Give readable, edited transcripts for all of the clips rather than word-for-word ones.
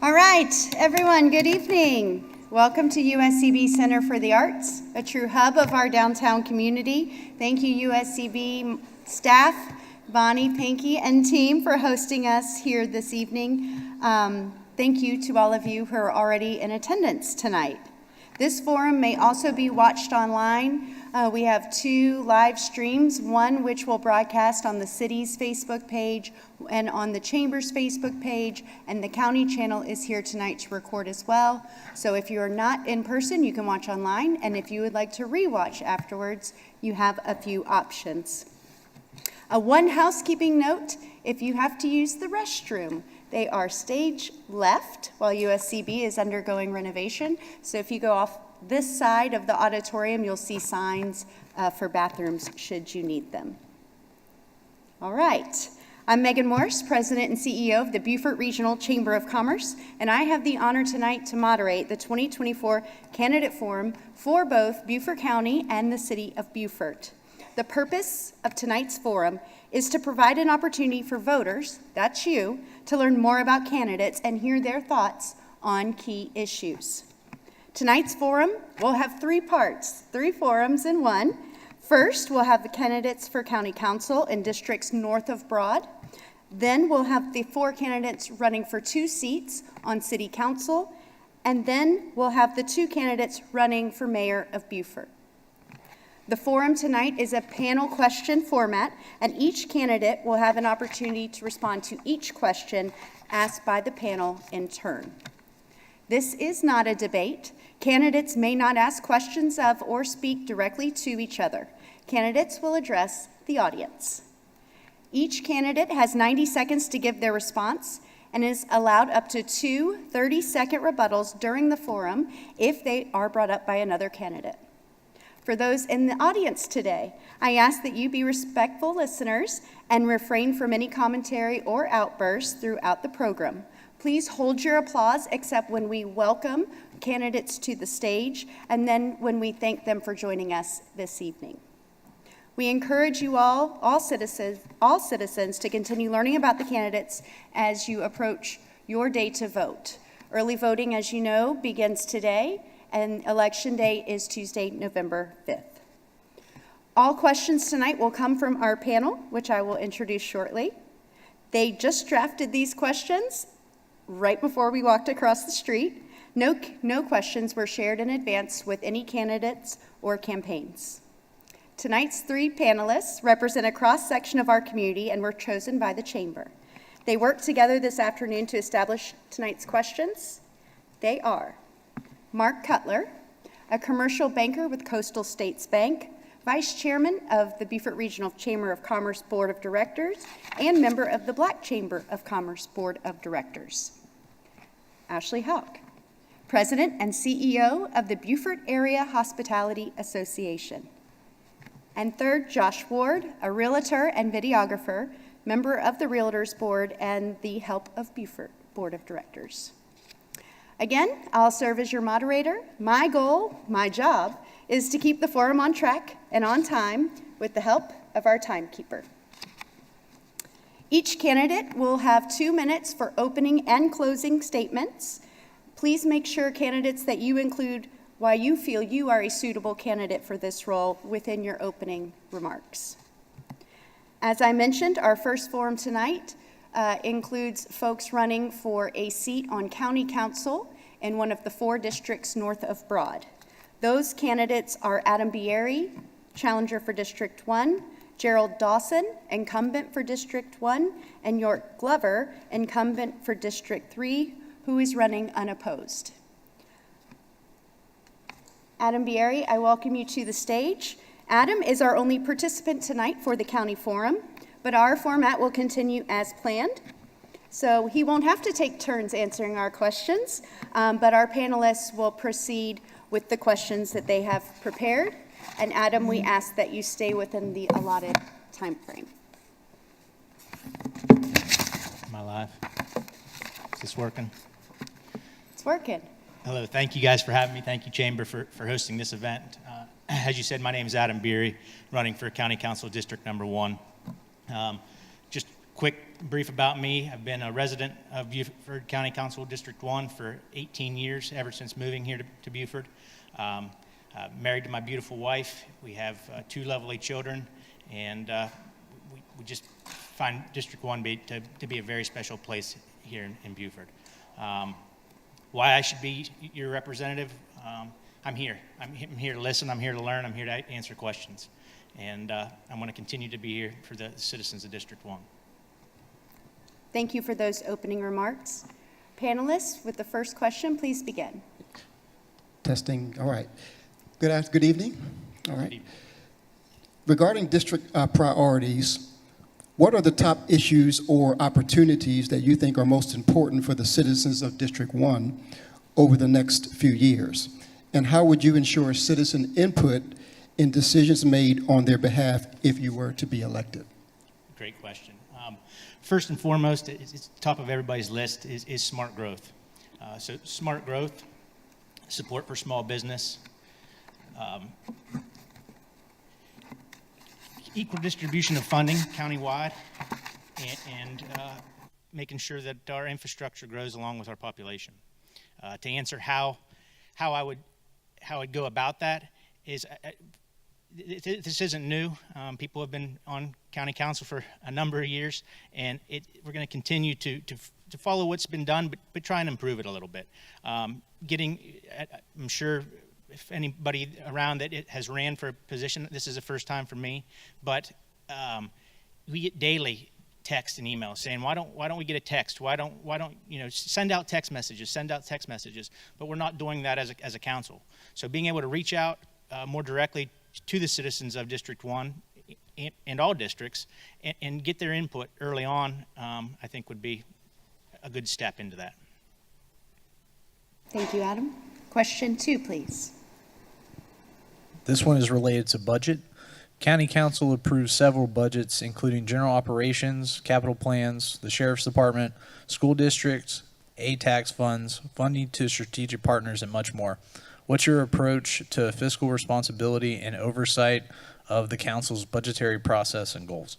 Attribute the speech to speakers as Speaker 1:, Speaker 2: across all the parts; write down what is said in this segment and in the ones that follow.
Speaker 1: All right, everyone, good evening. Welcome to USCB Center for the Arts, a true hub of our downtown community. Thank you, USCB staff, Bonnie, Pinky, and team for hosting us here this evening. Thank you to all of you who are already in attendance tonight. This forum may also be watched online. We have 2 live streams, one which will broadcast on the city's Facebook page and on the Chamber's Facebook page, and the county channel is here tonight to record as well. So if you are not in person, you can watch online, and if you would like to rewatch afterwards, you have a few options. One housekeeping note, if you have to use the restroom, they are stage left while USCB is undergoing renovation. So if you go off this side of the auditorium, you'll see signs for bathrooms should you need them. All right. I'm Megan Morse, President and CEO of the Beaufort Regional Chamber of Commerce, and I have the honor tonight to moderate the 2024 Candidate Forum for both Beaufort County and the City of Beaufort. The purpose of tonight's forum is to provide an opportunity for voters, that's you, to learn more about candidates and hear their thoughts on key issues. Tonight's forum will have 3 parts, 3 forums in one. First, we'll have the candidates for County Council in districts north of Broad. Then we'll have the 4 candidates running for 2 seats on City Council. And then we'll have the 2 candidates running for Mayor of Beaufort. The forum tonight is a panel question format, and each candidate will have an opportunity to respond to each question asked by the panel in turn. This is not a debate. Candidates may not ask questions of or speak directly to each other. Candidates will address the audience. Each candidate has 90 seconds to give their response and is allowed up to 2 30-second rebuttals during the forum if they are brought up by another candidate. For those in the audience today, I ask that you be respectful listeners and refrain from any commentary or outbursts throughout the program. Please hold your applause except when we welcome candidates to the stage and then when we thank them for joining us this evening. We encourage you all citizens to continue learning about the candidates as you approach your day to vote. Early voting, as you know, begins today, and Election Day is Tuesday, November 5th. All questions tonight will come from our panel, which I will introduce shortly. They just drafted these questions right before we walked across the street. No questions were shared in advance with any candidates or campaigns. Tonight's 3 panelists represent a cross-section of our community and were chosen by the Chamber. They worked together this afternoon to establish tonight's questions. They are Mark Cutler, a commercial banker with Coastal States Bank, Vice Chairman of the Beaufort Regional Chamber of Commerce Board of Directors, and member of the Black Chamber of Commerce Board of Directors. Ashley Houck, President and CEO of the Beaufort Area Hospitality Association. And third, Josh Ward, a realtor and videographer, member of the Realtors Board and the Help of Beaufort Board of Directors. Again, I'll serve as your moderator. My goal, my job, is to keep the forum on track and on time with the help of our timekeeper. Each candidate will have 2 minutes for opening and closing statements. Please make sure, candidates, that you include why you feel you are a suitable candidate for this role within your opening remarks. As I mentioned, our first forum tonight includes folks running for a seat on County Council in one of the 4 districts north of Broad. Those candidates are Adam Bieri, challenger for District 1, Gerald Dawson, incumbent for District 1, and York Glover, incumbent for District 3, who is running unopposed. Adam Bieri, I welcome you to the stage. Adam is our only participant tonight for the County Forum, but our format will continue as planned. So he won't have to take turns answering our questions, but our panelists will proceed with the questions that they have prepared. And Adam, we ask that you stay within the allotted time frame.
Speaker 2: Am I live? Is this working?
Speaker 1: It's working.
Speaker 2: Hello, thank you guys for having me. Thank you, Chamber, for hosting this event. As you said, my name is Adam Beery, running for County Council District Number 1. Just quick brief about me. I've been a resident of Beaufort County Council District 1 for 18 years, ever since moving here to Beaufort. Married to my beautiful wife. We have 2 lovely children, and we just find District 1 to be a very special place here in Beaufort. Why I should be your representative? I'm here. I'm here to listen. I'm here to learn. I'm here to answer questions. And I'm going to continue to be here for the citizens of District 1.
Speaker 1: Thank you for those opening remarks. Panelists, with the first question, please begin.
Speaker 3: Testing. All right. Good evening. All right.
Speaker 2: Good evening.
Speaker 3: Regarding district priorities, what are the top issues or opportunities that you think are most important for the citizens of District 1 over the next few years? And how would you ensure citizen input in decisions made on their behalf if you were to be elected?
Speaker 2: Great question. First and foremost, it's top of everybody's list is smart growth. So smart growth, support for small business, equal distribution of funding countywide, and making sure that our infrastructure grows along with our population. To answer how I'd go about that is, this isn't new. People have been on county council for a number of years, and we're going to continue to follow what's been done, but try and improve it a little bit. I'm sure if anybody around that has ran for a position, this is the first time for me, but we get daily text and emails saying, why don't we get a text? Why don't send out text messages, but we're not doing that as a council. So being able to reach out more directly to the citizens of District 1 and all districts and get their input early on, I think would be a good step into that.
Speaker 1: Thank you, Adam. Question 2, please.
Speaker 4: This one is related to budget. County Council approved several budgets, including general operations, capital plans, the Sheriff's Department, school districts, aid tax funds, funding to strategic partners, and much more. What's your approach to fiscal responsibility and oversight of the council's budgetary process and goals?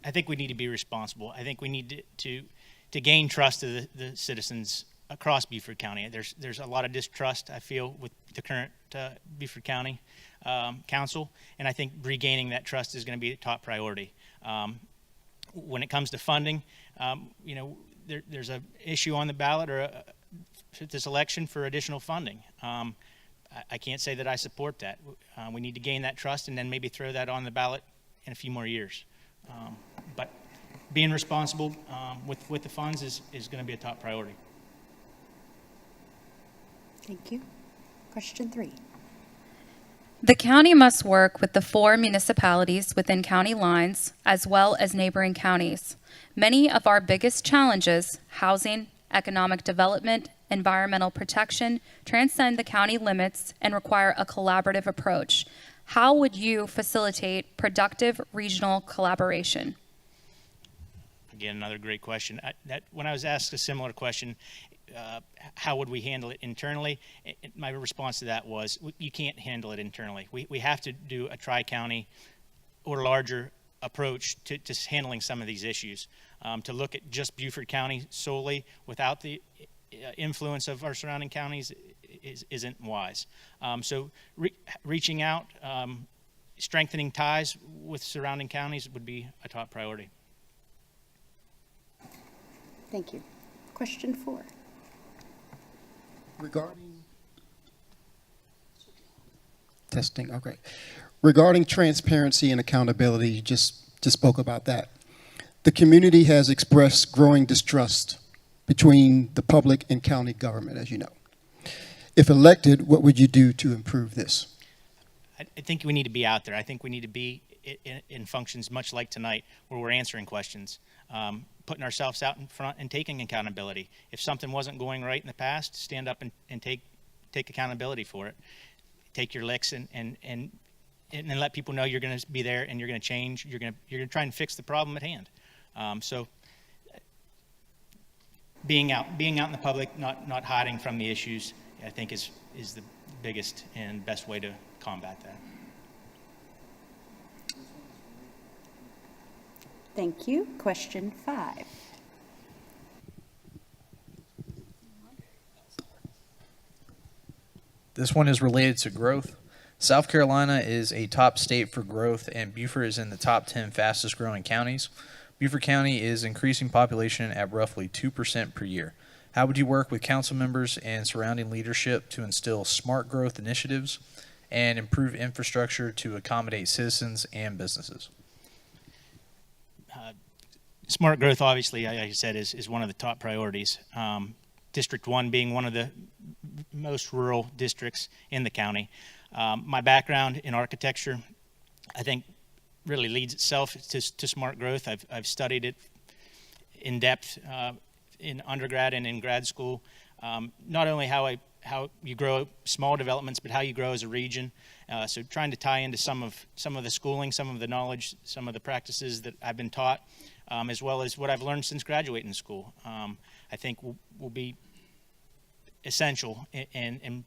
Speaker 2: I think we need to be responsible. I think we need to gain trust of the citizens across Beaufort County. There's a lot of distrust, I feel, with the current Beaufort County Council, and I think regaining that trust is going to be a top priority. When it comes to funding, there's an issue on the ballot or this election for additional funding. I can't say that I support that. We need to gain that trust and then maybe throw that on the ballot in a few more years. But being responsible with the funds is going to be a top priority.
Speaker 1: Thank you. Question 3.
Speaker 5: The county must work with the 4 municipalities within county lines, as well as neighboring counties. Many of our biggest challenges, housing, economic development, environmental protection, transcend the county limits and require a collaborative approach. How would you facilitate productive regional collaboration?
Speaker 2: Again, another great question. When I was asked a similar question, how would we handle it internally? My response to that was, you can't handle it internally. We have to do a tri-county or larger approach to handling some of these issues. To look at just Beaufort County solely without the influence of our surrounding counties isn't wise. So reaching out, strengthening ties with surrounding counties would be a top priority.
Speaker 1: Thank you. Question 4.
Speaker 3: Regarding testing, okay. Regarding transparency and accountability, you just spoke about that. The community has expressed growing distrust between the public and county government, as you know. If elected, what would you do to improve this?
Speaker 2: I think we need to be out there. I think we need to be in functions much like tonight, where we're answering questions, putting ourselves out in front and taking accountability. If something wasn't going right in the past, stand up and take accountability for it. Take your licks and let people know you're going to be there and you're going to change. You're going to try and fix the problem at hand. So being out in the public, not hiding from the issues, I think is the biggest and best way to combat that.
Speaker 1: Thank you. Question 5.
Speaker 4: This one is related to growth. South Carolina is a top state for growth, and Beaufort is in the top 10 fastest growing counties. Beaufort County is increasing population at roughly 2% per year. How would you work with council members and surrounding leadership to instill smart growth initiatives and improve infrastructure to accommodate citizens and businesses?
Speaker 2: Smart growth, obviously, like I said, is one of the top priorities. District 1 being one of the most rural districts in the county. My background in architecture, I think, really leads itself to smart growth. I've studied it in depth in undergrad and in grad school. Not only how you grow small developments, but how you grow as a region. So trying to tie into some of the schooling, some of the knowledge, some of the practices that I've been taught, as well as what I've learned since graduating school, I think will be essential in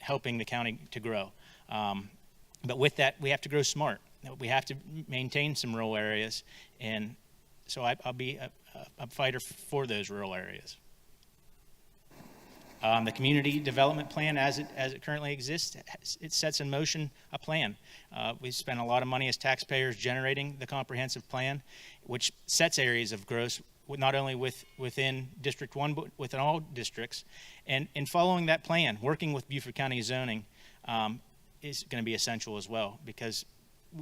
Speaker 2: helping the county to grow. But with that, we have to grow smart. We have to maintain some rural areas, and so I'll be a fighter for those rural areas. The community development plan, as it currently exists, it sets in motion a plan. We spent a lot of money as taxpayers generating the comprehensive plan, which sets areas of growth, not only within District 1, but within all districts. And following that plan, working with Beaufort County zoning is going to be essential as well, because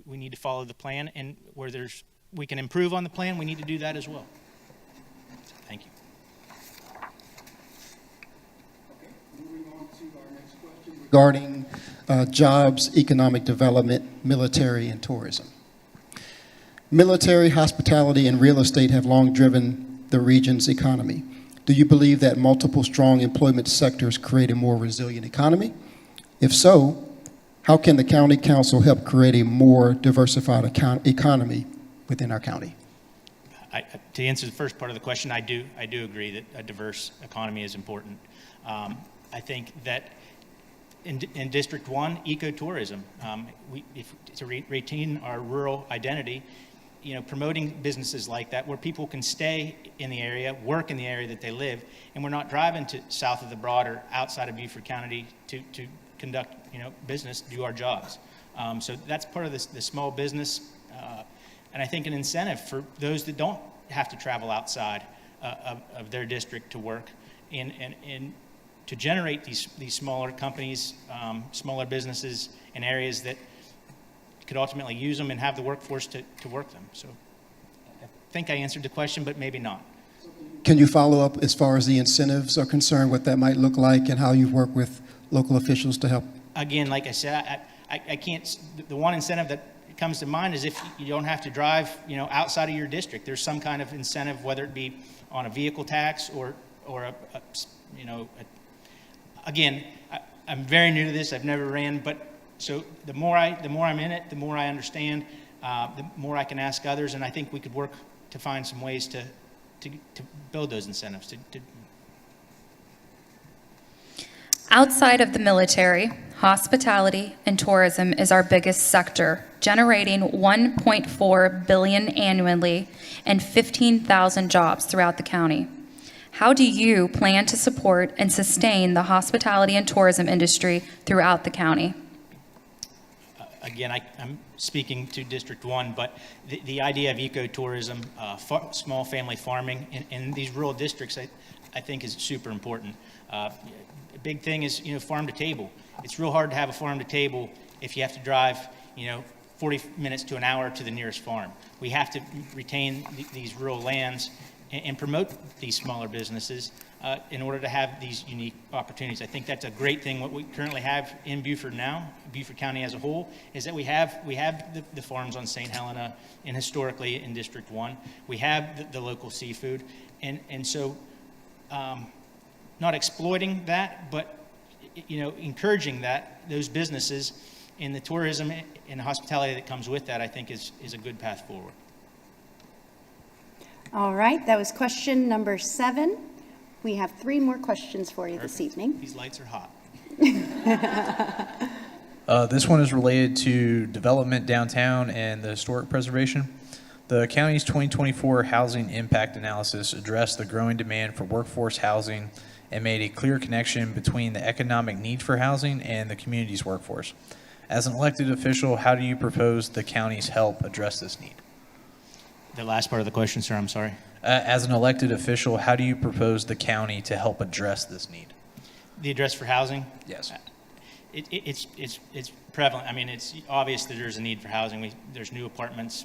Speaker 2: we need to follow the plan, and where we can improve on the plan, we need to do that as well. So, thank you.
Speaker 3: Moving on to our next question regarding jobs, economic development, military, and tourism. Military, hospitality, and real estate have long driven the region's economy. Do you believe that multiple strong employment sectors create a more resilient economy? If so, how can the county council help create a more diversified economy within our county?
Speaker 2: To answer the first part of the question, I do agree that a diverse economy is important. I think that in District 1, ecotourism, to retain our rural identity, promoting businesses like that where people can stay in the area, work in the area that they live, and we're not driving to south of the Broad or outside of Beaufort County to conduct business, do our jobs. So that's part of the small business, and I think an incentive for those that don't have to travel outside of their district to work, and to generate these smaller companies, smaller businesses in areas that could ultimately use them and have the workforce to work them. So I think I answered the question, but maybe not.
Speaker 3: Can you follow up as far as the incentives are concerned, what that might look like, and how you work with local officials to help?
Speaker 2: Again, like I said, I can't, the one incentive that comes to mind is if you don't have to drive, outside of your district. There's some kind of incentive, whether it be on a vehicle tax or again, I'm very new to this. I've never ran, but so the more I'm in it, the more I understand, the more I can ask others, and I think we could work to find some ways to build those incentives.
Speaker 5: Outside of the military, hospitality and tourism is our biggest sector, generating $1.4 billion annually and 15,000 jobs throughout the county. How do you plan to support and sustain the hospitality and tourism industry throughout the county?
Speaker 2: Again, I'm speaking to District 1, but the idea of ecotourism, small family farming in these rural districts, I think is super important. A big thing is, farm to table. It's real hard to have a farm to table if you have to drive, 40 minutes to an hour to the nearest farm. We have to retain these rural lands and promote these smaller businesses in order to have these unique opportunities. I think that's a great thing. What we currently have in Beaufort now, Beaufort County as a whole, is that we have the farms on St. Helena, and historically in District 1. We have the local seafood, and so not exploiting that, but encouraging those businesses and the tourism and the hospitality that comes with that, I think is a good path forward.
Speaker 1: All right, that was question number 7. We have 3 more questions for you this evening.
Speaker 2: These lights are hot.
Speaker 4: This one is related to development downtown and the historic preservation. The county's 2024 housing impact analysis addressed the growing demand for workforce housing and made a clear connection between the economic need for housing and the community's workforce. As an elected official, how do you propose the county's help address this need?
Speaker 2: The last part of the question, sir, I'm sorry.
Speaker 4: As an elected official, how do you propose the county to help address this need?
Speaker 2: The address for housing?
Speaker 4: Yes.
Speaker 2: It's prevalent. I mean, it's obvious that there's a need for housing. There's new apartments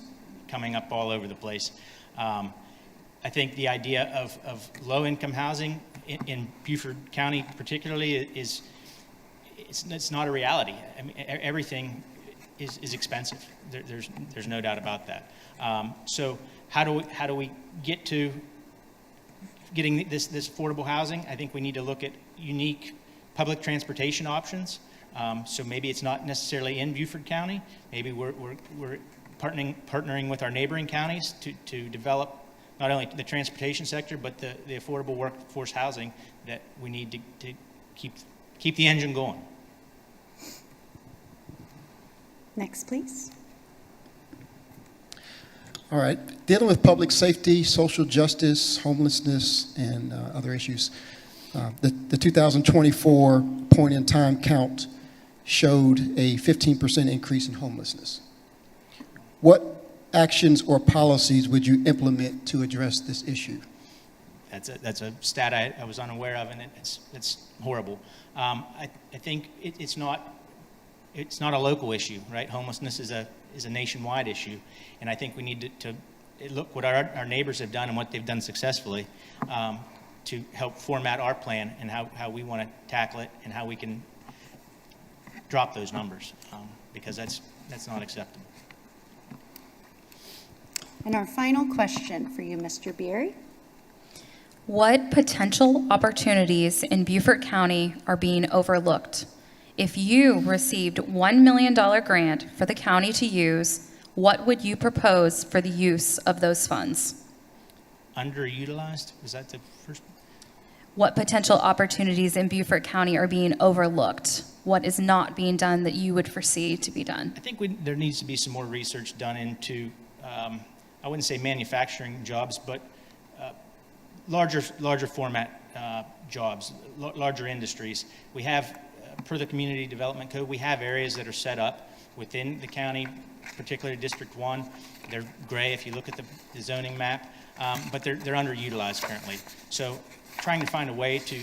Speaker 2: coming up all over the place. I think the idea of low-income housing in Beaufort County particularly it's not a reality. I mean, everything is expensive. There's no doubt about that. So how do we get to getting this affordable housing? I think we need to look at unique public transportation options. So maybe it's not necessarily in Beaufort County. Maybe we're partnering with our neighboring counties to develop not only the transportation sector, but the affordable workforce housing that we need to keep the engine going.
Speaker 1: Next, please.
Speaker 3: All right. Dealing with public safety, social justice, homelessness, and other issues. The 2024 point-in-time count showed a 15% increase in homelessness. What actions or policies would you implement to address this issue?
Speaker 2: That's a stat I was unaware of, and it's horrible. I think it's not a local issue, right? Homelessness is a nationwide issue, and I think we need to look what our neighbors have done and what they've done successfully to help format our plan and how we want to tackle it and how we can drop those numbers, because that's not acceptable.
Speaker 1: And our final question for you, Mr. Beery.
Speaker 5: What potential opportunities in Beaufort County are being overlooked? If you received $1 million grant for the county to use, what would you propose for the use of those funds?
Speaker 2: Underutilized? Was that the first?
Speaker 5: What potential opportunities in Beaufort County are being overlooked? What is not being done that you would foresee to be done?
Speaker 2: I think there needs to be some more research done into, I wouldn't say manufacturing jobs, but larger format jobs, larger industries. We have, per the Community Development Code, we have areas that are set up within the county, particularly District 1. They're gray if you look at the zoning map, but they're underutilized currently. So trying to find a way to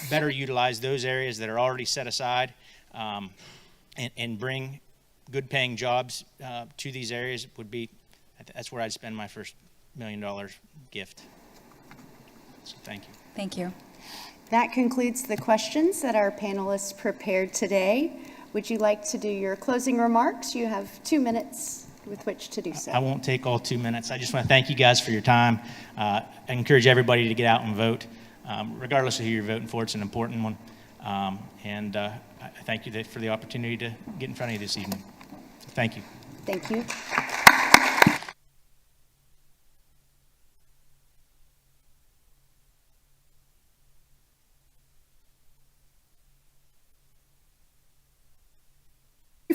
Speaker 2: better utilize those areas that are already set aside and bring good paying jobs to these areas would be, that's where I'd spend my first $1 million gift. So thank you.
Speaker 5: Thank you.
Speaker 1: That concludes the questions that our panelists prepared today. Would you like to do your closing remarks? You have 2 minutes with which to do so.
Speaker 2: I won't take all 2 minutes. I just want to thank you guys for your time. I encourage everybody to get out and vote. Regardless of who you're voting for, it's an important one. And I thank you for the opportunity to get in front of you this evening. So thank you.
Speaker 1: Thank you.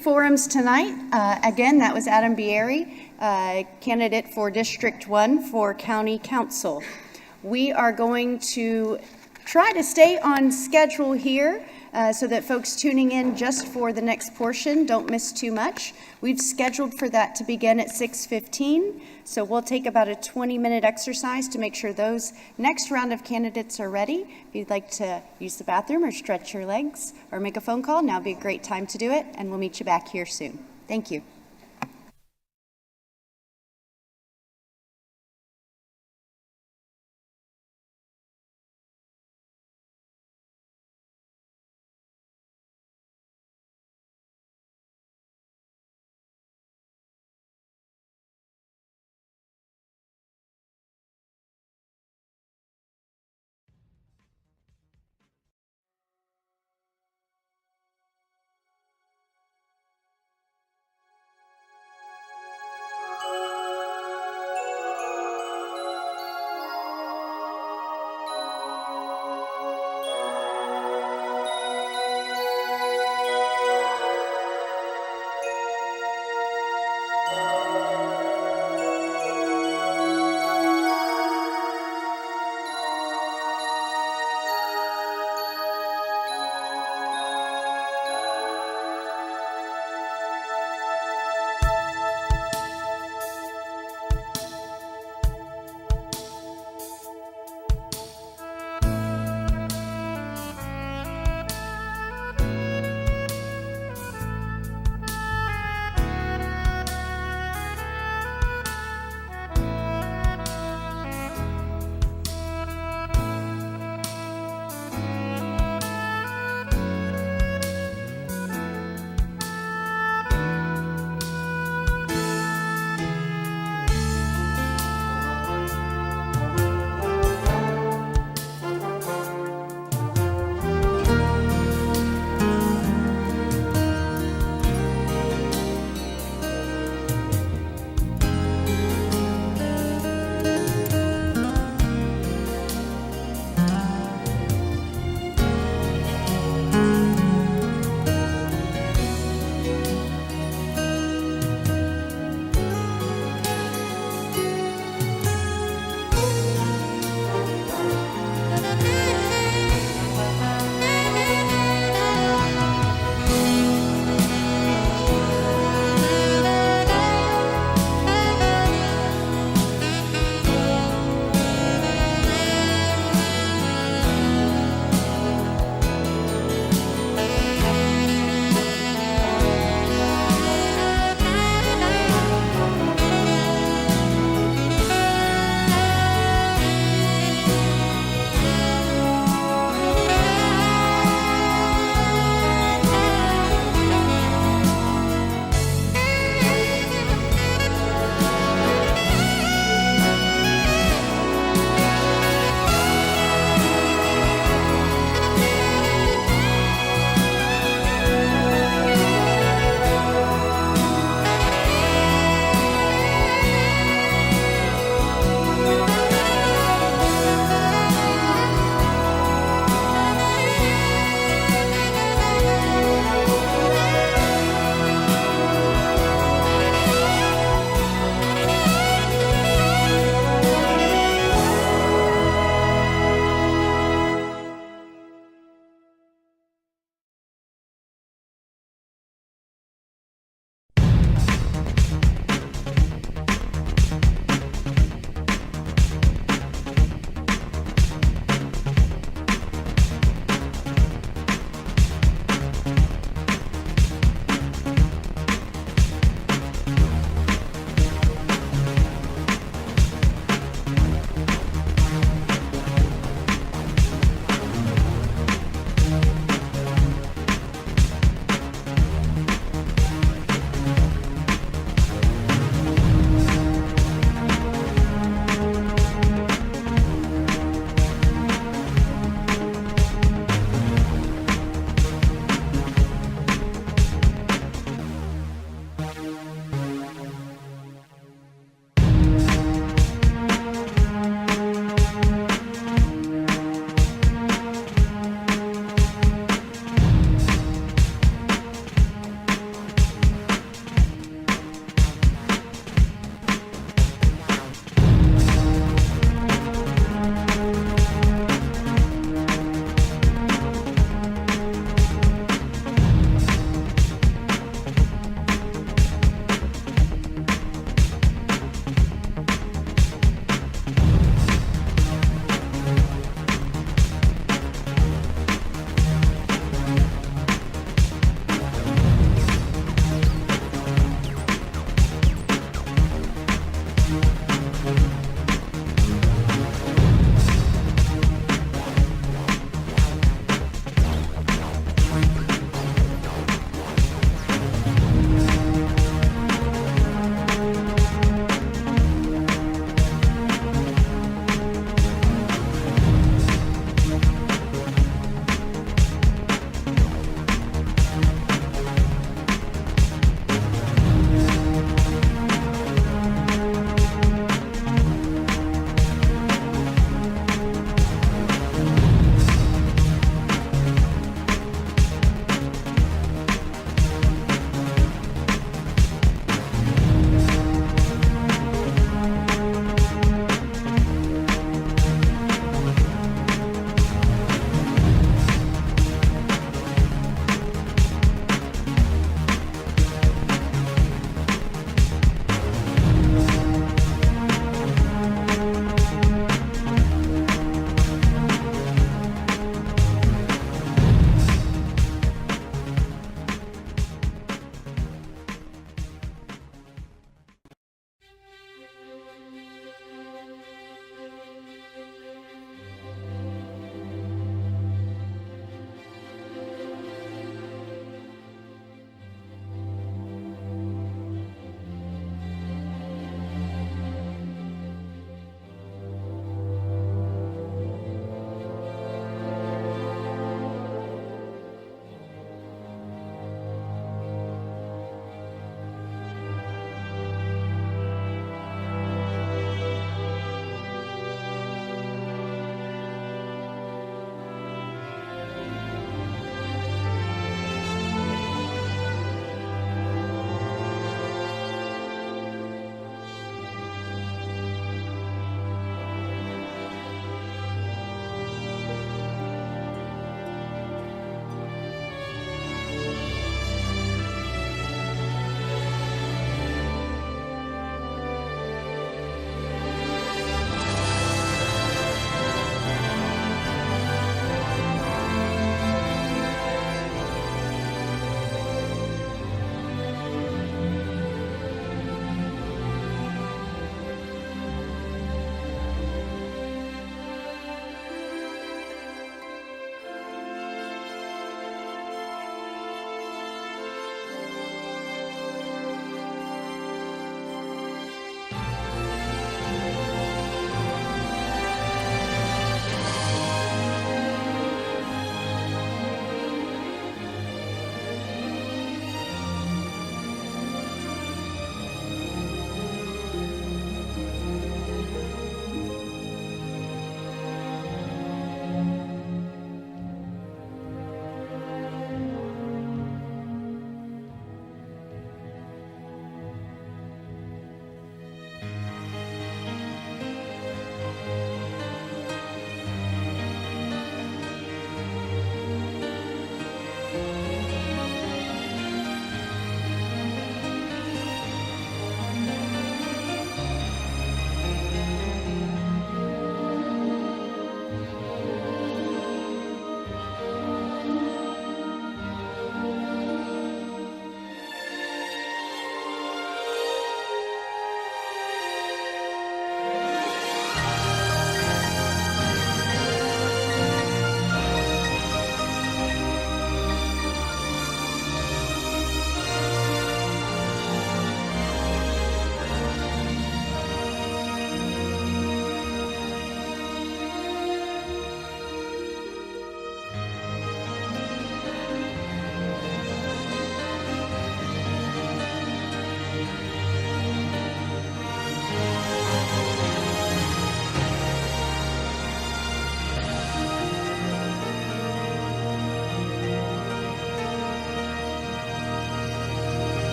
Speaker 1: Forums tonight. Again, that was Adam Bieri, candidate for District 1 for County Council. We are going to try to stay on schedule here so that folks tuning in just for the next portion don't miss too much. We've scheduled for that to begin at 6:15, so we'll take about a 20-minute exercise to make sure those next round of candidates are ready. If you'd like to use the bathroom or stretch your legs or make a phone call, now would be a great time to do it, and we'll meet you back here soon. Thank you.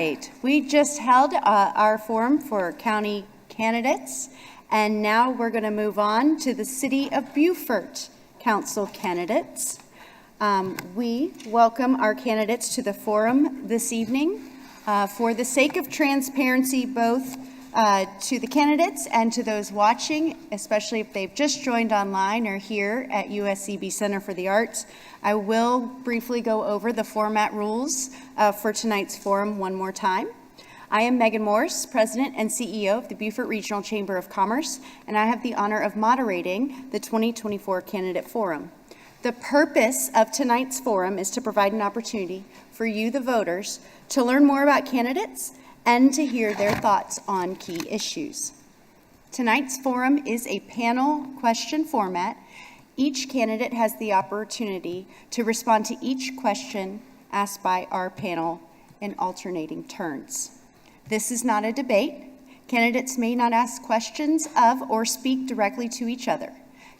Speaker 1: right, we just held our forum for county candidates, and now we're going to move on to the City of Beaufort Council candidates. We welcome our candidates to the forum this evening. For the sake of transparency, both to the candidates and to those watching, especially if they've just joined online or here at USCB Center for the Arts, I will briefly go over the format rules for tonight's forum one more time. I am Megan Morse, President and CEO of the Beaufort Regional Chamber of Commerce, and I have the honor of moderating the 2024 Candidate Forum. The purpose of tonight's forum is to provide an opportunity for you, the voters, to learn more about candidates and to hear their thoughts on key issues. Tonight's forum is a panel question format. Each candidate has the opportunity to respond to each question asked by our panel in alternating turns. This is not a debate. Candidates may not ask questions of or speak directly to each other.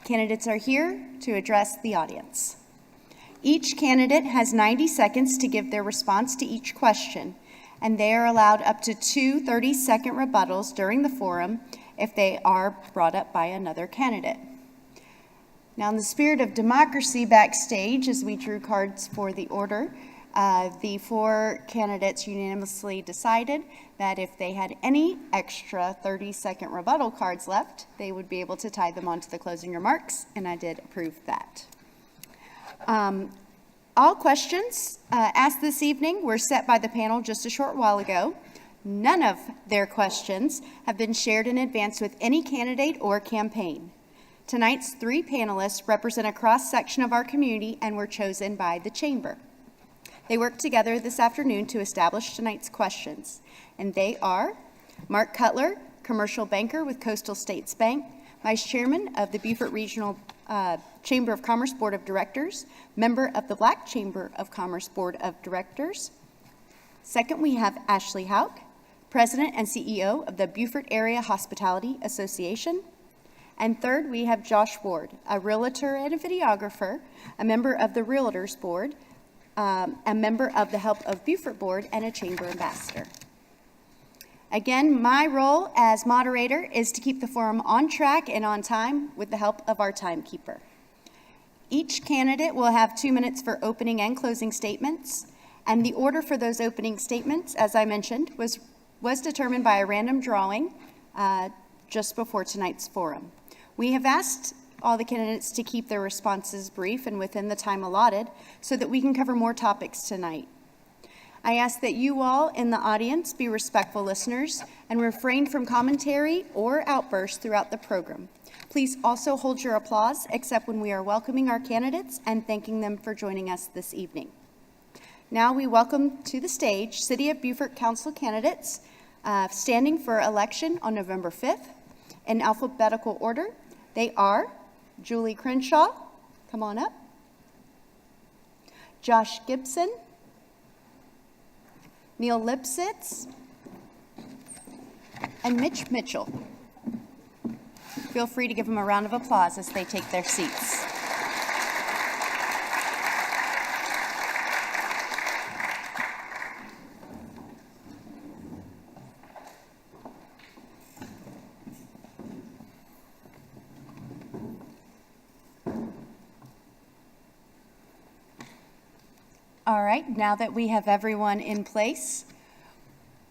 Speaker 1: Candidates are here to address the audience. Each candidate has 90 seconds to give their response to each question, and they are allowed up to 2 30-second rebuttals during the forum if they are brought up by another candidate. Now, in the spirit of democracy backstage, as we drew cards for the order, the 4 candidates unanimously decided that if they had any extra 30-second rebuttal cards left, they would be able to tie them onto the closing remarks, and I did approve that. All questions asked this evening were set by the panel just a short while ago. None of their questions have been shared in advance with any candidate or campaign. Tonight's 3 panelists represent a cross-section of our community and were chosen by the Chamber. They worked together this afternoon to establish tonight's questions, and they are Mark Cutler, commercial banker with Coastal States Bank, Vice Chairman of the Beaufort Regional Chamber of Commerce Board of Directors, member of the Black Chamber of Commerce Board of Directors. Second, we have Ashley Hauk, President and CEO of the Beaufort Area Hospitality Association. And third, we have Josh Ward, a realtor and a videographer, a member of the Realtors Board, a member of the Help of Beaufort Board, and a Chamber Ambassador. Again, my role as moderator is to keep the forum on track and on time with the help of our timekeeper. Each candidate will have 2 minutes for opening and closing statements, and the order for those opening statements, as I mentioned, was determined by a random drawing just before tonight's forum. We have asked all the candidates to keep their responses brief and within the time allotted so that we can cover more topics tonight. I ask that you all in the audience be respectful listeners and refrain from commentary or outbursts throughout the program. Please also hold your applause except when we are welcoming our candidates and thanking them for joining us this evening. Now we welcome to the stage City of Beaufort Council candidates standing for election on November 5th. In alphabetical order, they are Julie Crenshaw, come on up, Josh Gibson, Neil Lipsitz, and Mitch Mitchell. Feel free to give them a round of applause as they take their seats. All right, now that we have everyone in place,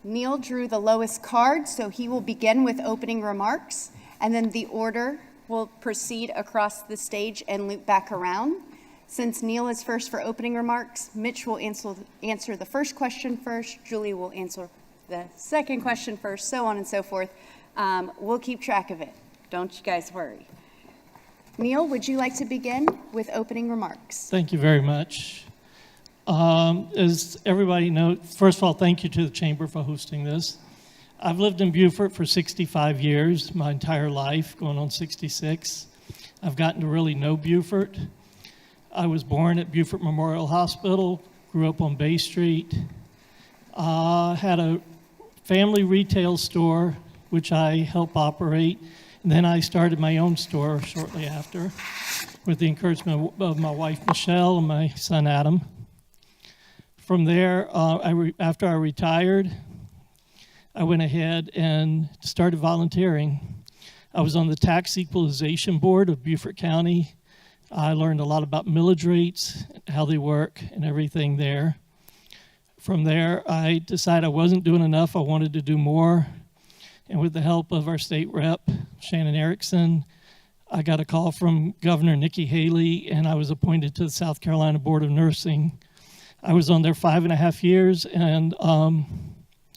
Speaker 1: Neil drew the lowest card, so he will begin with opening remarks, and then the order will proceed across the stage and loop back around. Since Neil is first for opening remarks, Mitch will answer the first question first, Julie will answer the second question first, so on and so forth. We'll keep track of it. Don't you guys worry. Neil, would you like to begin with opening remarks?
Speaker 6: Thank you very much. As everybody knows, first of all, thank you to the Chamber for hosting this. I've lived in Beaufort for 65 years, my entire life, going on 66. I've gotten to really know Beaufort. I was born at Beaufort Memorial Hospital, grew up on Bay Street, had a family retail store, which I helped operate, and then I started my own store shortly after with the encouragement of my wife, Michelle, and my son, Adam. From there, after I retired, I went ahead and started volunteering. I was on the Tax Equalization Board of Beaufort County. I learned a lot about millage rates, how they work, and everything there. From there, I decided I wasn't doing enough. I wanted to do more. And with the help of our state rep, Shannon Erickson, I got a call from Governor Nikki Haley, and I was appointed to the South Carolina Board of Nursing. I was on there 5.5 years, and I'm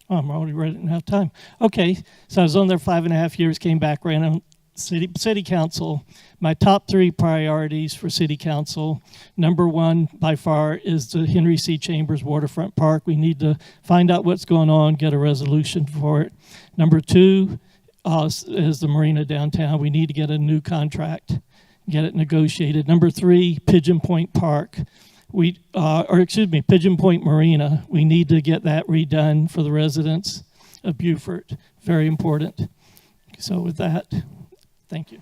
Speaker 6: already running out of time. Okay, so I was on there 5.5 years, came back, ran on city council. My top 3 priorities for city council: number 1 by far is the Henry C. Chambers Waterfront Park. We need to find out what's going on, get a resolution for it. Number 2 is the marina downtown. We need to get a new contract, get it negotiated. Number 3, Pigeon Point Park. Pigeon Point Marina. We need to get that redone for the residents of Beaufort. Very important. So with that, thank you.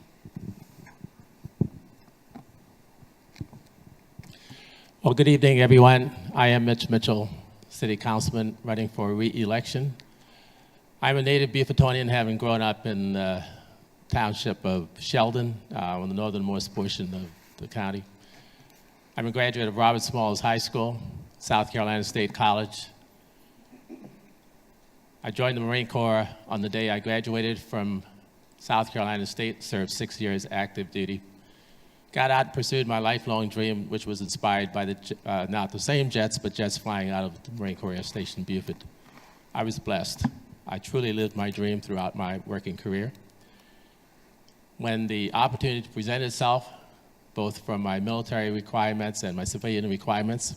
Speaker 7: Well, good evening, everyone. I am Mitch Mitchell, City Councilman running for re-election. I'm a native Beaufortonian, having grown up in the township of Sheldon, on the northernmost portion of the county. I'm a graduate of Robert Smalls High School, South Carolina State College. I joined the Marine Corps on the day I graduated from South Carolina State, served 6 years active duty. Got out and pursued my lifelong dream, which was inspired by not the same jets, but jets flying out of the Marine Corps Air Station Beaufort. I was blessed. I truly lived my dream throughout my working career. When the opportunity presented itself, both from my military requirements and my civilian requirements,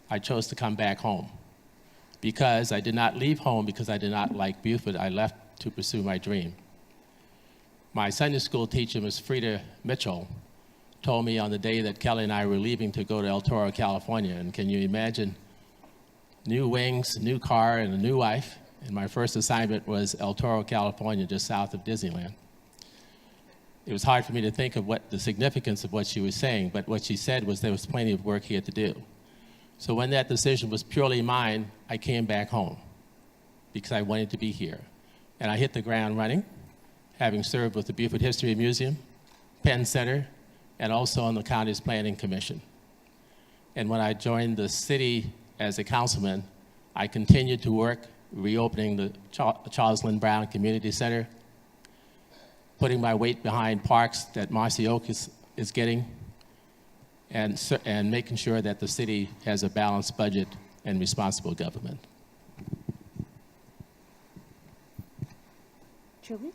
Speaker 7: I chose to come back home. Because I did not leave home because I did not like Beaufort, I left to pursue my dream. My Sunday school teacher, Ms. Frida Mitchell, told me on the day that Kelly and I were leaving to go to El Toro, California, and can you imagine, new wings, new car, and a new wife, and my first assignment was El Toro, California, just south of Disneyland. It was hard for me to think of what the significance of what she was saying, but what she said was there was plenty of work here to do. So when that decision was purely mine, I came back home because I wanted to be here. And I hit the ground running, having served with the Beaufort History Museum, Penn Center, and also on the county's Planning Commission. And when I joined the city as a councilman, I continued to work reopening the Charles Lynn Brown Community Center, putting my weight behind parks that Marcy Oak is getting, and making sure that the city has a balanced budget and responsible government.
Speaker 1: Julie?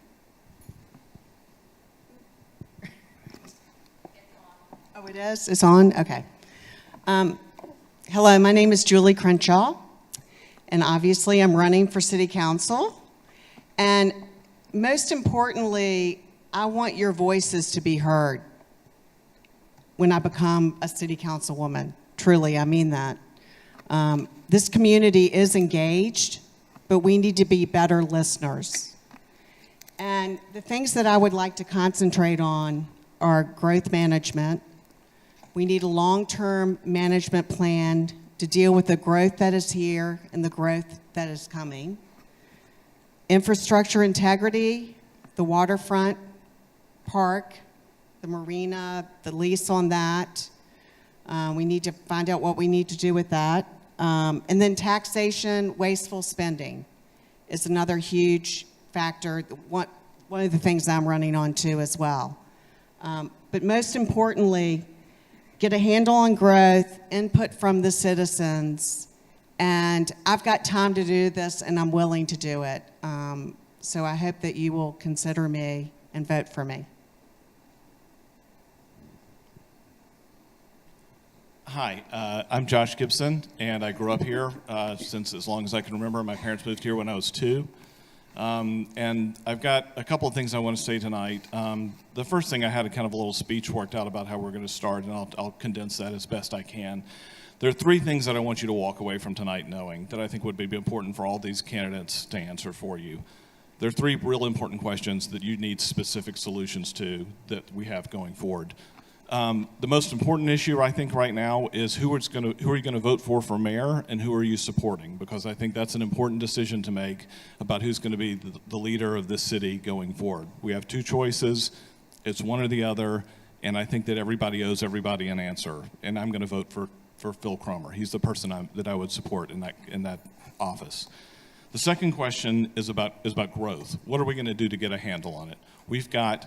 Speaker 8: Oh, it is? It's on? Okay. Hello, my name is Julie Crenshaw, and obviously I'm running for City Council. And most importantly, I want your voices to be heard when I become a City Councilwoman. Truly, I mean that. This community is engaged, but we need to be better listeners. And the things that I would like to concentrate on are growth management. We need a long-term management plan to deal with the growth that is here and the growth that is coming. Infrastructure integrity, the waterfront park, the marina, the lease on that. We need to find out what we need to do with that. And then taxation, wasteful spending is another huge factor, one of the things I'm running on too as well. But most importantly, get a handle on growth, input from the citizens, and I've got time to do this and I'm willing to do it. So I hope that you will consider me and vote for me.
Speaker 9: Hi, I'm Josh Gibson, and I grew up here since as long as I can remember. My parents moved here when I was 2. And I've got a couple of things I want to say tonight. The first thing, I had a kind of a little speech worked out about how we're going to start, and I'll condense that as best I can. There are 3 things that I want you to walk away from tonight knowing that I think would be important for all these candidates to answer for you. There are 3 real important questions that you need specific solutions to that we have going forward. The most important issue, I think, right now is who are you going to vote for mayor, and who are you supporting? Because I think that's an important decision to make about who's going to be the leader of this city going forward. We have two choices. It's one or the other, and I think that everybody owes everybody an answer. And I'm going to vote for Phil Cromer. He's the person that I would support in that office. The second question is about growth. What are we going to do to get a handle on it? We've got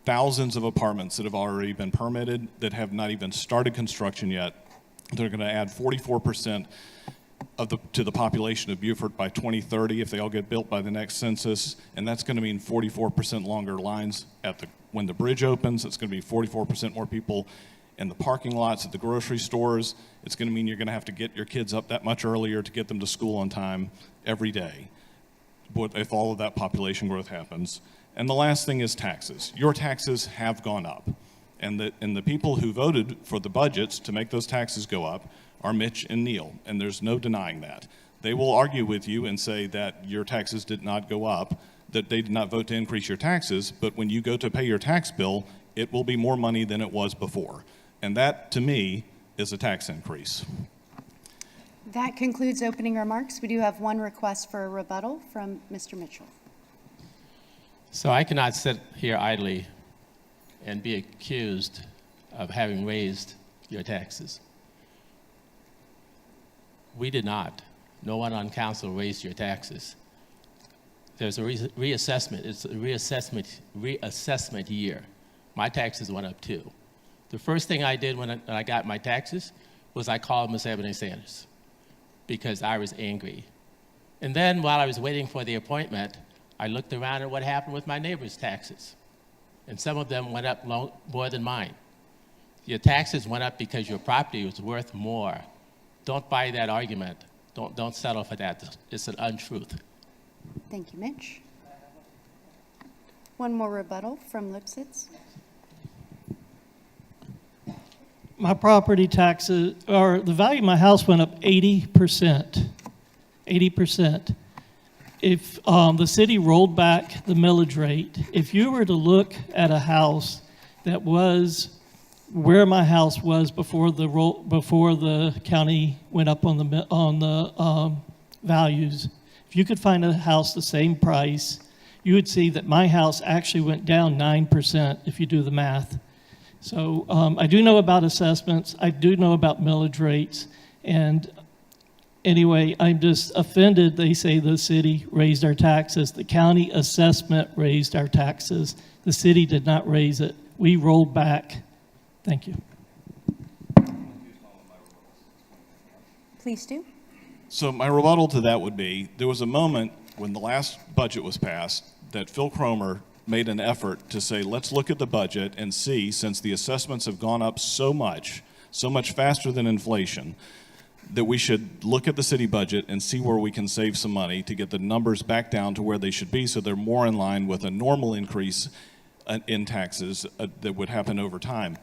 Speaker 9: thousands of apartments that have already been permitted that have not even started construction yet. They're going to add 44% to the population of Beaufort by 2030 if they all get built by the next census, and that's going to mean 44% longer lines when the bridge opens. It's going to be 44% more people in the parking lots at the grocery stores. It's going to mean you're going to have to get your kids up that much earlier to get them to school on time every day, if all of that population growth happens. And the last thing is taxes. Your taxes have gone up. And the people who voted for the budgets to make those taxes go up are Mitch and Neil, and there's no denying that. They will argue with you and say that your taxes did not go up, that they did not vote to increase your taxes, but when you go to pay your tax bill, it will be more money than it was before. And that, to me, is a tax increase.
Speaker 1: That concludes opening remarks. We do have one request for a rebuttal from Mr. Mitchell.
Speaker 7: So I cannot sit here idly and be accused of having raised your taxes. We did not. No one on council raised your taxes. There's a reassessment. It's a reassessment year. My taxes went up too. The first thing I did when I got my taxes was I called Ms. Ebony Sanders because I was angry. And then while I was waiting for the appointment, I looked around at what happened with my neighbors' taxes. And some of them went up more than mine. Your taxes went up because your property was worth more. Don't buy that argument. Don't settle for that. It's an untruth.
Speaker 1: Thank you, Mitch. One more rebuttal from Lipsitz.
Speaker 6: My property taxes, or the value of my house went up 80%. 80%. If the city rolled back the millage rate, if you were to look at a house that was where my house was before the county went up on the values, if you could find a house the same price, you would see that my house actually went down 9% if you do the math. So I do know about assessments. I do know about millage rates. And anyway, I'm just offended they say the city raised our taxes. The county assessment raised our taxes. The city did not raise it. We rolled back. Thank you.
Speaker 1: Please do.
Speaker 9: So my rebuttal to that would be, there was a moment when the last budget was passed that Phil Cromer made an effort to say, let's look at the budget and see, since the assessments have gone up so much faster than inflation, that we should look at the city budget and see where we can save some money to get the numbers back down to where they should be so they're more in line with a normal increase in taxes that would happen over time.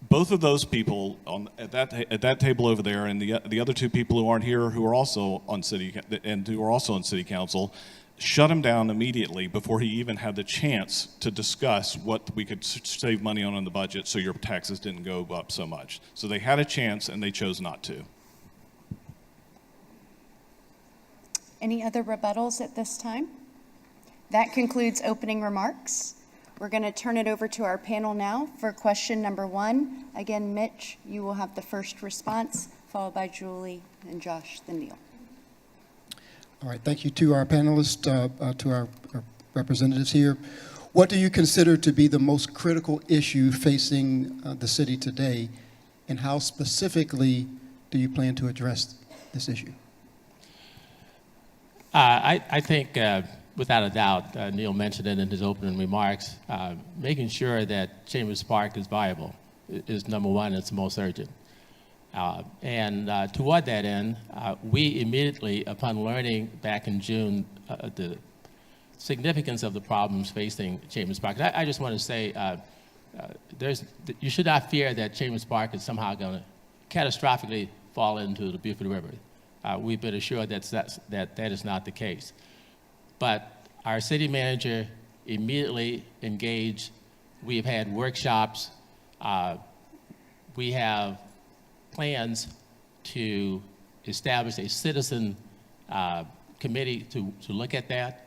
Speaker 9: Both of those people at that table over there, and the other two people who aren't here, who are also on city council, shut him down immediately before he even had the chance to discuss what we could save money on in the budget so your taxes didn't go up so much. So they had a chance and they chose not to.
Speaker 1: Any other rebuttals at this time? That concludes opening remarks. We're going to turn it over to our panel now for question number 1. Again, Mitch, you will have the first response, followed by Julie and Josh, then Neil.
Speaker 3: All right, thank you to our panelists, to our representatives here. What do you consider to be the most critical issue facing the city today, and how specifically do you plan to address this issue?
Speaker 7: I think, without a doubt, Neil mentioned it in his opening remarks, making sure that Chambers Park is viable is number one. It's most urgent. And toward that end, we immediately, upon learning back in June the significance of the problems facing Chambers Park, I just want to say you should not fear that Chambers Park is somehow going to catastrophically fall into the Beaufort River. We've been assured that is not the case. But our city manager immediately engaged. We have had workshops We have plans to establish a citizen committee to look at that.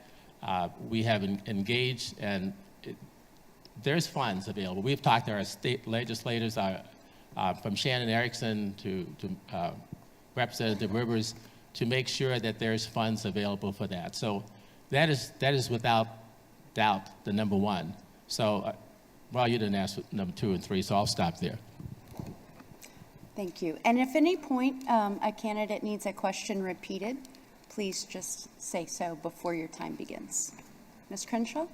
Speaker 7: We have engaged, and there's funds available. We've talked to our state legislators, from Shannon Erickson to Representative Rivers, to make sure that there's funds available for that. So that is without doubt the number one. So, well, you didn't ask number 2 and 3, so I'll stop there.
Speaker 1: Thank you. And if at any point a candidate needs a question repeated, please just say so before your time begins. Ms. Crenshaw?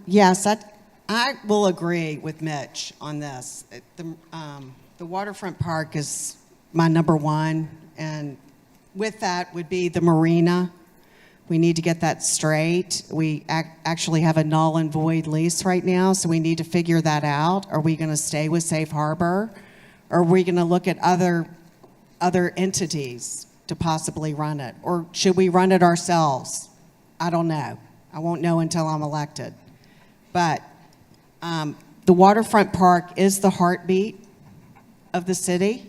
Speaker 8: Yes, I will agree with Mitch on this. The waterfront park is my number one, and with that would be the marina. We need to get that straight. We actually have a null and void lease right now, so we need to figure that out. Are we going to stay with Safe Harbor? Or are we going to look at other entities to possibly run it? Or should we run it ourselves? I don't know. I won't know until I'm elected. But the waterfront park is the heartbeat of the city,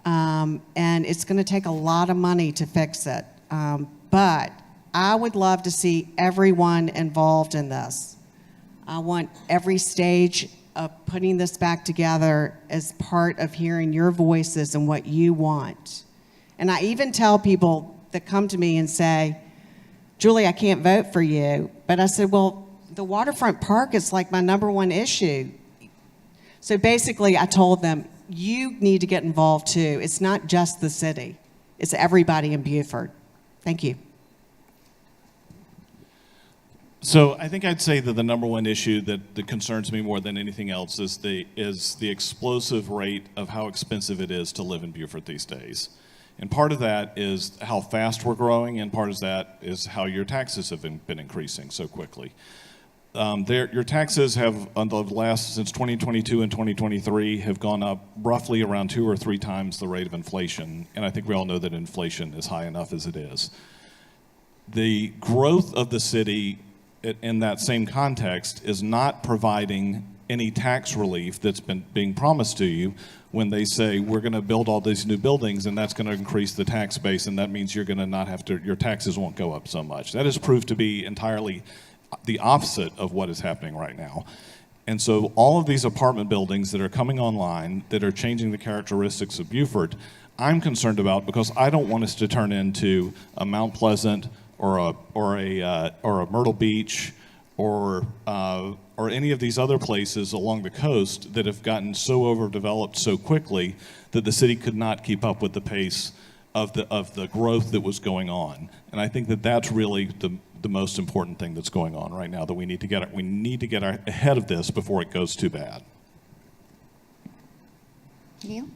Speaker 8: and it's going to take a lot of money to fix it. But I would love to see everyone involved in this. I want every stage of putting this back together as part of hearing your voices and what you want. And I even tell people that come to me and say, Julie, I can't vote for you. But I said, well, the waterfront park is like my number one issue. So basically, I told them, you need to get involved too. It's not just the city. It's everybody in Beaufort. Thank you.
Speaker 9: So I think I'd say that the number one issue that concerns me more than anything else is the explosive rate of how expensive it is to live in Beaufort these days. And part of that is how fast we're growing, and part of that is how your taxes have been increasing so quickly. Your taxes have, since 2022 and 2023, have gone up roughly around 2 or 3 times the rate of inflation. And I think we all know that inflation is high enough as it is. The growth of the city in that same context is not providing any tax relief that's been being promised to you when they say we're going to build all these new buildings and that's going to increase the tax base, and that means you're going to not have to, your taxes won't go up so much. That has proved to be entirely the opposite of what is happening right now. And so all of these apartment buildings that are coming online that are changing the characteristics of Beaufort, I'm concerned about, because I don't want us to turn into a Mount Pleasant or a Myrtle Beach or any of these other places along the coast that have gotten so overdeveloped so quickly that the city could not keep up with the pace of the growth that was going on. And I think that that's really the most important thing that's going on right now, that we need to get ahead of this before it goes too bad.
Speaker 1: Neil?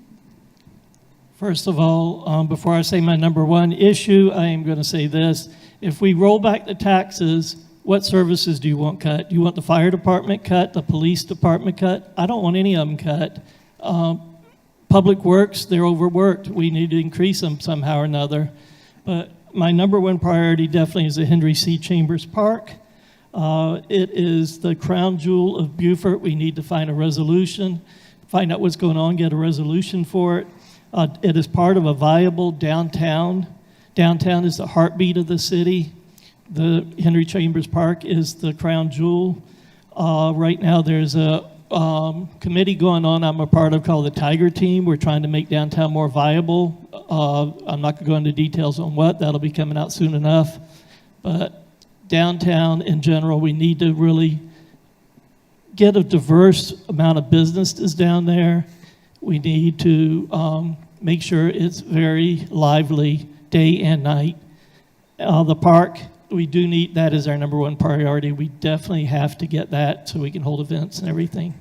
Speaker 6: First of all, before I say my number one issue, I am going to say this. If we roll back the taxes, what services do you want cut? Do you want the fire department cut, the police department cut? I don't want any of them cut. Public Works, they're overworked. We need to increase them somehow or another. But my number one priority definitely is the Henry C. Chambers Park. It is the crown jewel of Beaufort. We need to find a resolution, find out what's going on, get a resolution for it. It is part of a viable downtown. Downtown is the heartbeat of the city. The Henry Chambers Park is the crown jewel. Right now there's a committee going on I'm a part of called the Tiger Team. We're trying to make downtown more viable. I'm not going to go into details on what. That'll be coming out soon enough. But downtown in general, we need to really get a diverse amount of businesses down there. We need to make sure it's very lively day and night. The park, we do need, that is our number one priority. We definitely have to get that so we can hold events and everything.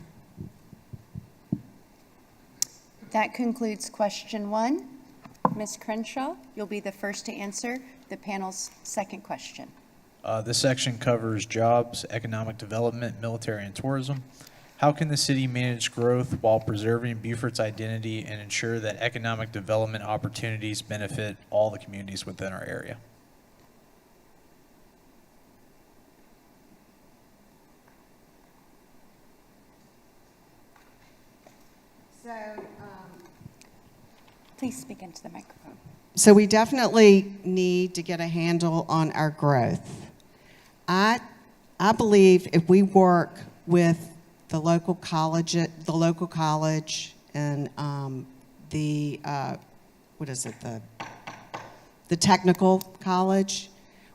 Speaker 1: That concludes question 1. Ms. Crenshaw, you'll be the first to answer the panel's second question.
Speaker 4: This section covers jobs, economic development, military, and tourism. How can the city manage growth while preserving Beaufort's identity and ensure that economic development opportunities benefit all the communities within our area?
Speaker 1: Please speak into the microphone.
Speaker 8: So we definitely need to get a handle on our growth. I believe if we work with the local college and the technical college,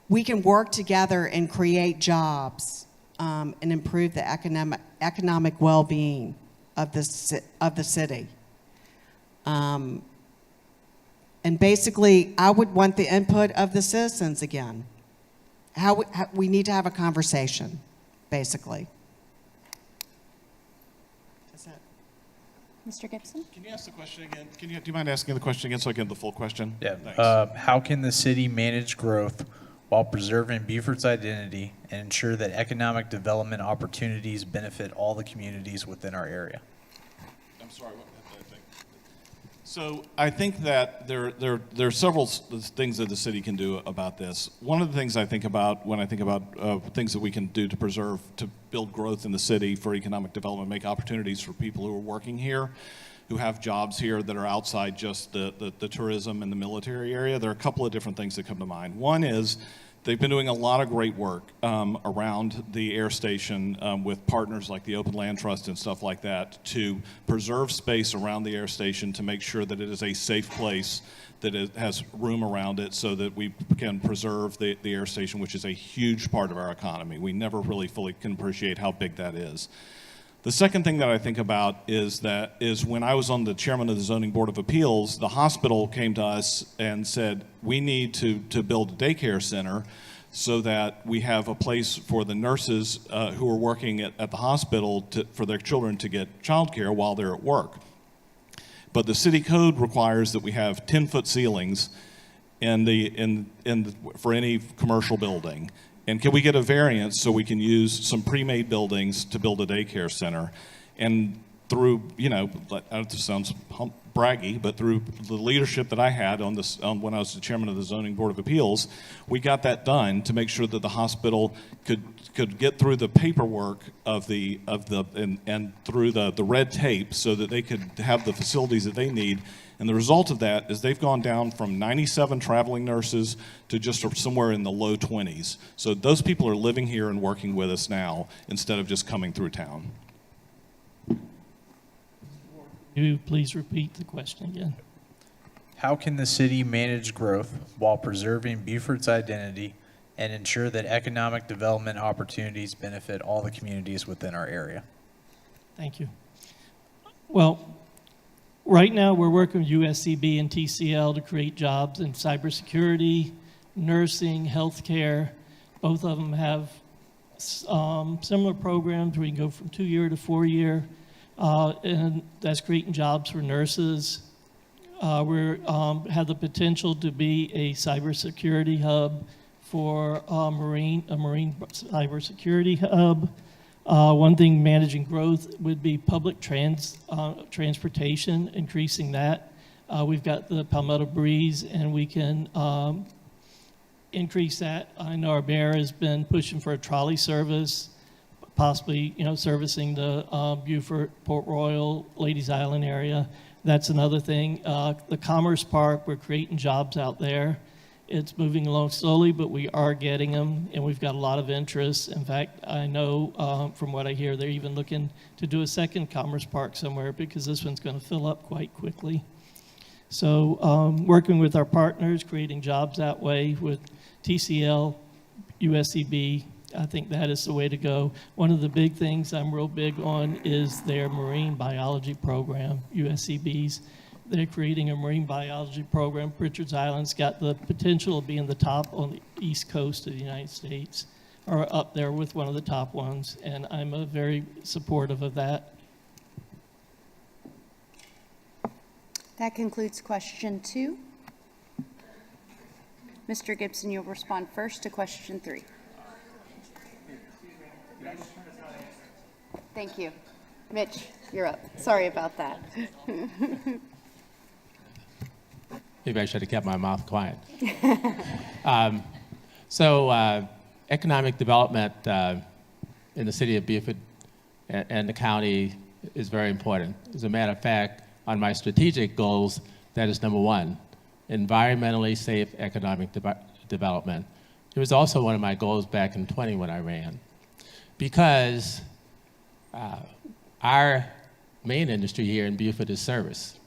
Speaker 8: we can work together and create jobs and improve the economic well-being of the city. And basically, I would want the input of the citizens again. How we need to have a conversation, basically. That's it.
Speaker 1: Mr. Gibson?
Speaker 9: Can you ask the question again? Do you mind asking the question again so I get the full question?
Speaker 4: Yeah.
Speaker 9: Thanks.
Speaker 4: How can the city manage growth while preserving Beaufort's identity and ensure that economic development opportunities benefit all the communities within our area?
Speaker 9: I'm sorry. So I think that there are several things that the city can do about this. One of the things I think about when I think about things that we can do to preserve, to build growth in the city for economic development, make opportunities for people who are working here, who have jobs here that are outside just the tourism and the military area. There are a couple of different things that come to mind. One is they've been doing a lot of great work around the air station with partners like the Open Land Trust and stuff like that to preserve space around the air station to make sure that it is a safe place, that it has room around it so that we can preserve the air station, which is a huge part of our economy. We never really fully can appreciate how big that is. The second thing that I think about is when I was on the chairman of the Zoning Board of Appeals, the hospital came to us and said, we need to build a daycare center so that we have a place for the nurses who are working at the hospital for their children to get childcare while they're at work. But the city code requires that we have 10-foot ceilings for any commercial building. And can we get a variance so we can use some pre-made buildings to build a daycare center? And through, it sounds braggy, but through the leadership that I had on when I was the chairman of the Zoning Board of Appeals, we got that done to make sure that the hospital could get through the paperwork and through the red tape so that they could have the facilities that they need. And the result of that is they've gone down from 97 traveling nurses to just somewhere in the low 20s. So those people are living here and working with us now instead of just coming through town.
Speaker 6: You please repeat the question again.
Speaker 4: How can the city manage growth while preserving Beaufort's identity and ensure that economic development opportunities benefit all the communities within our area?
Speaker 6: Thank you. Well, right now we're working with USCB and TCL to create jobs in cybersecurity, nursing, healthcare. Both of them have similar programs where you can go from 2-year to 4-year. And that's creating jobs for nurses. We have the potential to be a cybersecurity hub for a marine cybersecurity hub. One thing managing growth would be public transportation, increasing that. We've got the Palmetto Breeze, and we can increase that. I know our mayor has been pushing for a trolley service, possibly, servicing the Beaufort, Port Royal, Ladies Island area. That's another thing. The Commerce Park, we're creating jobs out there. It's moving along slowly, but we are getting them, and we've got a lot of interest. In fact, I know from what I hear, they're even looking to do a second Commerce Park somewhere because this one's going to fill up quite quickly. So working with our partners, creating jobs that way with TCL, USCB, I think that is the way to go. One of the big things I'm real big on is their marine biology program, USCB's. They're creating a marine biology program. Pritchard's Island's got the potential of being the top on the east coast of the United States, or up there with one of the top ones, and I'm very supportive of that.
Speaker 1: That concludes question 2. Mr. Gibson, you'll respond first to question 3. Thank you. Mitch, you're up. Sorry about that.
Speaker 7: Maybe I should have kept my mouth quiet. Economic development in the city of Beaufort and the county is very important. As a matter of fact, on my strategic goals That is number one. Environmentally safe economic development. It was also one of my goals back in 20 when I ran. Because our main industry here in Beaufort is service.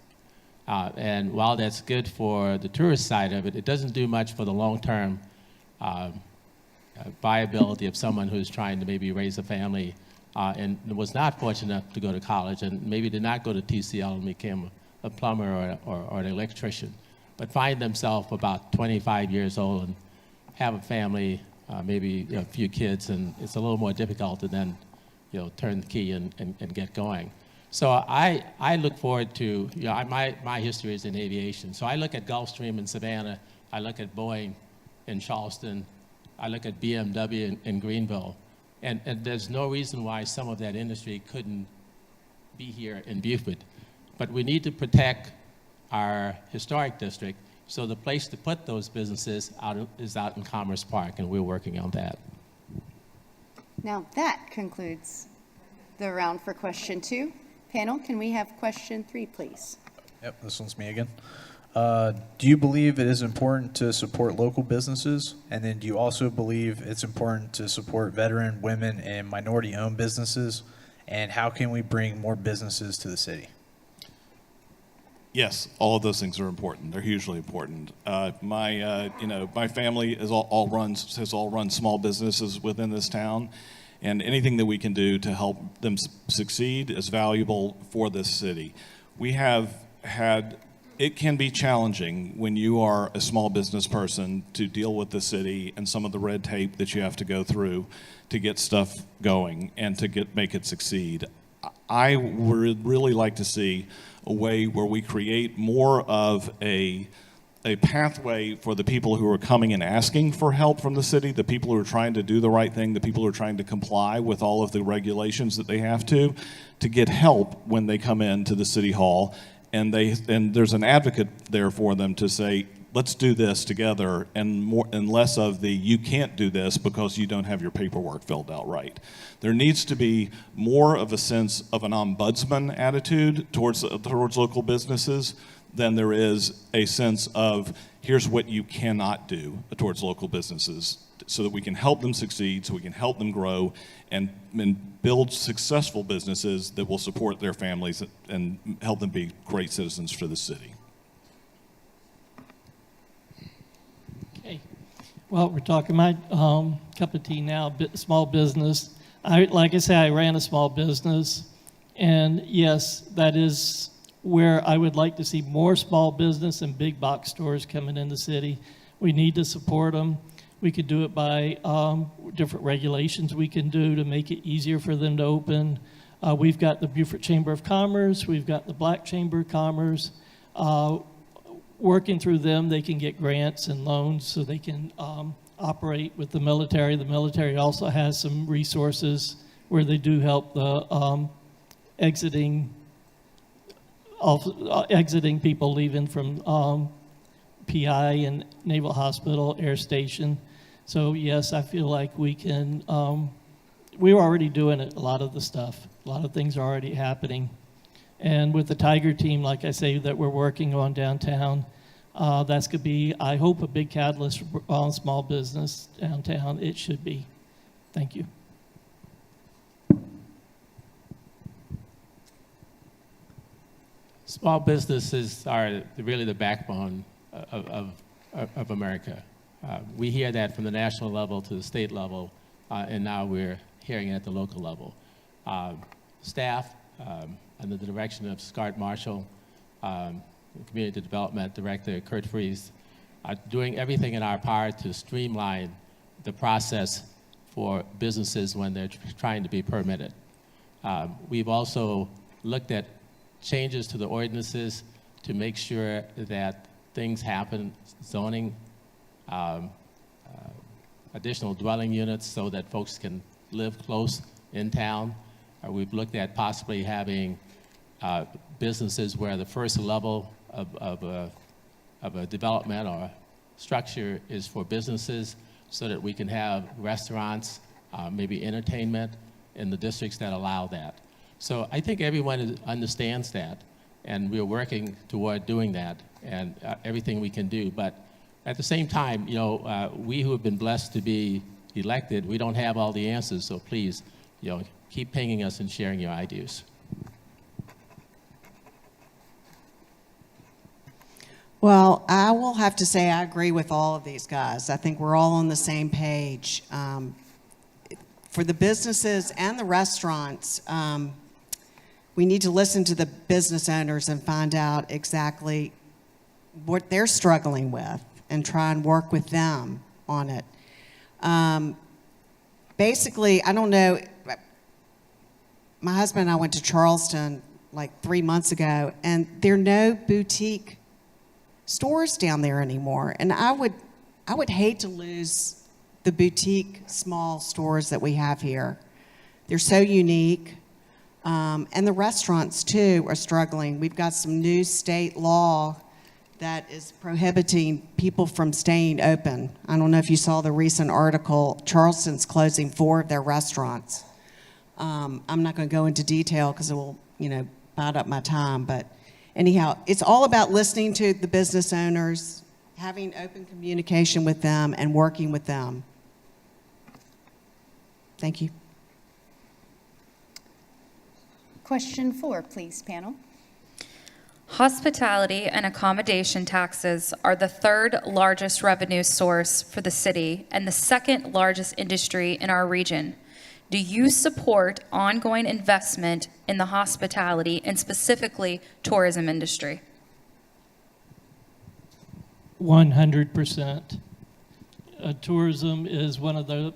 Speaker 7: And while that's good for the tourist side of it, it doesn't do much for the long-term viability of someone who's trying to maybe raise a family and was not fortunate enough to go to college and maybe did not go to TCL and became a plumber or an electrician, but find themselves about 25 years old and have a family, maybe a few kids, and it's a little more difficult to then turn the key and get going. So I look forward to, my history is in aviation. So I look at Gulfstream in Savannah, I look at Boeing in Charleston, I look at BMW in Greenville, and there's no reason why some of that industry couldn't be here in Beaufort. But we need to protect our historic district, so the place to put those businesses is out in Commerce Park, and we're working on that.
Speaker 1: Now that concludes the round for question 2. Panel, can we have question 3, please?
Speaker 4: Yep, this one's me again. Do you believe it is important to support local businesses? And then do you also believe it's important to support veteran, women, and minority-owned businesses? And how can we bring more businesses to the city?
Speaker 9: Yes, all of those things are important. They're hugely important. My family has all run small businesses within this town, and anything that we can do to help them succeed is valuable for this city. We have had, it can be challenging when you are a small business person to deal with the city and some of the red tape that you have to go through to get stuff going and to make it succeed. I would really like to see a way where we create more of a pathway for the people who are coming and asking for help from the city, the people who are trying to do the right thing, the people who are trying to comply with all of the regulations that they have to get help when they come into the city hall. And there's an advocate there for them to say, let's do this together, and less of the you can't do this because you don't have your paperwork filled out right. There needs to be more of a sense of an ombudsman attitude towards local businesses than there is a sense of here's what you cannot do towards local businesses, so that we can help them succeed, so we can help them grow and build successful businesses that will support their families and help them be great citizens for the city.
Speaker 6: Okay. Well, we're talking my cup of tea now, small business. Like I say, I ran a small business, and yes, that is where I would like to see more small business and big box stores coming in the city. We need to support them. We could do it by different regulations we can do to make it easier for them to open. We've got the Beaufort Chamber of Commerce. We've got the Black Chamber of Commerce. Working through them, they can get grants and loans so they can operate with the military. The military also has some resources where they do help the exiting people leaving from PI and Naval Hospital, Air Station. So yes, I feel like we can, we're already doing it, a lot of the stuff. A lot of things are already happening. And with the Tiger team, like I say, that we're working on downtown, that's going to be, I hope, a big catalyst for small business downtown. It should be. Thank you.
Speaker 7: Small businesses are really the backbone of America. We hear that from the national level to the state level, and now we're hearing it at the local level. Staff, under the direction of Scott Marshall, Community Development Director Kurt Fries, are doing everything in our power to streamline the process for businesses when they're trying to be permitted. We've also looked at changes to the ordinances to make sure that things happen, zoning, additional dwelling units so that folks can live close in town. We've looked at possibly having businesses where the first level of a development or structure is for businesses so that we can have restaurants, maybe entertainment in the districts that allow that. So I think everyone understands that, and we're working toward doing that. and everything we can do. But at the same time, you know, we who have been blessed to be elected, we don't have all the answers. So please, you know, keep pinging us and sharing your ideas.
Speaker 8: Well, I will have to say I agree with all of these guys. I think we're all on the same page. For the businesses and the restaurants, we need to listen to the business owners and find out exactly what they're struggling with and try and work with them on it. Basically, I don't know, my husband and I went to Charleston like 3 months ago, and there are no boutique stores down there anymore. And I would hate to lose the boutique small stores that we have here. They're so unique. And the restaurants too are struggling. We've got some new state law that is prohibiting people from staying open. I don't know if you saw the recent article, Charleston's closing 4 of their restaurants. I'm not gonna go into detail because it will, you know, bite up my time, but anyhow, it's all about listening to the business owners, having open communication with them, and working with them. Thank you.
Speaker 1: Question 4, please, panel.
Speaker 5: Hospitality and accommodation taxes are the third largest revenue source for the city and the second largest industry in our region. Do you support ongoing investment in the hospitality and specifically tourism industry?
Speaker 6: 100%. Tourism is one of the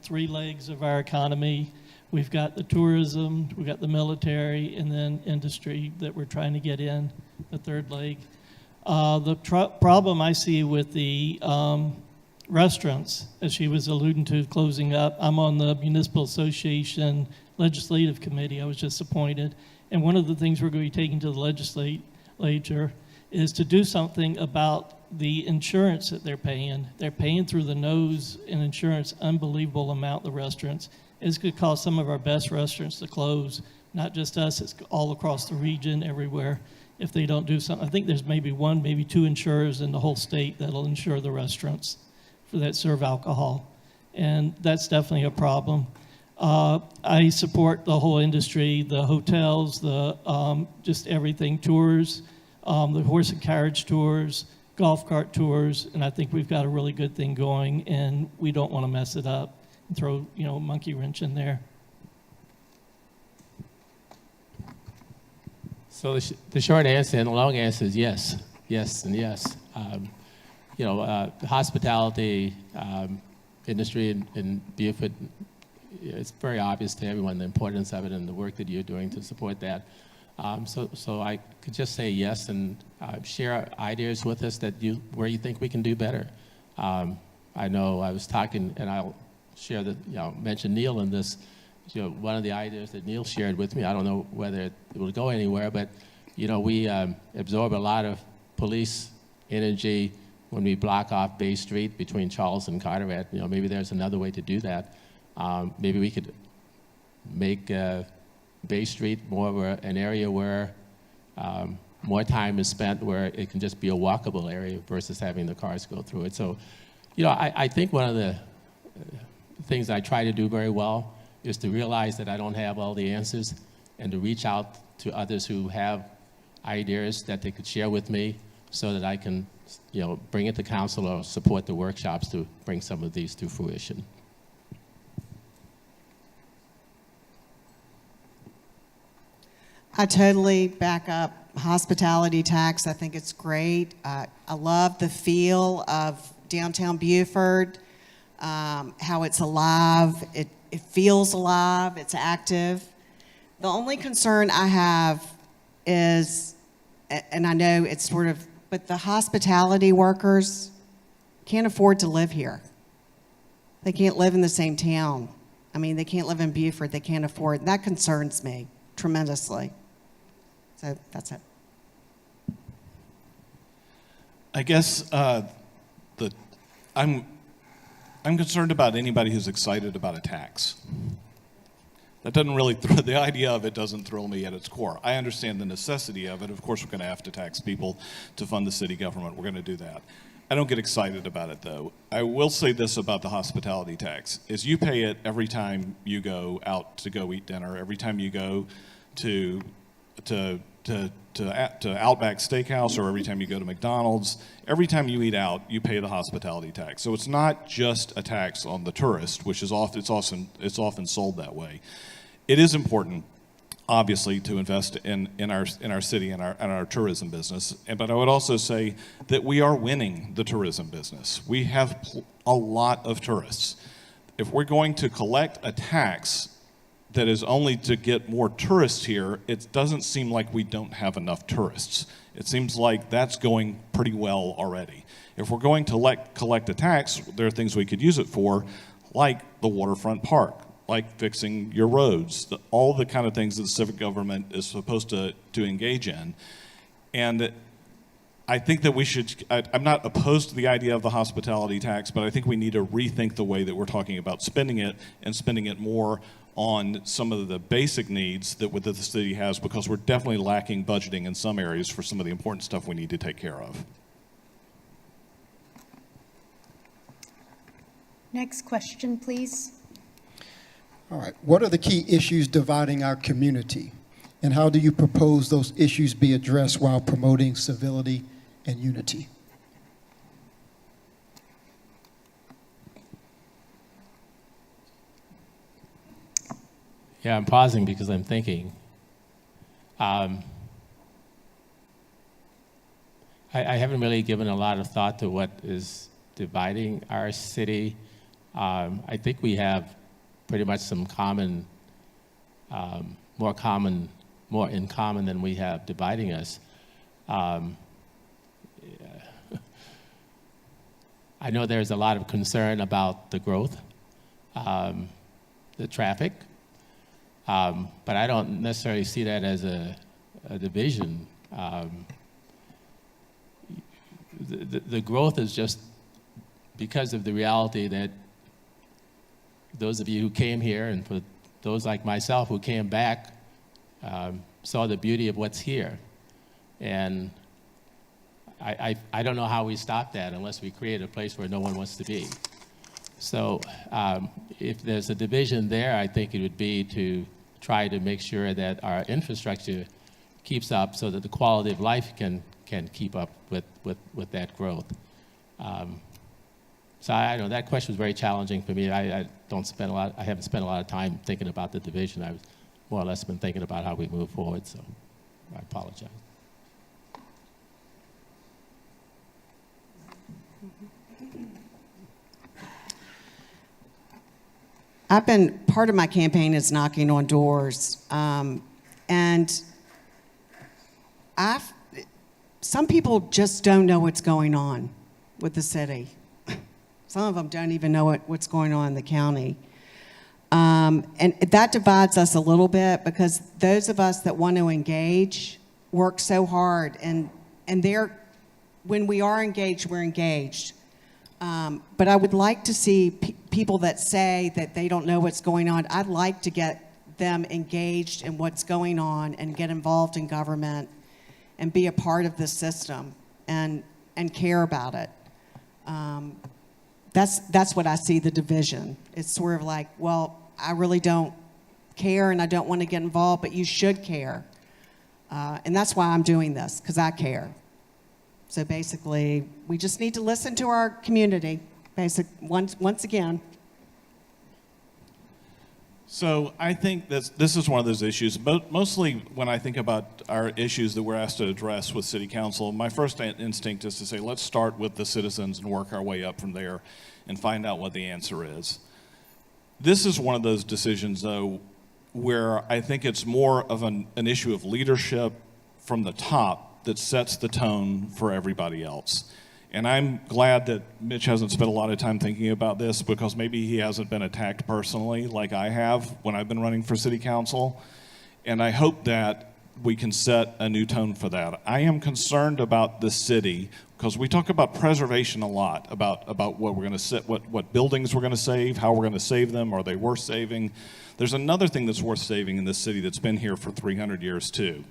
Speaker 6: 3 legs of our economy. We've got the tourism, we've got the military, and then industry that we're trying to get in, the third leg. The problem I see with the restaurants, as she was alluding to, closing up. I'm on the Municipal Association Legislative Committee. I was just appointed. And one of the things we're going to be taking to the legislature is to do something about the insurance that they're paying. They're paying through the nose in insurance, unbelievable amount, the restaurants. It's going to cause some of our best restaurants to close, not just us, it's all across the region, everywhere, if they don't do something. I think there's maybe 1, maybe 2 insurers in the whole state that'll insure the restaurants that serve alcohol, and that's definitely a problem. I support the whole industry, the hotels, the just everything, tours, the horse and carriage tours, golf cart tours, and I think we've got a really good thing going, and we don't want to mess it up and throw, you know, a monkey wrench in there.
Speaker 7: So the short answer and the long answer is yes, yes, and yes. You know, the hospitality industry in Beaufort, it's very obvious to everyone the importance of it and the work that you're doing to support that. So I could just say yes and share ideas with us that where you think we can do better. I know I was talking, and I'll share that, you know, mention Neil in this. You know, one of the ideas that Neil shared with me, I don't know whether it will go anywhere, but you know, we absorb a lot of police energy when we block off Bay Street between Charles and Carteret. You know, maybe there's another way to do that. Maybe we could make Bay Street more of an area where more time is spent where it can just be a walkable area versus having the cars go through it. So, you know, I think one of the things I try to do very well is to realize that I don't have all the answers and to reach out to others who have ideas that they could share with me so that I can, you know, bring it to council or support the workshops to bring some of these to fruition.
Speaker 8: I totally back up hospitality tax. I think it's great. I love the feel of downtown Beaufort, how it's alive. It feels alive. It's active. The only concern I have is, and I know it's sort of, but the hospitality workers can't afford to live here. They can't live in the same town. I mean, they can't live in Beaufort. They can't afford. That concerns me tremendously. So that's it.
Speaker 9: I guess I'm concerned about anybody who's excited about a tax. That doesn't really, the idea of it doesn't thrill me at its core. I understand the necessity of it. Of course, we're going to have to tax people to fund the city government. We're going to do that. I don't get excited about it, though. I will say this about the hospitality tax, is you pay it every time you go out to go eat dinner, every time you go to Outback Steakhouse, or every time you go to McDonald's. Every time you eat out, you pay the hospitality tax. So it's not just a tax on the tourist, which is often sold that way. It is important, obviously, to invest in our city and our tourism business. But I would also say that we are winning the tourism business. We have a lot of tourists. If we're going to collect a tax that is only to get more tourists here, it doesn't seem like we don't have enough tourists. It seems like that's going pretty well already. If we're going to collect a tax, there are things we could use it for, like the waterfront park, like fixing your roads, all the kind of things that the civic government is supposed to engage in. And I think that we should, I'm not opposed to the idea of the hospitality tax, but I think we need to rethink the way that we're talking about spending it, and spending it more on some of the basic needs that the city has, because we're definitely lacking budgeting in some areas for some of the important stuff we need to take care of.
Speaker 1: Next question, please.
Speaker 3: All right. What are the key issues dividing our community? And how do you propose those issues be addressed while promoting civility and unity?
Speaker 7: Yeah, I'm pausing because I'm thinking. I haven't really given a lot of thought to what is dividing our city. I think we have pretty much some common, more in common than we have dividing us. I know there's a lot of concern about the growth, the traffic, but I don't necessarily see that as a division. The growth is just because of the reality that those of you who came here, and for those like myself who came back, saw the beauty of what's here. And I don't know how we stop that unless we create a place where no one wants to be. So if there's a division there, I think it would be to try to make sure that our infrastructure keeps up so that the quality of life can keep up with that growth. So I know that question was very challenging for me. I haven't spent a lot of time thinking about the division. I've more or less been thinking about how we move forward, so I apologize.
Speaker 8: Part of my campaign is knocking on doors. And some people just don't know what's going on with the city. Some of them don't even know what's going on in the county. And that divides us a little bit, because those of us that want to engage work so hard, and when we are engaged, we're engaged. But I would like to see people that say that they don't know what's going on. I'd like to get them engaged in what's going on and get involved in government and be a part of the system and care about it. That's what I see the division. It's sort of like, well, I really don't care and I don't want to get involved, but you should care. And that's why I'm doing this, because I care. So basically, we just need to listen to our community, once again.
Speaker 9: So I think that this is one of those issues, but mostly when I think about our issues that we're asked to address with City Council, my first instinct is to say, let's start with the citizens and work our way up from there and find out what the answer is. This is one of those decisions, though, where I think it's more of an issue of leadership from the top that sets the tone for everybody else. And I'm glad that Mitch hasn't spent a lot of time thinking about this, because maybe he hasn't been attacked personally like I have when I've been running for city council. And I hope that we can set a new tone for that. I am concerned about the city because we talk about preservation a lot, about what we're going to set, what buildings we're going to save, how we're going to save them, are they worth saving? There's another thing that's worth saving in this city that's been here for 300 years too,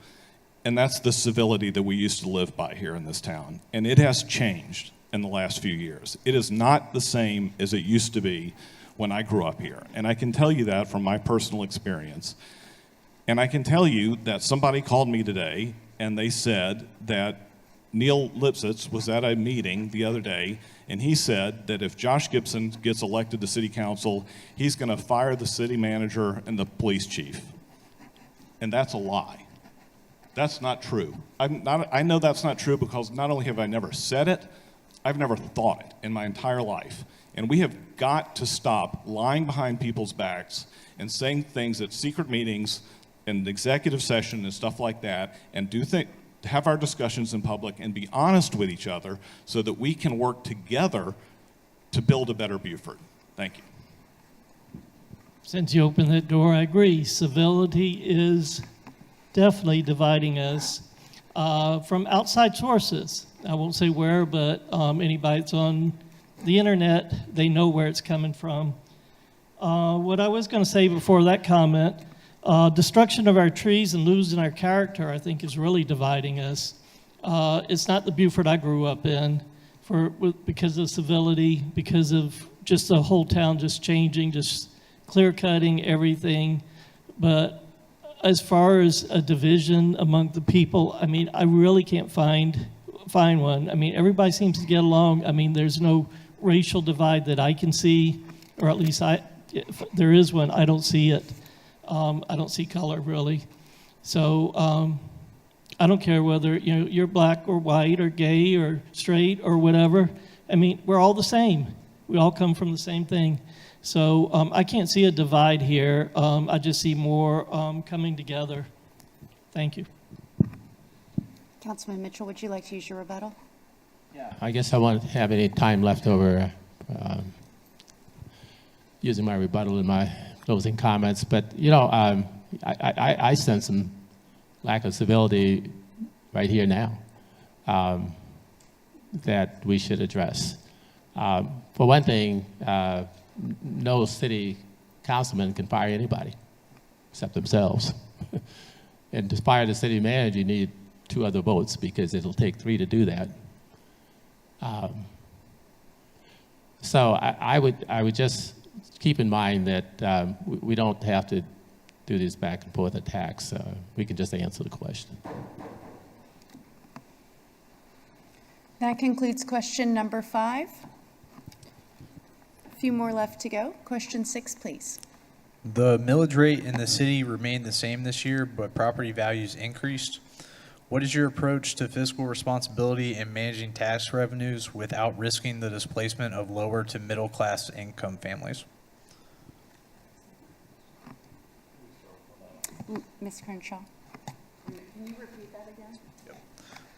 Speaker 9: and that's the civility that we used to live by here in this town. And it has changed in the last few years. It is not the same as it used to be when I grew up here. And I can tell you that from my personal experience. And I can tell you that somebody called me today and they said that Neil Lipsitz was at a meeting the other day, and he said that if Josh Gibson gets elected to city council, he's going to fire the city manager and the police chief. And that's a lie. That's not true. I know that's not true because not only have I never said it, I've never thought it in my entire life. And we have got to stop lying behind people's backs and saying things at secret meetings and executive session and stuff like that, and have our discussions in public and be honest with each other so that we can work together to build a better Beaufort. Thank you.
Speaker 6: Since you opened that door, I agree. Civility is definitely dividing us from outside sources. I won't say where, but anybody that's on the internet, they know where it's coming from. What I was going to say before that comment, destruction of our trees and losing our character, I think, is really dividing us. It's not the Beaufort I grew up in because of civility, because of just the whole town just changing, just clear-cutting everything. But as far as a division among the people, I mean, I really can't find one. I mean, everybody seems to get along. I mean, there's no racial divide that I can see, or at least if there is one, I don't see it. I don't see color really. So I don't care whether you're black or white or gay or straight or whatever. I mean, we're all the same. We all come from the same thing. So I can't see a divide here. I just see more coming together. Thank you.
Speaker 1: Councilman Mitchell, would you like to use your rebuttal?
Speaker 7: Yeah. I guess I won't have any time left over using my rebuttal in my closing comments, but I sense some lack of civility right here now that we should address. For one thing, no city councilman can fire anybody except themselves. And to fire the city manager, you need 2 other votes because it'll take 3 to do that. So I would just keep in mind that we don't have to do these back and forth attacks. We can just answer the question.
Speaker 1: That concludes question number 5. A few more left to go. Question 6, please.
Speaker 4: The millage rate in the city remained the same this year, but property values increased. What is your approach to fiscal responsibility and managing tax revenues without risking the displacement of lower to middle class income families?
Speaker 1: Ms. Crenshaw. Can you repeat that again?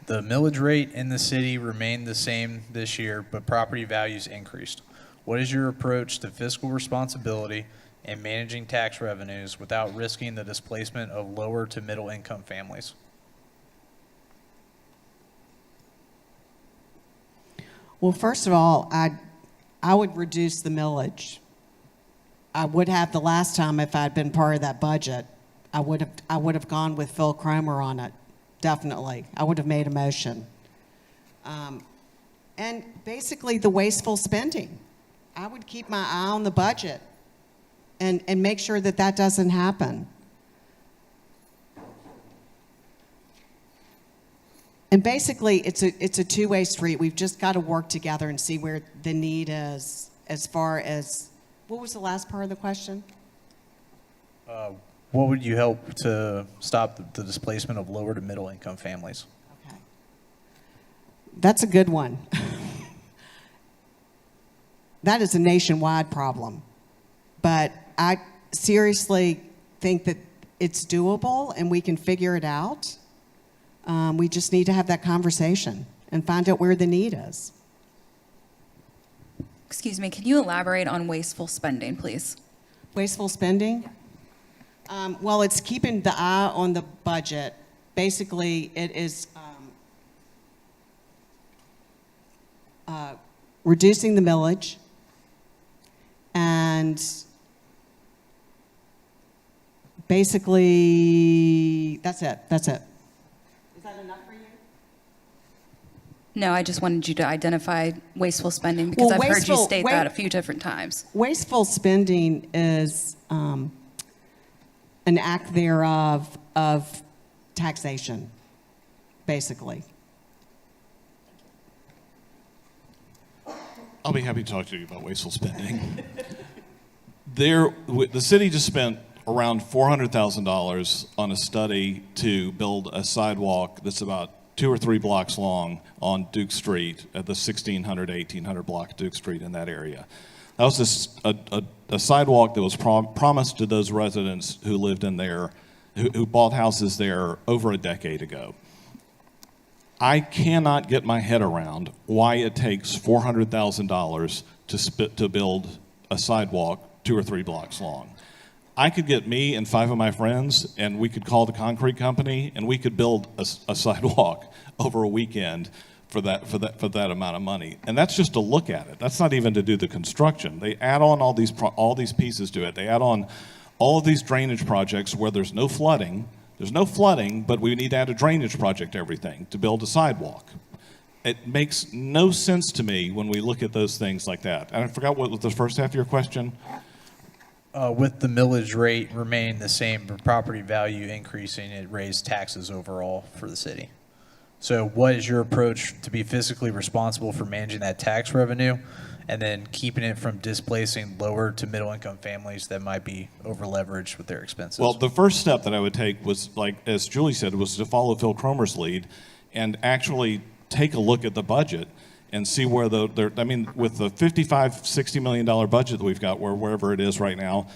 Speaker 4: The millage rate in the city remained the same this year, but property values increased. What is your approach to fiscal responsibility and managing tax revenues without risking the displacement of lower to middle income families?
Speaker 8: Well, first of all, I would reduce the millage. I would have the last time if I'd been part of that budget. I would have gone with Phil Cromer on it, definitely. I would have made a motion. And basically the wasteful spending. I would keep my eye on the budget and make sure that that doesn't happen. And basically, it's a two-way street. We've just got to work together and see where the need is as far as, what was the last part of the question?
Speaker 4: What would you help to stop the displacement of lower to middle income families?
Speaker 8: Okay. That's a good one. That is a nationwide problem. But I seriously think that it's doable and we can figure it out. We just need to have that conversation and find out where the need is.
Speaker 5: Excuse me, can you elaborate on wasteful spending, please?
Speaker 8: Wasteful spending? Well, it's keeping the eye on the budget basically, it is reducing the millage and basically, that's it. Is that enough for you?
Speaker 5: No, I just wanted you to identify wasteful spending because
Speaker 8: Well,
Speaker 5: I've heard you
Speaker 8: wasteful-
Speaker 5: state that a few different times.
Speaker 8: Wasteful spending is an act thereof of taxation, basically.
Speaker 9: I'll be happy to talk to you about wasteful spending. The city just spent around $400,000 on a study to build a sidewalk that's about 2 or 3 blocks long on Duke Street, at the 1600, 1800 block Duke Street in that area. That was a sidewalk that was promised to those residents who lived in there, who bought houses there over a decade ago. I cannot get my head around why it takes $400,000 to build a sidewalk 2 or 3 blocks long. I could get me and 5 of my friends, and we could call the concrete company, and we could build a sidewalk over a weekend for that amount of money. And that's just to look at it. That's not even to do the construction. They add on all these pieces to it. They add on all of these drainage projects where there's no flooding. There's no flooding, but we need to add a drainage project to everything to build a sidewalk. It makes no sense to me when we look at those things like that. And I forgot what was the first half of your question.
Speaker 4: With the millage rate remaining the same, but property value increasing, it raised taxes overall for the city. So what is your approach to be fiscally responsible for managing that tax revenue and then keeping it from displacing lower to middle income families that might be over leveraged with their expenses?
Speaker 9: Well, the first step that I would take was, like, as Julie said, was to follow Phil Cromer's lead and actually take a look at the budget and see where with the $55-60 million budget that we've got, wherever it is right now,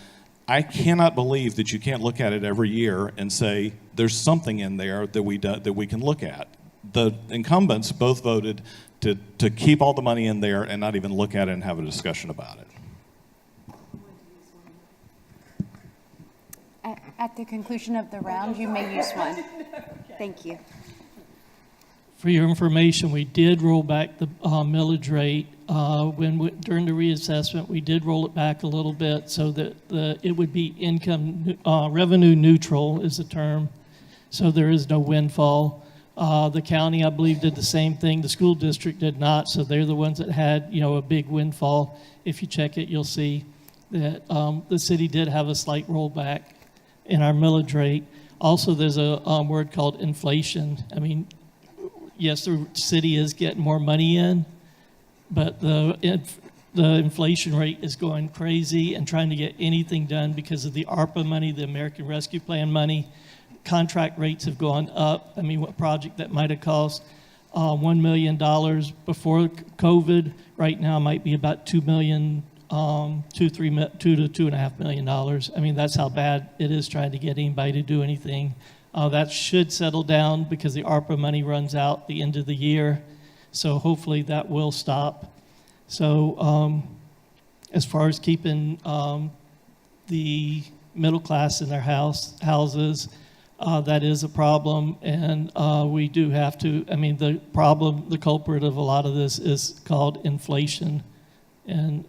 Speaker 9: I cannot believe that you can't look at it every year and say there's something in there that we can look at. The incumbents both voted to keep all the money in there and not even look at it and have a discussion about it.
Speaker 1: At the conclusion of the round, you may use one. Thank you.
Speaker 6: For your information, we did roll back the millage rate. During the reassessment, we did roll it back a little bit so that it would be revenue neutral is the term. So there is no windfall. The county, I believe, did the same thing. The school district did not, so they're the ones that had, a big windfall. If you check it, you'll see that the city did have a slight rollback in our millage rate. Also, there's a word called inflation. I mean, yes, the city is getting more money in, but the inflation rate is going crazy and trying to get anything done because of the ARPA money, the American Rescue Plan money. Contract rates have gone up. I mean, what project that might have cost $1 million before COVID right now might be about $2 to $2.5 million. I mean, that's how bad it is trying to get anybody to do anything. That should settle down because the ARPA money runs out the end of the year. So hopefully that will stop. So as far as keeping the middle class in their houses, that is a problem, and we do have to, the culprit of a lot of this is called inflation. And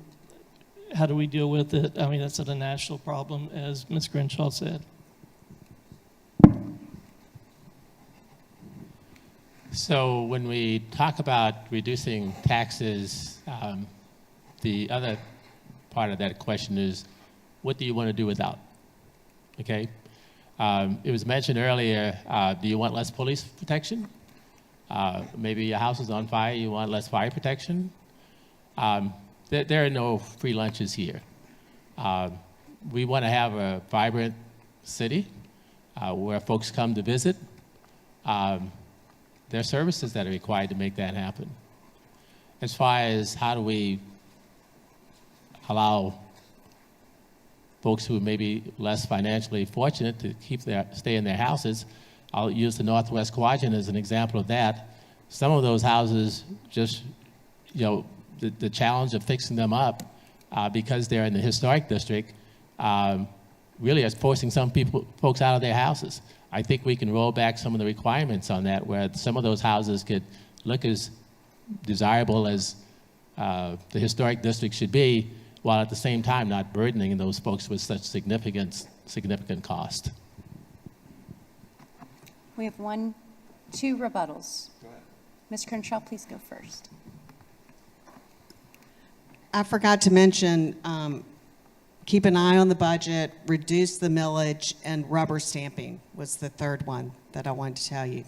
Speaker 6: how do we deal with it? I mean, that's a national problem, as Ms. Grinshaw said.
Speaker 7: So when we talk about reducing taxes, the other part of that question is, what do you want to do without? Okay? It was mentioned earlier, do you want less police protection? Maybe your house is on fire, you want less fire protection? There are no free lunches here. We want to have a vibrant city where folks come to visit. There are services that are required to make that happen. As far as how do we allow folks who may be less financially fortunate to stay in their houses, I'll use the Northwest Quadrant as an example of that. Some of those houses just, the challenge of fixing them up because they're in the historic district really is forcing some folks out of their houses. I think we can roll back some of the requirements on that, where some of those houses could look as desirable as the historic district should be, while at the same time not burdening those folks with such significant cost.
Speaker 1: We have two rebuttals. Go ahead. Ms. Crenshaw, please go first.
Speaker 8: I forgot to mention, keep an eye on the budget, reduce the millage, and rubber stamping was the third one that I wanted to tell you.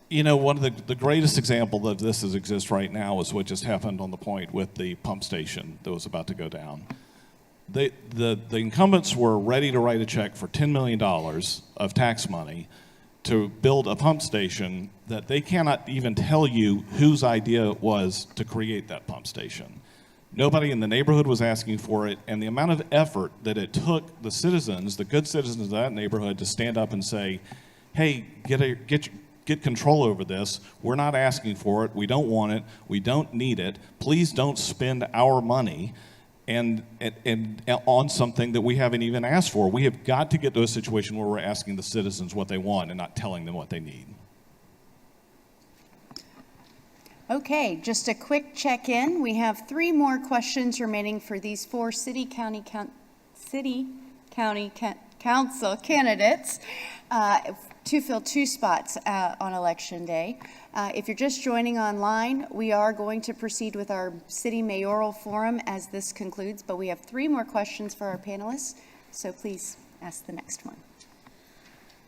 Speaker 9: You know, one of the greatest example of this that exists right now is what just happened on the point with the pump station that was about to go down. The incumbents were ready to write a check for $10 million of tax money to build a pump station that they cannot even tell you whose idea it was to create that pump station. Nobody in the neighborhood was asking for it, and the amount of effort that it took the citizens, the good citizens of that neighborhood, to stand up and say, hey, get control over this. We're not asking for it. We don't want it. We don't need it. Please don't spend our money and on something that we haven't even asked for. We have got to get to a situation where we're asking the citizens what they want and not telling them what they need.
Speaker 1: Okay, just a quick check-in. We have 3 more questions remaining for these 4 city county council candidates to fill 2 spots on election day. If you're just joining online, we are going to proceed with our city mayoral forum as this concludes, but we have 3 more questions for our panelists, so please ask the next one.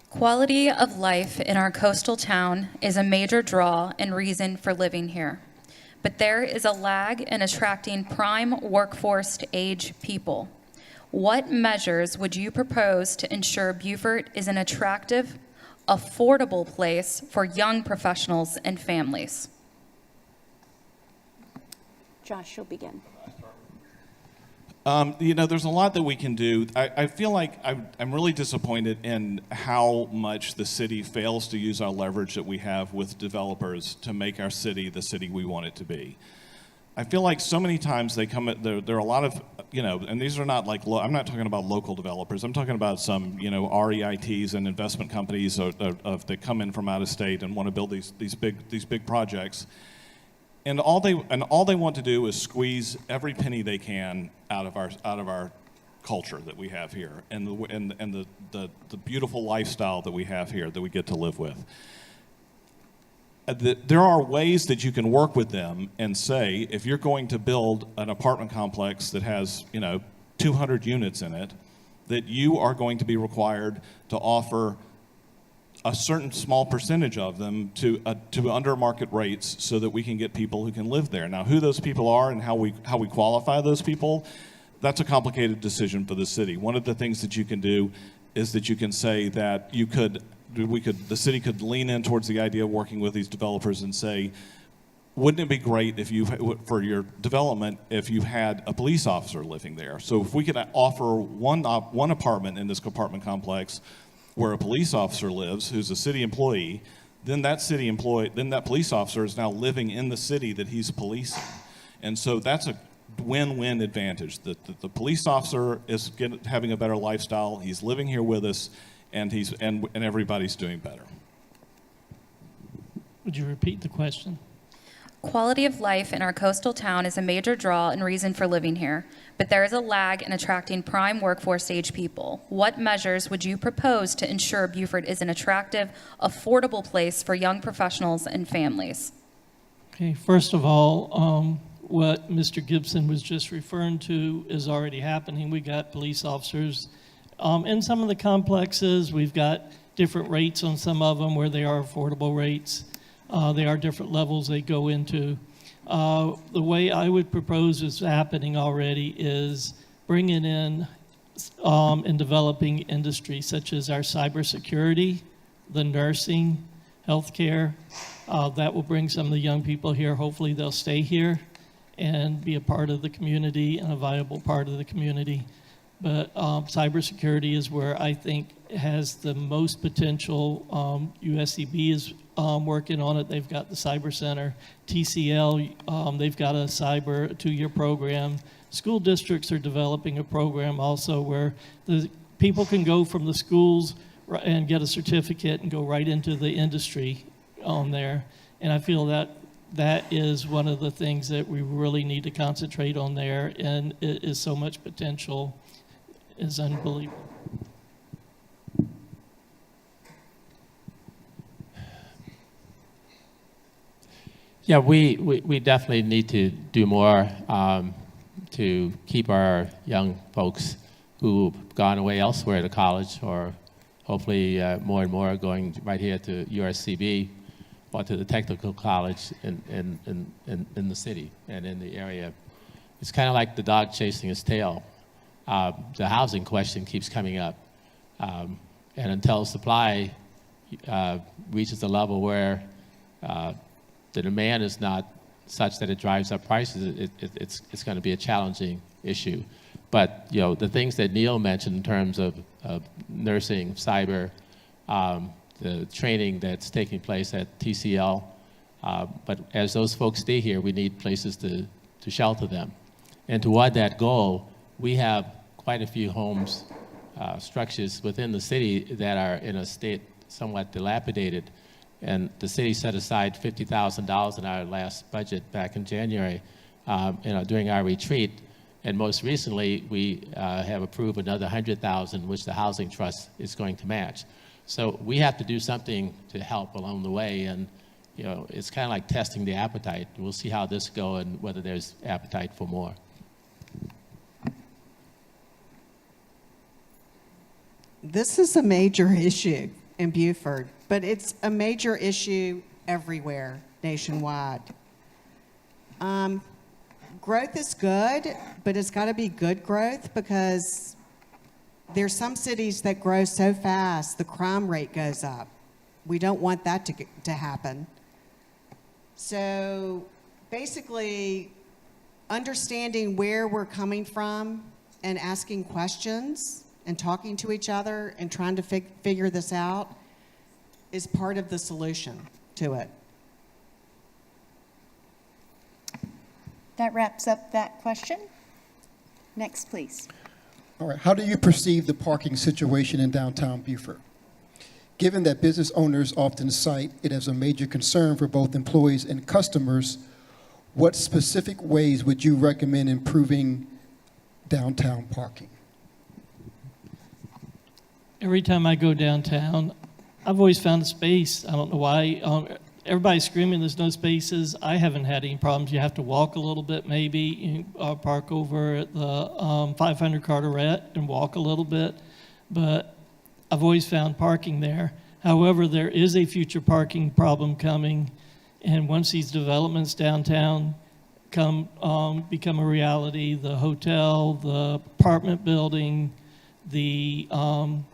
Speaker 5: Quality of life in our coastal town is a major draw and reason for living here. But there is a lag in attracting prime workforce age people. What measures would you propose to ensure Beaufort is an attractive, affordable place for young professionals and families?
Speaker 1: Josh, you'll begin.
Speaker 9: You know, there's a lot that we can do. I feel like I'm really disappointed in how much the city fails to use our leverage that we have with developers to make our city the city we want it to be. I feel like so many times they come at, there are a lot of, you know, and these are not like, I'm not talking about local developers. I'm talking about some, you know, REITs and investment companies that come in from out of state and want to build these big projects. And all they want to do is squeeze every penny they can out of our culture that we have here, and the beautiful lifestyle that we have here that we get to live with. There are ways that you can work with them and say, if you're going to build an apartment complex that has, you know, 200 units in it, that you are going to be required to offer a certain small percentage of them to under market rates so that we can get people who can live there. Now, who those people are and how we qualify those people, that's a complicated decision for the city. One of the things that you can do is that you can say that the city could lean in towards the idea of working with these developers and say, wouldn't it be great if for your development, if you had a police officer living there? So if we could offer one apartment in this apartment complex where a police officer lives who's a city employee, then that police officer is now living in the city that he's policing. And so that's a win-win advantage. The police officer is having a better lifestyle, he's living here with us, and everybody's doing better.
Speaker 6: Would you repeat the question?
Speaker 5: Quality of life in our coastal town is a major draw and reason for living here, but there is a lag in attracting prime workforce age people. What measures would you propose to ensure Beaufort is an attractive, affordable place for young professionals and families?
Speaker 6: Okay, first of all, what Mr. Gibson was just referring to is already happening. We got police officers in some of the complexes. We've got different rates on some of them where they are affordable rates. They are different levels they go into. The way I would propose is happening already is bringing in and developing industries such as our cybersecurity, the nursing, healthcare. That will bring some of the young people here. Hopefully they'll stay here and be a part of the community and a viable part of the community. But cybersecurity is where I think it has the most potential. USCB is working on it. They've got the Cyber Center. TCL, they've got a 2-year program. School districts are developing a program also where the people can go from the schools and get a certificate and go right into the industry on there. And I feel that that is one of the things that we really need to concentrate on there, and it is so much potential. It's unbelievable.
Speaker 7: Yeah, we definitely need to do more to keep our young folks who've gone away elsewhere to college, or hopefully more and more are going right here to USCB or to the technical college in the city and in the area. It's kind of like the dog chasing its tail. The housing question keeps coming up. And until supply reaches a level where the demand is not such that it drives up prices, it's going to be a challenging issue. But you know, the things that Neil mentioned in terms of nursing, cyber, the training that's taking place at TCL, but as those folks stay here, we need places to shelter them. And toward that goal, we have quite a few homes, structures within the city that are in a state somewhat dilapidated. And the city set aside $50,000 in our last budget back in January during our retreat. And most recently, we have approved another $100,000, which the Housing Trust is going to match. So we have to do something to help along the way. And you know, it's kind of like testing the appetite. We'll see how this goes and whether there's appetite for more.
Speaker 8: This is a major issue in Beaufort, but it's a major issue everywhere nationwide. Growth is good, but it's got to be good growth, because there's some cities that grow so fast the crime rate goes up. We don't want that to happen. So basically, understanding where we're coming from and asking questions and talking to each other and trying to figure this out is part of the solution to it.
Speaker 1: That wraps up that question. Next, please.
Speaker 3: All right, how do you perceive the parking situation in downtown Beaufort? Given that business owners often cite it as a major concern for both employees and customers, what specific ways would you recommend improving downtown parking?
Speaker 6: Every time I go downtown, I've always found a space. I don't know why. Everybody's screaming there's no spaces. I haven't had any problems. You have to walk a little bit maybe. You park over at the 500 Carteret and walk a little bit. But I've always found parking there. However, there is a future parking problem coming. And once these developments downtown become a reality, the hotel, the apartment building, the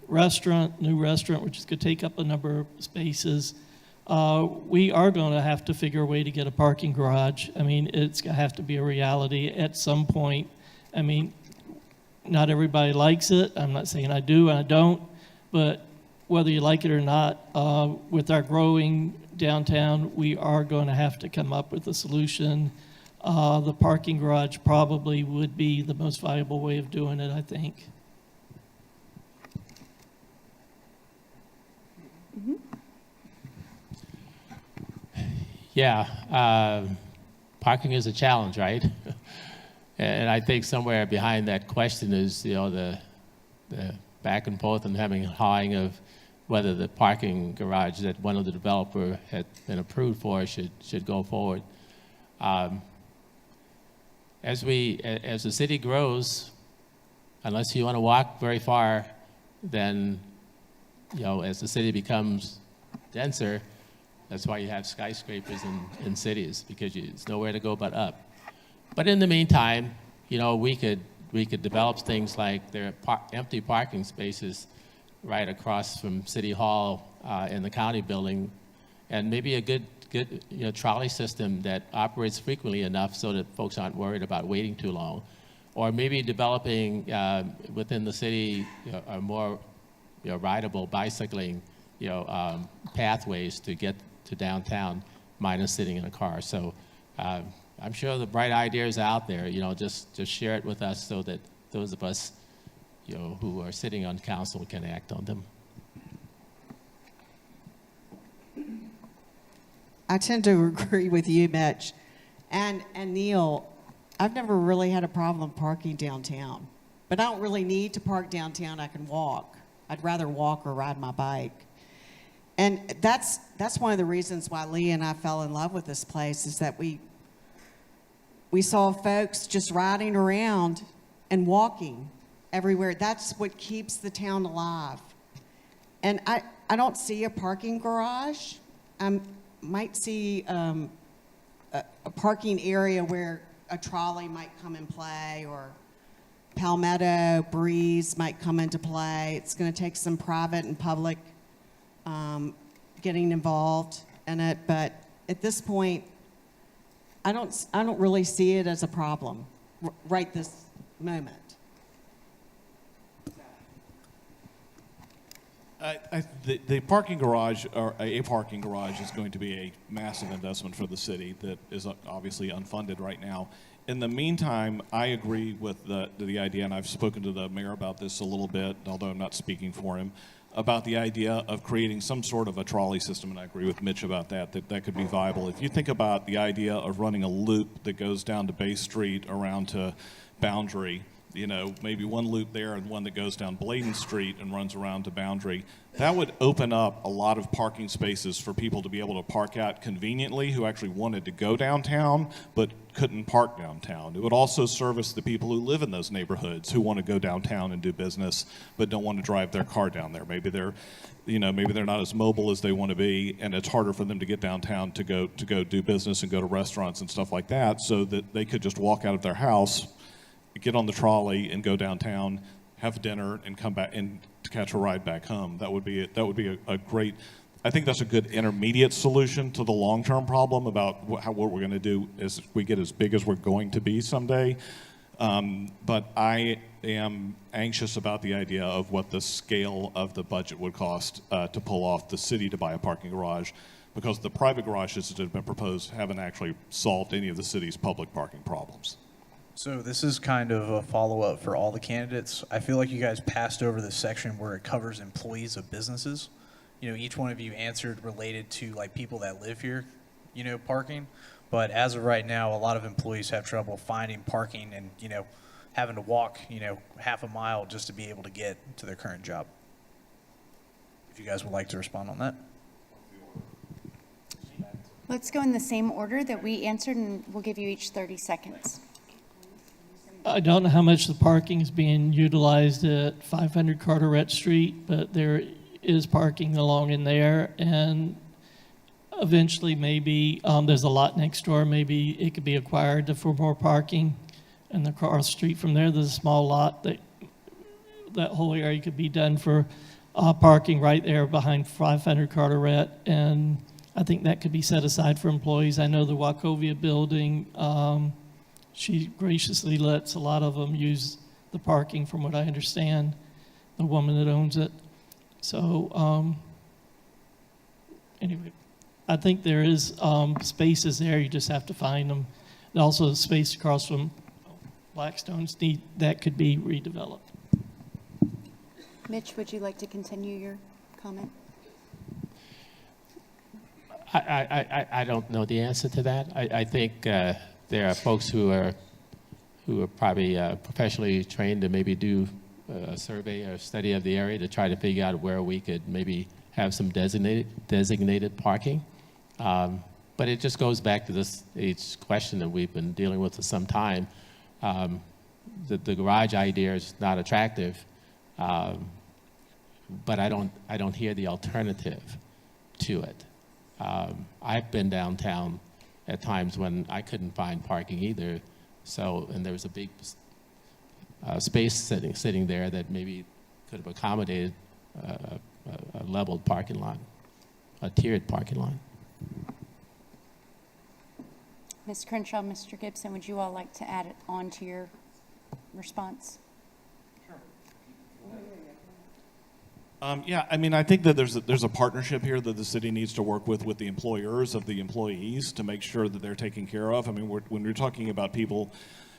Speaker 6: restaurant, new restaurant, which is going to take up a number of spaces, we are going to have to figure a way to get a parking garage. I mean, it's going to have to be a reality at some point. I mean, not everybody likes it. I'm not saying I do and I don't, but whether you like it or not, with our growing downtown, we are going to have to come up with a solution. The parking garage probably would be the most viable way of doing it, I think.
Speaker 1: Mm-hmm.
Speaker 7: Yeah, parking is a challenge, right? And I think somewhere behind that question is, you know, the back and forth and hawing of whether the parking garage that one of the developer had been approved for should go forward. As the city grows, unless you want to walk very far, then, you know, as the city becomes denser, that's why you have skyscrapers in cities, because there's nowhere to go but up. But in the meantime, you know, we could develop things like there are empty parking spaces right across from City Hall in the county building, and maybe a good trolley system that operates frequently enough so that folks aren't worried about waiting too long, or maybe developing within the city a more rideable bicycling pathways to get to downtown minus sitting in a car. So I'm sure the bright ideas are out there. Just share it with us so that those of us who are sitting on council can act on them.
Speaker 8: I tend to agree with you, Mitch. And Neil, I've never really had a problem parking downtown. But I don't really need to park downtown. I can walk. I'd rather walk or ride my bike. And that's one of the reasons why Lee and I fell in love with this place, is that we saw folks just riding around and walking everywhere. That's what keeps the town alive. And I don't see a parking garage. Might see a parking area where a trolley might come and play, or Palmetto, Breeze might come into play. It's going to take some private and public getting involved in it, but at this point, I don't really see it as a problem right this moment.
Speaker 9: The parking garage, or a parking garage, is going to be a massive investment for the city that is obviously unfunded right now. In the meantime, I agree with the idea, and I've spoken to the mayor about this a little bit, although I'm not speaking for him, about the idea of creating some sort of a trolley system, and I agree with Mitch about that could be viable. If you think about the idea of running a loop that goes down to Bay Street around to Boundary, maybe one loop there and one that goes down Bladen Street and runs around to Boundary, that would open up a lot of parking spaces for people to be able to park at conveniently who actually wanted to go downtown but couldn't park downtown. It would also service the people who live in those neighborhoods who want to go downtown and do business but don't want to drive their car down there. Maybe they're not as mobile as they want to be, and it's harder for them to get downtown to go do business and go to restaurants and stuff like that, so that they could just walk out of their house, get on the trolley and go downtown, have dinner, and come back and catch a ride back home. That would be a great. I think that's a good intermediate solution to the long-term problem about what we're going to do as we get as big as we're going to be someday. But I am anxious about the idea of what the scale of the budget would cost to pull off the city to buy a parking garage, because the private garages that have been proposed haven't actually solved any of the city's public parking problems.
Speaker 4: So this is kind of a follow-up for all the candidates. I feel like you guys passed over the section where it covers employees of businesses. Each one of you answered related to like people that live here, parking. But as of right now, a lot of employees have trouble finding parking and, having to walk, half a mile just to be able to get to their current job. If you guys would like to respond on that.
Speaker 1: Let's go in the same order that we answered, and we'll give you each 30 seconds.
Speaker 6: I don't know how much the parking is being utilized at 500 Carteret Street, but there is parking along in there, and eventually maybe there's a lot next door. Maybe it could be acquired for more parking, and across the street from there, there's a small lot that whole area could be done for parking right there behind 500 Carteret, and I think that could be set aside for employees. I know the Wachovia building. She graciously lets a lot of them use the parking, from what I understand, the woman that owns it. So anyway, I think there is spaces there. You just have to find them. And also the space across from Blackstone's that could be redeveloped.
Speaker 1: Mitch, would you like to continue your comment?
Speaker 7: I don't know the answer to that. I think there are folks who are probably professionally trained to maybe do a survey or study of the area to try to figure out where we could maybe have some designated parking. But it just goes back to this question that we've been dealing with for some time. The garage idea is not attractive, but I don't hear the alternative to it. I've been downtown at times when I couldn't find parking either. So, and there was a big space sitting there that maybe could have accommodated a leveled parking lot, a tiered parking lot.
Speaker 1: Ms. Crenshaw, Mr. Gibson, would you all like to add it on to your response?
Speaker 9: Yeah, I mean, I think that there's a partnership here that the city needs to work with the employers of the employees to make sure that they're taken care of. I mean, when we're talking about people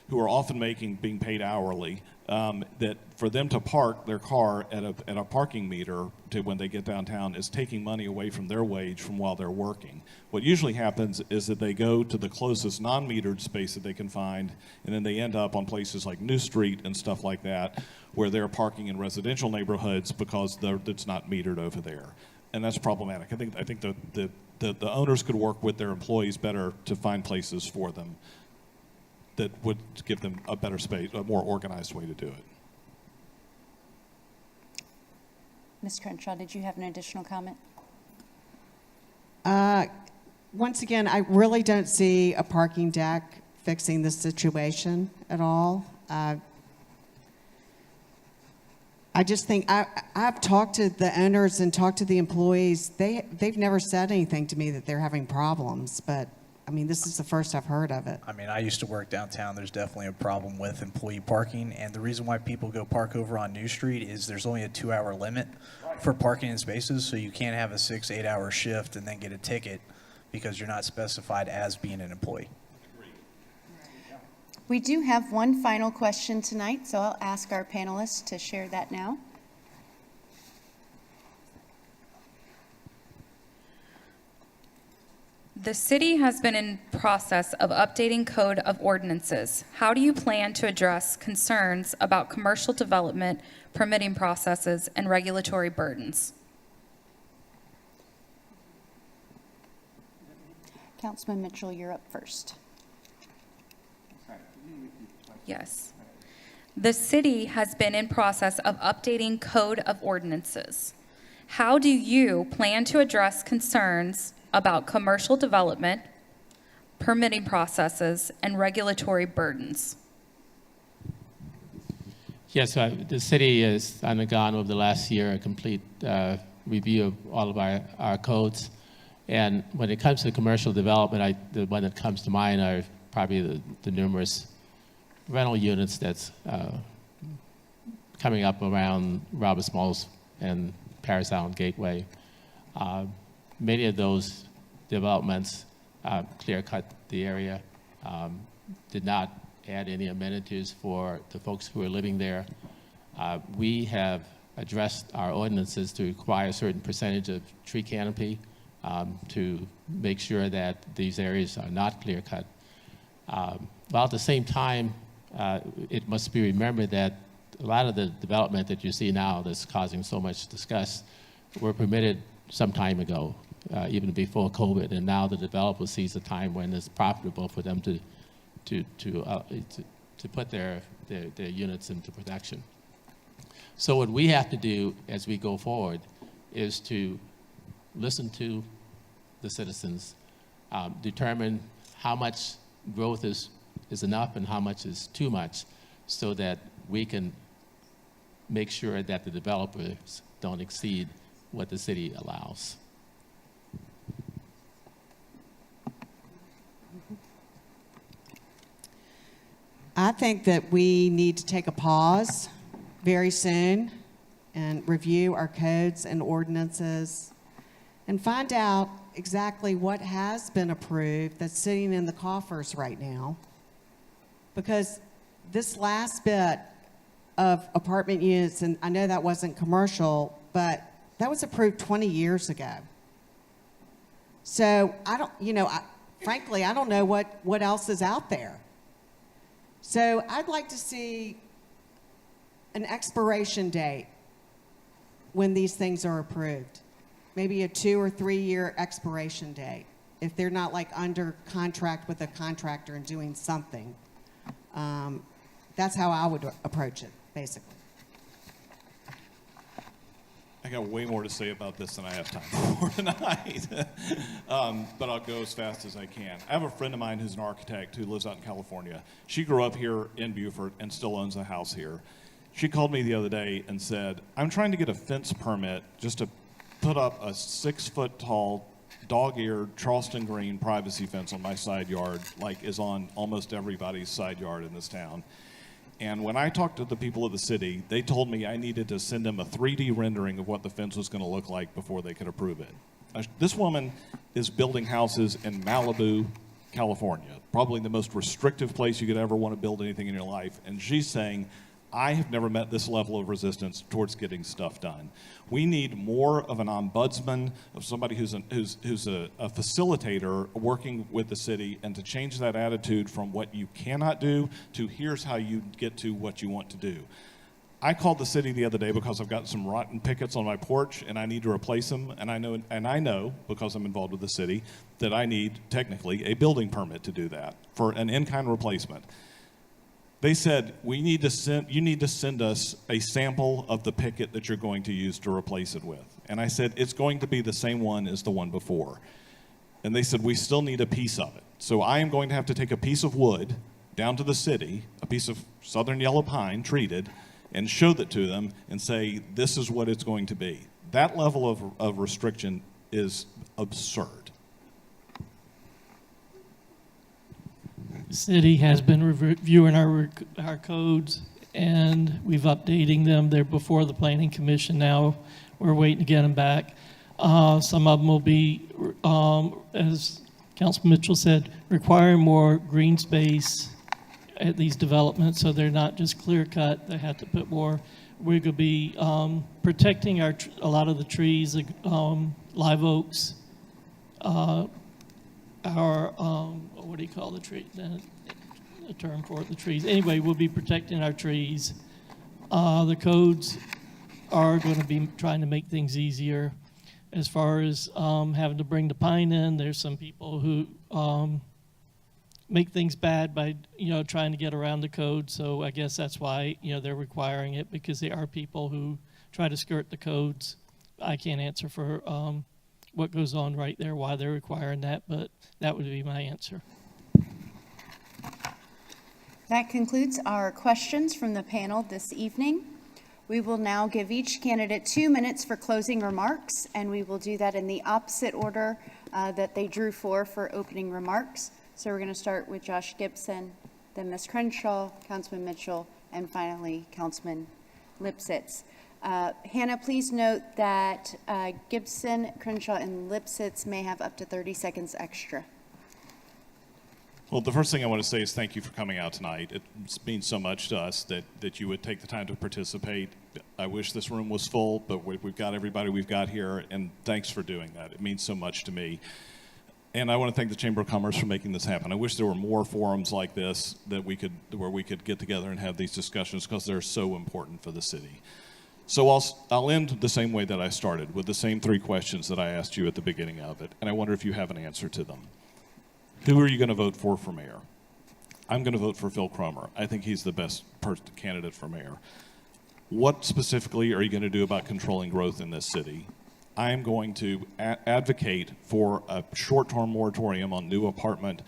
Speaker 9: who are often being paid hourly, that for them to park their car at a parking meter when they get downtown is taking money away from their wage from while they're working. What usually happens is that they go to the closest non-metered space that they can find, and then they end up on places like New Street and stuff like that, where they're parking in residential neighborhoods because it's not metered over there. And that's problematic. I think the owners could work with their employees better to find places for them that would give them a better space, a more organized way to do it.
Speaker 1: Ms. Crenshaw, did you have an additional comment?
Speaker 8: Once again, I really don't see a parking deck fixing this situation at all. I just think I've talked to the owners and talked to the employees. They've never said anything to me that they're having problems, but I mean, this is the first I've heard of it.
Speaker 4: I mean, I used to work downtown. There's definitely a problem with employee parking, and the reason why people go park over on New Street is there's only a 2-hour limit for parking in spaces, so you can't have a 6-8 hour shift and then get a ticket because you're not specified as being an employee.
Speaker 1: We do have one final question tonight, so I'll ask our panelists to share that now.
Speaker 5: The city has been in process of updating code of ordinances. How do you plan to address concerns about commercial development, permitting processes, and regulatory burdens?
Speaker 1: Councilman Mitchell, you're up first.
Speaker 5: Yes. The city has been in process of updating code of ordinances. How do you plan to address concerns about commercial development, permitting processes, and regulatory burdens?
Speaker 7: Yes, the city has undergone over the last year a complete review of all of our codes. And when it comes to commercial development, the one that comes to mind are probably the numerous rental units that's coming up around Roberts Malls and Paris Island Gateway. Many of those developments clear-cut the area, did not add any amenities for the folks who are living there. We have addressed our ordinances to require a certain percentage of tree canopy to make sure that these areas are not clear-cut. While at the same time, it must be remembered that a lot of the development that you see now that's causing so much disgust were permitted some time ago, even before COVID, and now the developer sees a time when it's profitable for them to put their units into production. So what we have to do as we go forward is to listen to the citizens, determine how much growth is enough and how much is too much, so that we can make sure that the developers don't exceed what the city allows.
Speaker 8: I think that we need to take a pause very soon and review our codes and ordinances and find out exactly what has been approved that's sitting in the coffers right now. Because this last bit of apartment units, and I know that wasn't commercial, but that was approved 20 years ago. So I don't, frankly, I don't know what else is out there. So I'd like to see an expiration date when these things are approved. Maybe a 2 or 3 year expiration date, if they're not like under contract with a contractor and doing something. That's how I would approach it, basically.
Speaker 9: I got way more to say about this than I have time for tonight, but I'll go as fast as I can. I have a friend of mine who's an architect who lives out in California. She grew up here in Beaufort and still owns a house here. She called me the other day and said, I'm trying to get a fence permit just to put up a 6-foot-tall, dog-eared Charleston green privacy fence on my side yard, like is on almost everybody's side yard in this town. And when I talked to the people of the city, they told me I needed to send them a 3D rendering of what the fence was going to look like before they could approve it. This woman is building houses in Malibu, California, probably the most restrictive place you could ever want to build anything in your life. And she's saying, I have never met this level of resistance towards getting stuff done. We need more of an ombudsman, of somebody who's a facilitator working with the city, and to change that attitude from what you cannot do to here's how you get to what you want to do. I called the city the other day because I've got some rotten pickets on my porch and I need to replace them. And I know because I'm involved with the city that I need technically a building permit to do that for an in-kind replacement. They said, you need to send us a sample of the picket that you're going to use to replace it with. And I said, it's going to be the same one as the one before. And they said, we still need a piece of it. So I am going to have to take a piece of wood down to the city, a piece of southern yellow pine treated, and show that to them and say, this is what it's going to be. That level of restriction is absurd.
Speaker 6: The city has been reviewing our codes, and we've updating them. They're before the Planning Commission now. We're waiting to get them back. Some of them will be, as Councilman Mitchell said, requiring more green space at these developments, so they're not just clear cut. They have to put more. We're going to be protecting a lot of the trees, live oaks, our what do you call the tree? The term for it, the trees. Anyway, we'll be protecting our trees. The codes are going to be trying to make things easier. As far as having to bring the pine in, there's some people who make things bad by trying to get around the code. So I guess that's why they're requiring it, because there are people who try to skirt the codes. I can't answer for what goes on right there, why they're requiring that, but that would be my answer.
Speaker 1: That concludes our questions from the panel this evening. We will now give each candidate 2 minutes for closing remarks, and we will do that in the opposite order that they drew for opening remarks. So we're going to start with Josh Gibson, then Ms. Crenshaw, Councilman Mitchell, and finally Councilman Lipsitz. Hannah, please note that Gibson, Crenshaw, and Lipsitz may have up to 30 seconds extra.
Speaker 9: Well, the first thing I want to say is thank you for coming out tonight. It means so much to us that you would take the time to participate. I wish this room was full, but we've got everybody we've got here, and thanks for doing that. It means so much to me. And I want to thank the Chamber of Commerce for making this happen. I wish there were more forums like this where we could get together and have these discussions, because they're so important for the city. So I'll end the same way that I started, with the same 3 questions that I asked you at the beginning of it, and I wonder if you have an answer to them. Who are you going to vote for mayor? I'm going to vote for Phil Cromer. I think he's the best candidate for mayor. What specifically are you going to do about controlling growth in this city? I'm going to advocate for a short-term moratorium on new apartment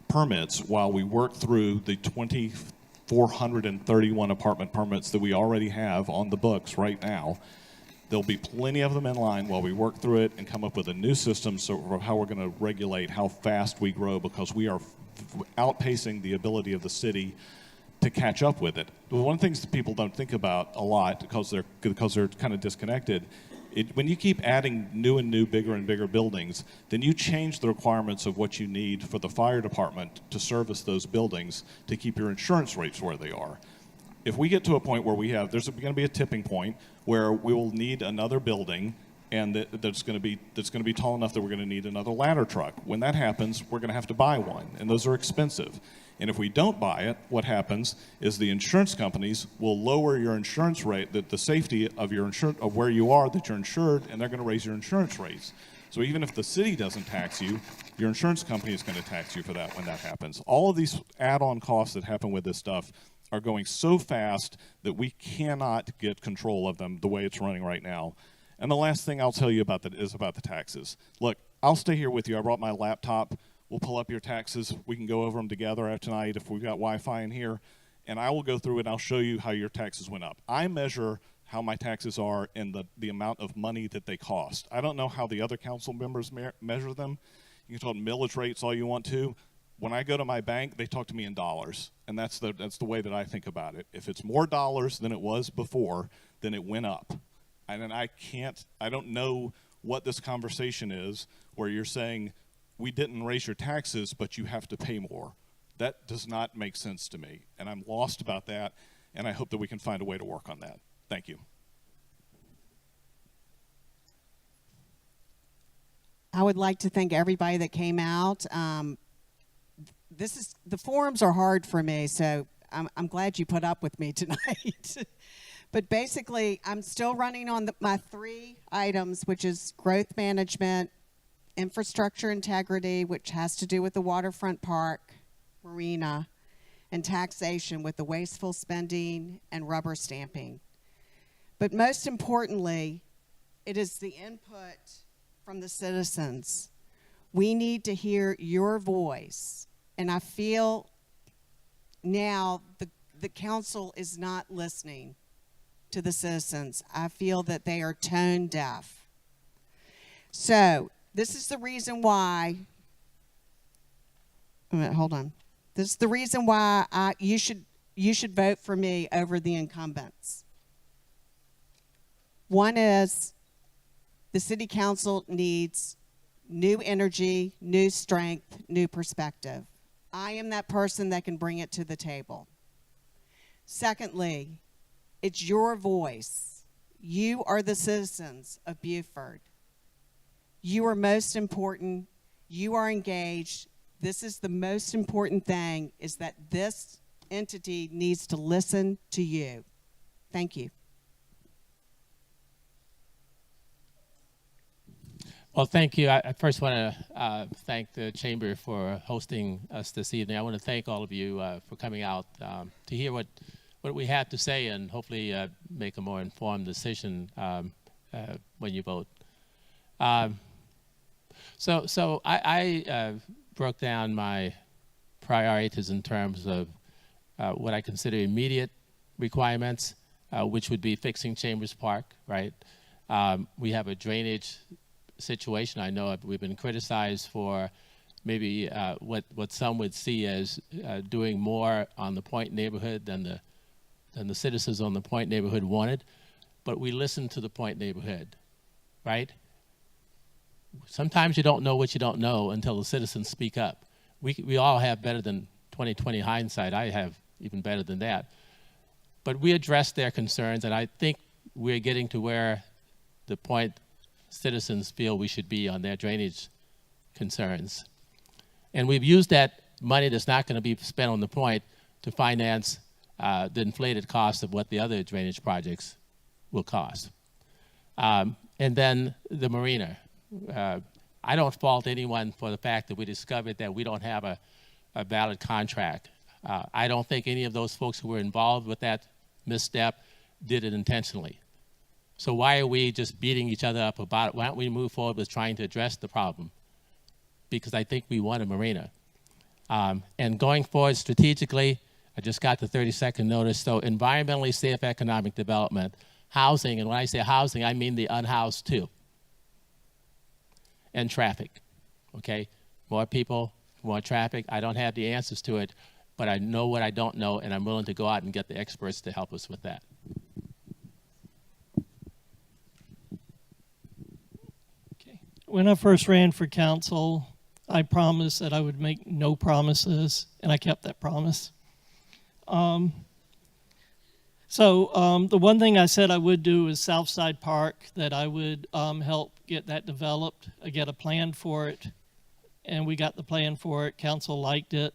Speaker 9: permits while we work through the 2,431 apartment permits that we already have on the books right now. There'll be plenty of them in line while we work through it and come up with a new system for how we're going to regulate how fast we grow, because we are outpacing the ability of the city to catch up with it. One of the things that people don't think about a lot, because they're kind of disconnected, when you keep adding new, bigger and bigger buildings, then you change the requirements of what you need for the fire department to service those buildings to keep your insurance rates where they are. If we get to a point where there's going to be a tipping point where we will need another building, and that's going to be tall enough that we're going to need another ladder truck. When that happens, we're going to have to buy one, and those are expensive. And if we don't buy it, what happens is the insurance companies will lower your insurance rate, the safety of your insurance, of where you are, that you're insured, and they're going to raise your insurance rates. So even if the city doesn't tax you, your insurance company is going to tax you for that when that happens. All of these add-on costs that happen with this stuff are going so fast that we cannot get control of them the way it's running right now. And the last thing I'll tell you about that is about the taxes. Look, I'll stay here with you. I brought my laptop. We'll pull up your taxes. We can go over them together tonight if we've got Wi-Fi in here. And I will go through it and I'll show you how your taxes went up. I measure how my taxes are and the amount of money that they cost. I don't know how the other council members measure them. You can talk millage rates all you want to. When I go to my bank, they talk to me in dollars, and that's the way that I think about it. If it's more dollars than it was before, then it went up. And then I don't know what this conversation is where you're saying we didn't raise your taxes, but you have to pay more. That does not make sense to me, and I'm lost about that, and I hope that we can find a way to work on that. Thank you.
Speaker 8: I would like to thank everybody that came out. The forums are hard for me, so I'm glad you put up with me tonight. But basically, I'm still running on my 3 items, which is growth management, infrastructure integrity, which has to do with the waterfront park, marina, and taxation with the wasteful spending and rubber stamping. But most importantly, it is the input from the citizens. We need to hear your voice. And I feel now the council is not listening to the citizens. I feel that they are tone deaf. So this is the reason why, hold on. This is the reason why you should vote for me over the incumbents. One is the city council needs new energy, new strength, new perspective. I am that person that can bring it to the table. Secondly, it's your voice. You are the citizens of Beaufort. You are most important. You are engaged. This is the most important thing, is that this entity needs to listen to you. Thank you.
Speaker 7: Well, thank you. I first want to thank the Chamber for hosting us this evening. I want to thank all of you for coming out to hear what we have to say and hopefully make a more informed decision when you vote. So I broke down my priorities in terms of what I consider immediate requirements, which would be fixing Chambers Park, right? We have a drainage situation. I know we've been criticized for maybe what some would see as doing more on the Point neighborhood than the citizens on the Point neighborhood wanted, but we listened to the Point neighborhood, right? Sometimes you don't know what you don't know until the citizens speak up. We all have better than 20/20 hindsight. I have even better than that. But we addressed their concerns, and I think we're getting to where the Point citizens feel we should be on their drainage concerns. And we've used that money that's not going to be spent on the Point to finance the inflated cost of what the other drainage projects will cost. And then the marina. I don't fault anyone for the fact that we discovered that we don't have a valid contract. I don't think any of those folks who were involved with that misstep did it intentionally. So why are we just beating each other up about it? Why don't we move forward with trying to address the problem? Because I think we want a marina. And going forward strategically, I just got the 30-second notice. So environmentally safe economic development, housing, and when I say housing, I mean the unhoused too. And traffic, okay? More people, more traffic. I don't have the answers to it, but I know what I don't know, and I'm willing to go out and get the experts to help us with that.
Speaker 6: When I first ran for council, I promised that I would make no promises, and I kept that promise. The one thing I said I would do is Southside Park, that I would help get that developed. I get a plan for it, and we got the plan for it. Council liked it.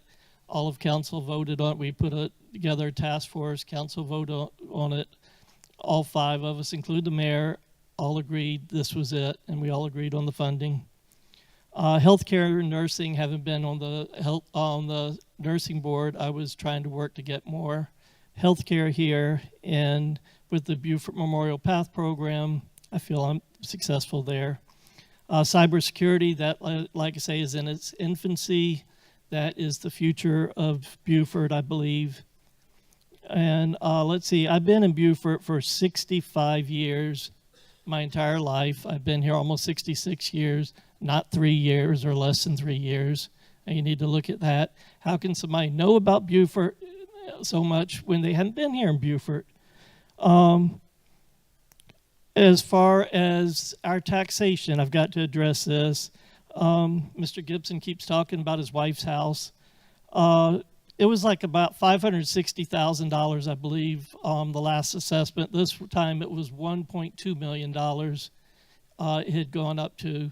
Speaker 6: All of council voted on it. We put together a task force. Council voted on it. All 5 of us, include the mayor, all agreed this was it, and we all agreed on the funding. Healthcare and nursing, having been on the nursing board, I was trying to work to get more healthcare here, and with the Beaufort Memorial Path program, I feel I'm successful there. Cybersecurity, that, like I say, is in its infancy. That is the future of Beaufort, I believe. And let's see, I've been in Beaufort for 65 years. My entire life. I've been here almost 66 years, not 3 years or less than 3 years. And you need to look at that. How can somebody know about Beaufort so much when they hadn't been here in Beaufort? As far as our taxation, I've got to address this. Mr. Gibson keeps talking about his wife's house. It was like about $560,000, I believe, the last assessment. This time it was $1.2 million. It had gone up to.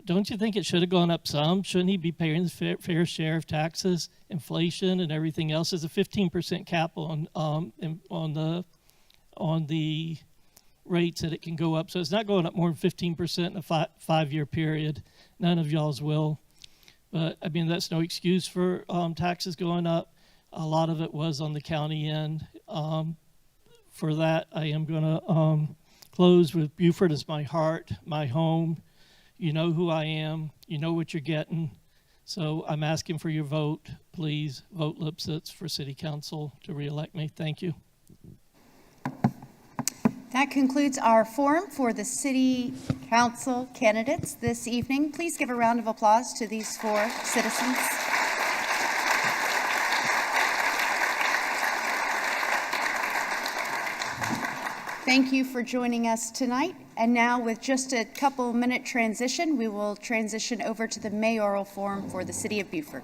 Speaker 6: Don't you think it should have gone up some? Shouldn't he be paying the fair share of taxes, inflation, and everything else? There's a 15% cap on the rates that it can go up. So it's not going up more than 15% in a five-year period. None of y'all's will. But, I mean, that's no excuse for taxes going up. A lot of it was on the county end. For that, I am going to close with Beaufort is my heart, my home. You know who I am. You know what you're getting. So I'm asking for your vote. Please vote Lipsitz for City Council to reelect me. Thank you.
Speaker 1: That concludes our forum for the City Council candidates this evening. Please give a round of applause to these 4 citizens. Thank you for joining us tonight. And now, with just a couple-minute transition, we will transition over to the mayoral forum for the City of Beaufort.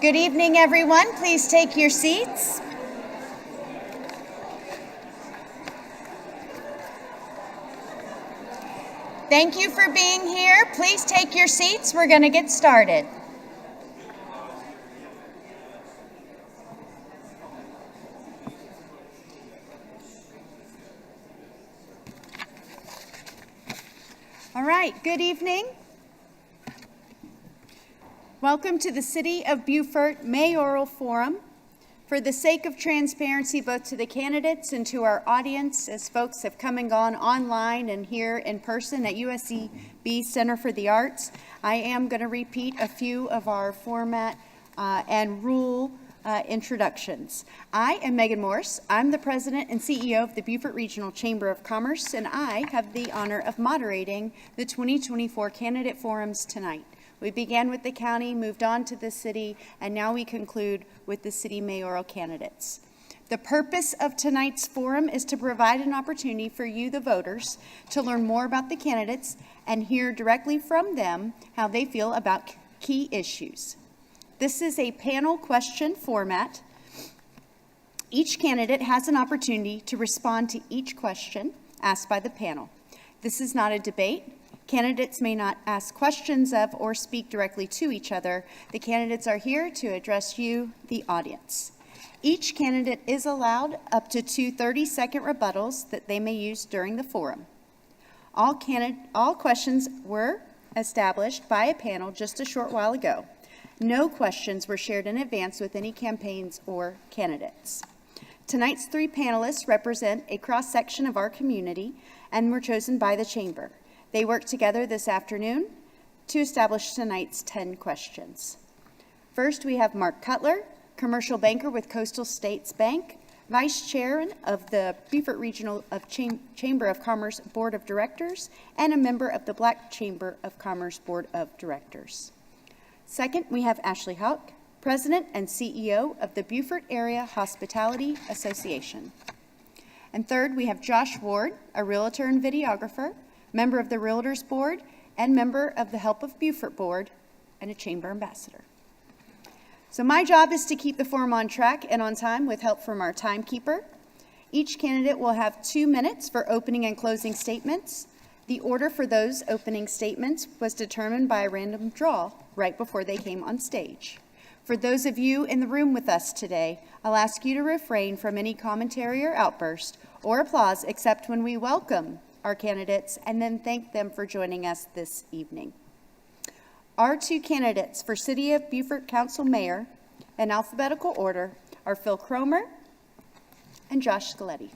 Speaker 1: Good evening, everyone. Please take your seats. Thank you for being here. Please take your seats. We're going to get started. All right, good evening. Welcome to the City of Beaufort Mayoral Forum. For the sake of transparency, both to the candidates and to our audience, as folks have come and gone online and here in person at USCB Center for the Arts, I am going to repeat a few of our format and rule introductions. I am Megan Morse. I'm the President and CEO of the Beaufort Regional Chamber of Commerce, and I have the honor of moderating the 2024 candidate forums tonight. We began with the county, moved on to the city, and now we conclude with the city mayoral candidates. The purpose of tonight's forum is to provide an opportunity for you, the voters, to learn more about the candidates and hear directly from them how they feel about key issues. This is a panel question format. Each candidate has an opportunity to respond to each question asked by the panel. This is not a debate. Candidates may not ask questions of or speak directly to each other. The candidates are here to address you, the audience. Each candidate is allowed up to 2 30-second rebuttals that they may use during the forum. All questions were established by a panel just a short while ago. No questions were shared in advance with any campaigns or candidates. Tonight's 3 panelists represent a cross-section of our community and were chosen by the Chamber. They worked together this afternoon to establish tonight's 10 questions. First, we have Mark Cutler, commercial banker with Coastal States Bank, vice chair of the Beaufort Regional Chamber of Commerce Board of Directors, and a member of the Black Chamber of Commerce Board of Directors. Second, we have Ashley Houck, president and CEO of the Beaufort Area Hospitality Association. And third, we have Josh Ward, a realtor and videographer, member of the Realtors Board, and member of the Help of Beaufort Board, and a Chamber Ambassador. So my job is to keep the forum on track and on time with help from our timekeeper. Each candidate will have 2 minutes for opening and closing statements. The order for those opening statements was determined by a random draw right before they came on stage. For those of you in the room with us today, I'll ask you to refrain from any commentary or outburst or applause except when we welcome our candidates and then thank them for joining us this evening. Our 2 candidates for City of Beaufort Council Mayor in alphabetical order are Phil Cromer and Josh Scaletti.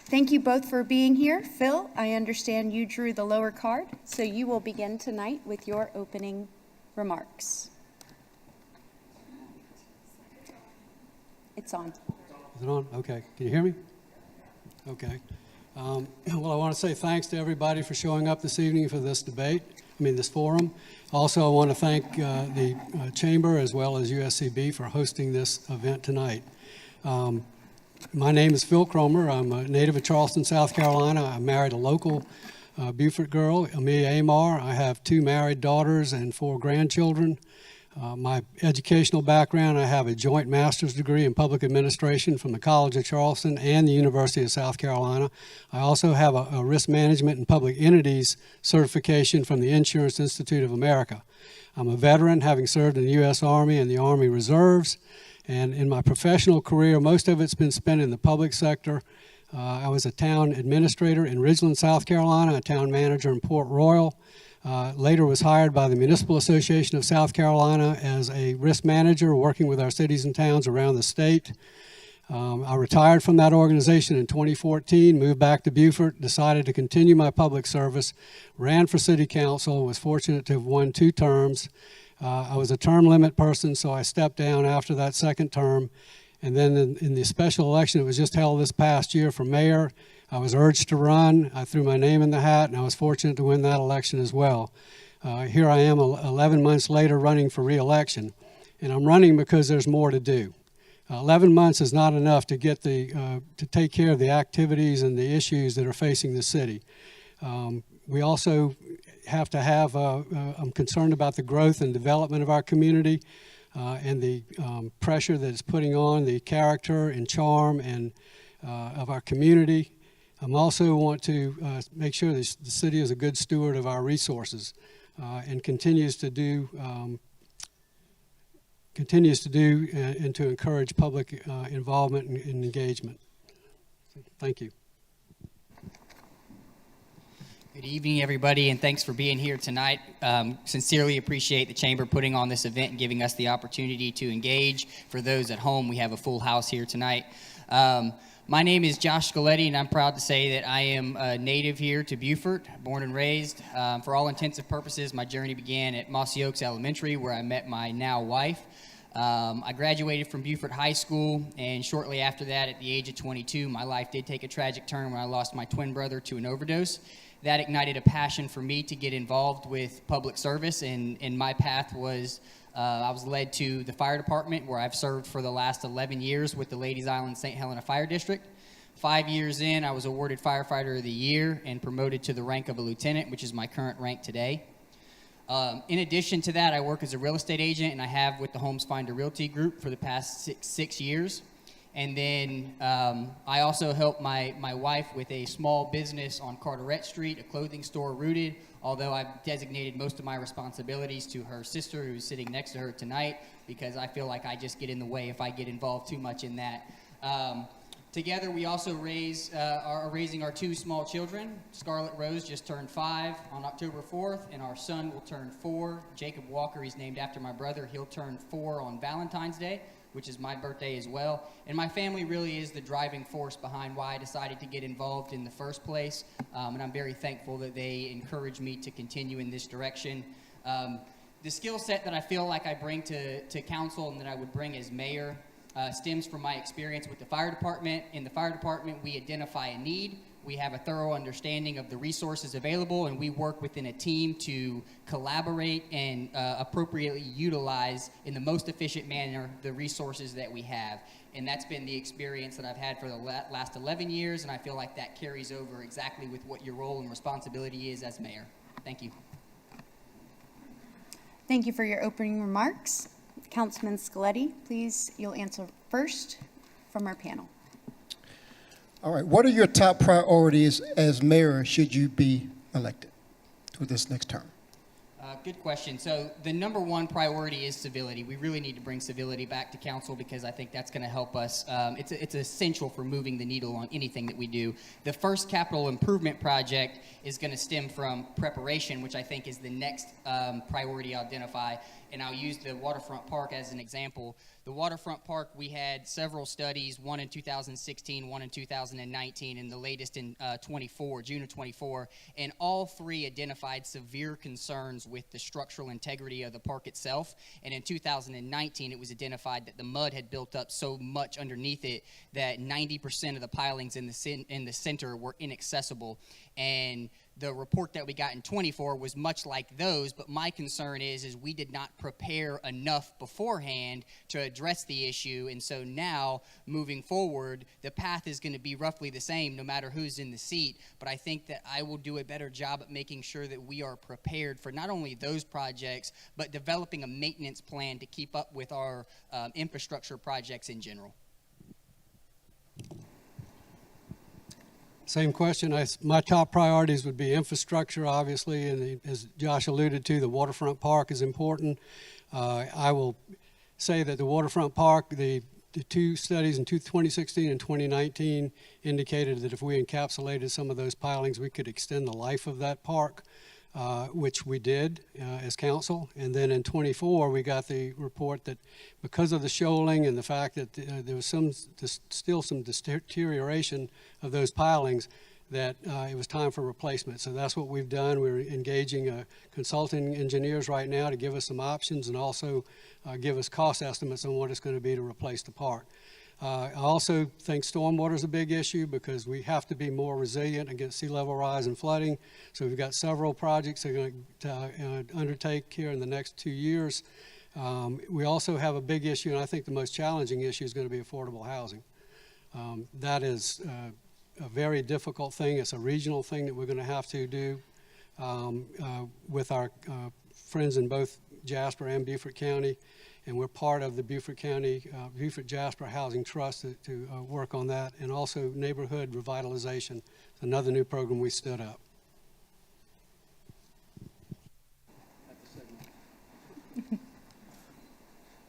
Speaker 1: Thank you both for being here. Phil, I understand you drew the lower card, so you will begin tonight with your opening remarks. It's on.
Speaker 10: Is it on? Okay. Can you hear me? Okay. Well, I want to say thanks to everybody for showing up this evening for this this forum. Also, I want to thank the Chamber as well as USCB for hosting this event tonight. My name is Phil Cromer. I'm a native of Charleston, South Carolina. I married a local Beaufort girl, Amelia Amar. I have 2 married daughters and 4 grandchildren. My educational background, I have a joint master's degree in public administration from the College of Charleston and the University of South Carolina. I also have a risk management and public entities certification from the Insurance Institute of America. I'm a veteran, having served in the U.S. Army and the Army Reserves. And in my professional career, most of it's been spent in the public sector. I was a town administrator in Ridgeland, South Carolina, a town manager in Port Royal. Later was hired by the Municipal Association of South Carolina as a risk manager working with our cities and towns around the state. I retired from that organization in 2014, moved back to Beaufort, decided to continue my public service, ran for city council, was fortunate to have won 2 terms. I was a term limit person, so I stepped down after that second term. And then in the special election that was just held this past year for mayor, I was urged to run. I threw my name in the hat, and I was fortunate to win that election as well. Here I am 11 months later running for re-election, and I'm running because there's more to do. 11 months is not enough to get to take care of the activities and the issues that are facing the city. We also have to have, I'm concerned about the growth and development of our community and the pressure that it's putting on the character and charm and of our community. I also want to make sure that the city is a good steward of our resources and continues to do and to encourage public involvement and engagement. Thank you.
Speaker 11: Good evening, everybody, and thanks for being here tonight. Sincerely appreciate the Chamber putting on this event and giving us the opportunity to engage. For those at home, we have a full house here tonight. My name is Josh Scaletti, and I'm proud to say that I am a native here to Beaufort, born and raised. For all intents and purposes, my journey began at Mossy Oaks Elementary, where I met my now wife. I graduated from Beaufort High School, and shortly after that, at the age of 22, my life did take a tragic turn when I lost my twin brother to an overdose. That ignited a passion for me to get involved with public service, and my path was, I was led to the fire department, where I've served for the last 11 years with the Ladies Island St. Helena Fire District. 5 years in, I was awarded Firefighter of the Year and promoted to the rank of a lieutenant, which is my current rank today. In addition to that, I work as a real estate agent, and I have with the Homes Finder Realty Group for the past six years. And then I also help my wife with a small business on Carteret Street, a clothing store rooted, although I've designated most of my responsibilities to her sister, who's sitting next to her tonight, because I feel like I just get in the way if I get involved too much in that. Together, we also are raising our two small children. Scarlett Rose just turned 5 on October 4th, and our son will turn 4. Jacob Walker, he's named after my brother. He'll turn 4 on Valentine's Day, which is my birthday as well. And my family really is the driving force behind why I decided to get involved in the first place. And I'm very thankful that they encouraged me to continue in this direction. The skill set that I feel like I bring to council and that I would bring as mayor stems from my experience with the fire department. In the fire department, we identify a need. We have a thorough understanding of the resources available, and we work within a team to collaborate and appropriately utilize in the most efficient manner the resources that we have. And that's been the experience that I've had for the last 11 years, and I feel like that carries over exactly with what your role and responsibility is as mayor. Thank you.
Speaker 1: Thank you for your opening remarks. Councilman Scaletti, please, you'll answer first from our panel.
Speaker 3: All right, what are your top priorities as mayor should you be elected to this next term?
Speaker 11: Good question. So the number one priority is civility. We really need to bring civility back to council because I think that's going to help us. It's essential for moving the needle on anything that we do. The first capital improvement project is going to stem from preparation, which I think is the next priority I'll identify. And I'll use the waterfront park as an example. The waterfront park, we had several studies, one in 2016, one in 2019, and the latest in June of 24, and all three identified severe concerns with the structural integrity of the park itself. And in 2019, it was identified that the mud had built up so much underneath it that 90% of the pilings in the center were inaccessible. And the report that we got in 24 was much like those, but my concern is we did not prepare enough beforehand to address the issue, and so now, moving forward, the path is going to be roughly the same no matter who's in the seat, but I think that I will do a better job at making sure that we are prepared for not only those projects, but developing a maintenance plan to keep up with our infrastructure projects in general.
Speaker 10: Same question. My top priorities would be infrastructure, obviously, and as Josh alluded to, the waterfront park is important. I will say that the waterfront park, the two studies in 2016 and 2019 indicated that if we encapsulated some of those pilings, we could extend the life of that park, which we did as council. And then in 24, we got the report that because of the shoaling and the fact that there was still some deterioration of those pilings, that it was time for replacement. So that's what we've done. We're engaging consulting engineers right now to give us some options and also give us cost estimates on what it's going to be to replace the park. I also think stormwater is a big issue because we have to be more resilient against sea level rise and flooding. So we've got several projects that are going to undertake here in the next 2 years. We also have a big issue, and I think the most challenging issue is going to be affordable housing. That is a very difficult thing. It's a regional thing that we're going to have to do with our friends in both Jasper and Beaufort County, and we're part of the Beaufort County, Beaufort Jasper Housing Trust to work on that, and also neighborhood revitalization, another new program we stood up.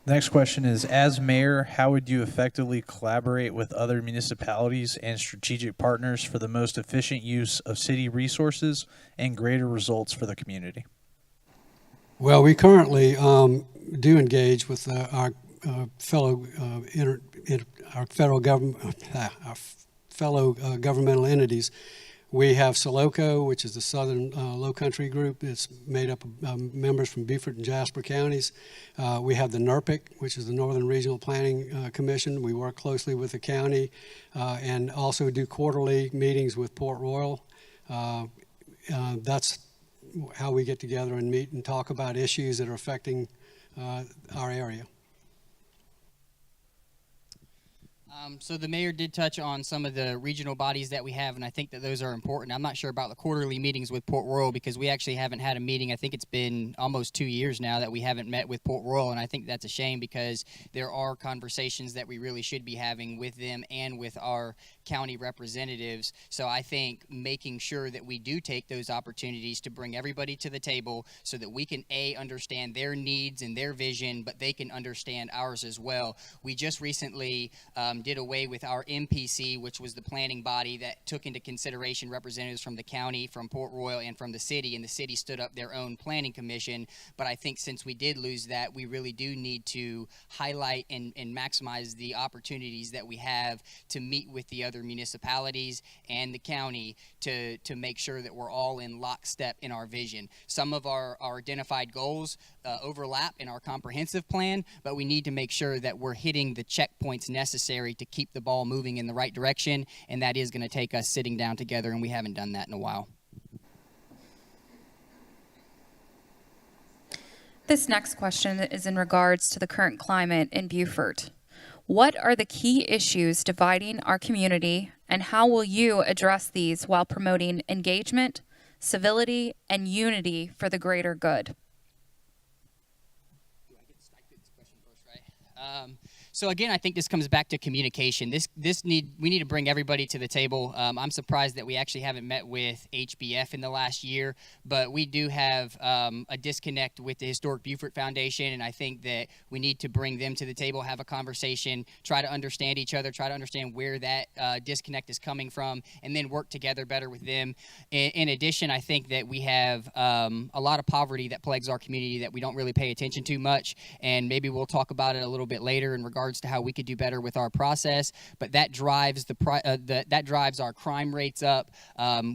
Speaker 4: The next question is, as mayor, how would you effectively collaborate with other municipalities and strategic partners for the most efficient use of city resources and greater results for the community?
Speaker 10: Well, we currently do engage with our fellow governmental entities. We have Soloco, which is the Southern Low Country Group. It's made up of members from Beaufort and Jasper counties. We have the NERPIC, which is the Northern Regional Planning Commission. We work closely with the county and also do quarterly meetings with Port Royal. That's how we get together and meet and talk about issues that are affecting our area.
Speaker 11: So the mayor did touch on some of the regional bodies that we have, and I think that those are important. I'm not sure about the quarterly meetings with Port Royal because we actually haven't had a meeting. I think it's been almost 2 years now that we haven't met with Port Royal, and I think that's a shame because there are conversations that we really should be having with them and with our county representatives. So I think making sure that we do take those opportunities to bring everybody to the table so that we can, A, understand their needs and their vision, but they can understand ours as well. We just recently did away with our MPC, which was the planning body that took into consideration representatives from the county, from Port Royal, and from the city, and the city stood up their own planning commission. But I think since we did lose that, we really do need to highlight and maximize the opportunities that we have to meet with the other municipalities and the county to make sure that we're all in lockstep in our vision. Some of our identified goals overlap in our comprehensive plan, but we need to make sure that we're hitting the checkpoints necessary to keep the ball moving in the right direction, and that is going to take us sitting down together, and we haven't done that in a while.
Speaker 5: This next question is in regards to the current climate in Beaufort. What are the key issues dividing our community, and how will you address these while promoting engagement, civility, and unity for the greater good?
Speaker 11: So again, I think this comes back to communication. We need to bring everybody to the table. I'm surprised that we actually haven't met with HBF in the last year, but we do have a disconnect with the Historic Beaufort Foundation, and I think that we need to bring them to the table, have a conversation, try to understand each other, try to understand where that disconnect is coming from, and then work together better with them. In addition, I think that we have a lot of poverty that plagues our community that we don't really pay attention to much, and maybe we'll talk about it a little bit later in regards to how we could do better with our process, but that drives that drives our crime rates up.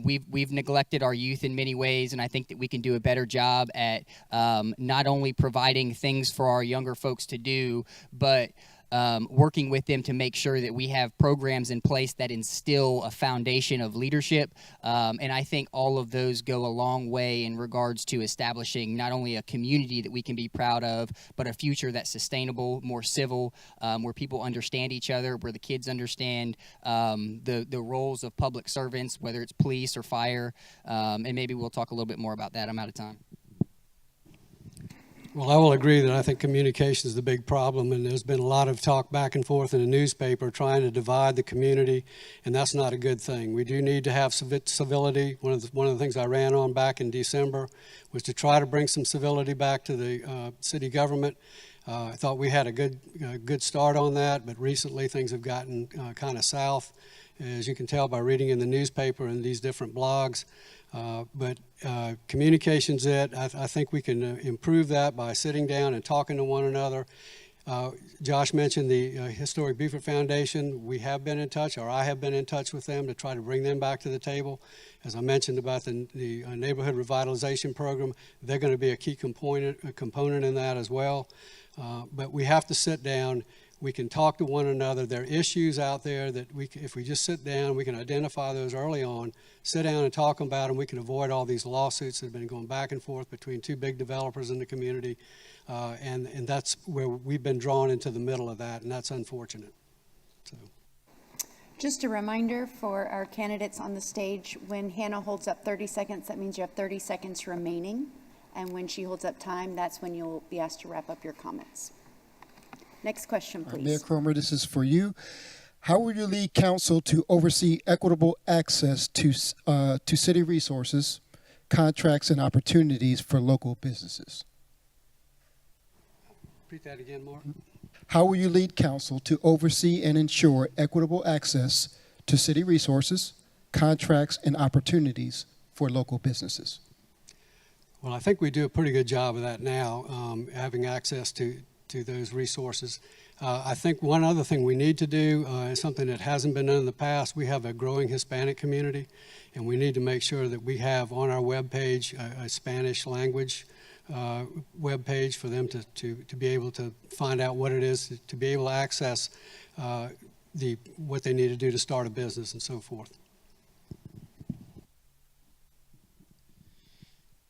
Speaker 11: We've neglected our youth in many ways, and I think that we can do a better job at not only providing things for our younger folks to do, but working with them to make sure that we have programs in place that instill a foundation of leadership. And I think all of those go a long way in regards to establishing not only a community that we can be proud of, but a future that's sustainable, more civil, where people understand each other, where the kids understand the roles of public servants, whether it's police or fire. And maybe we'll talk a little bit more about that. I'm out of time.
Speaker 10: Well, I will agree that I think communication is the big problem, and there's been a lot of talk back and forth in the newspaper trying to divide the community, and that's not a good thing. We do need to have civility. One of the things I ran on back in December was to try to bring some civility back to the city government. I thought we had a good start on that, but recently things have gotten kind of south, as you can tell by reading in the newspaper and these different blogs. But communication's it. I think we can improve that by sitting down and talking to one another. Josh mentioned the Historic Beaufort Foundation. We have been in touch, or I have been in touch with them to try to bring them back to the table. As I mentioned about the neighborhood revitalization program, they're going to be a key component in that as well. But we have to sit down. We can talk to one another. There are issues out there that if we just sit down, we can identify those early on, sit down and talk about them. We can avoid all these lawsuits that have been going back and forth between two big developers in the community. And that's where we've been drawn into the middle of that, and that's unfortunate. So.
Speaker 1: Just a reminder for our candidates on the stage, when Hannah holds up 30 seconds, that means you have 30 seconds remaining. And when she holds up time, that's when you'll be asked to wrap up your comments. Next question, please.
Speaker 3: Mayor Cromer, this is for you. How will you lead council to oversee equitable access to city resources, contracts, and opportunities for local businesses?
Speaker 10: Repeat that again, Mark.
Speaker 3: How will you lead council to oversee and ensure equitable access to city resources, contracts, and opportunities for local businesses?
Speaker 10: Well, I think we do a pretty good job of that now, having access to those resources. I think one other thing we need to do is something that hasn't been done in the past. We have a growing Hispanic community, and we need to make sure that we have on our webpage a Spanish language webpage for them to be able to find out what it is, to be able to access what they need to do to start a business and so forth.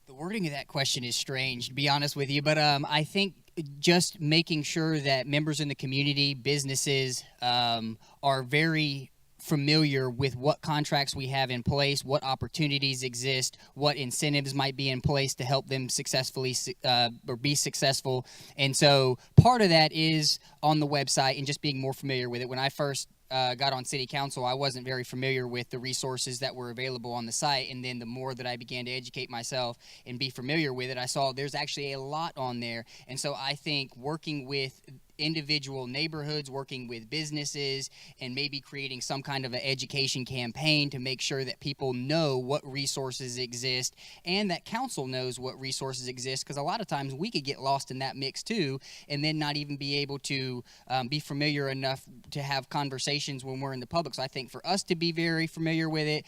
Speaker 11: The wording of that question is strange, to be honest with you, but I think just making sure that members in the community, businesses, are very familiar with what contracts we have in place, what opportunities exist, what incentives might be in place to help them successfully or be successful. And so part of that is on the website and just being more familiar with it. When I first got on city council, I wasn't very familiar with the resources that were available on the site, and then the more that I began to educate myself and be familiar with it, I saw there's actually a lot on there. And so I think working with individual neighborhoods, working with businesses, and maybe creating some kind of an education campaign to make sure that people know what resources exist and that council knows what resources exist, because a lot of times we could get lost in that mix too and then not even be able to be familiar enough to have conversations when we're in the public. So I think for us to be very familiar with it,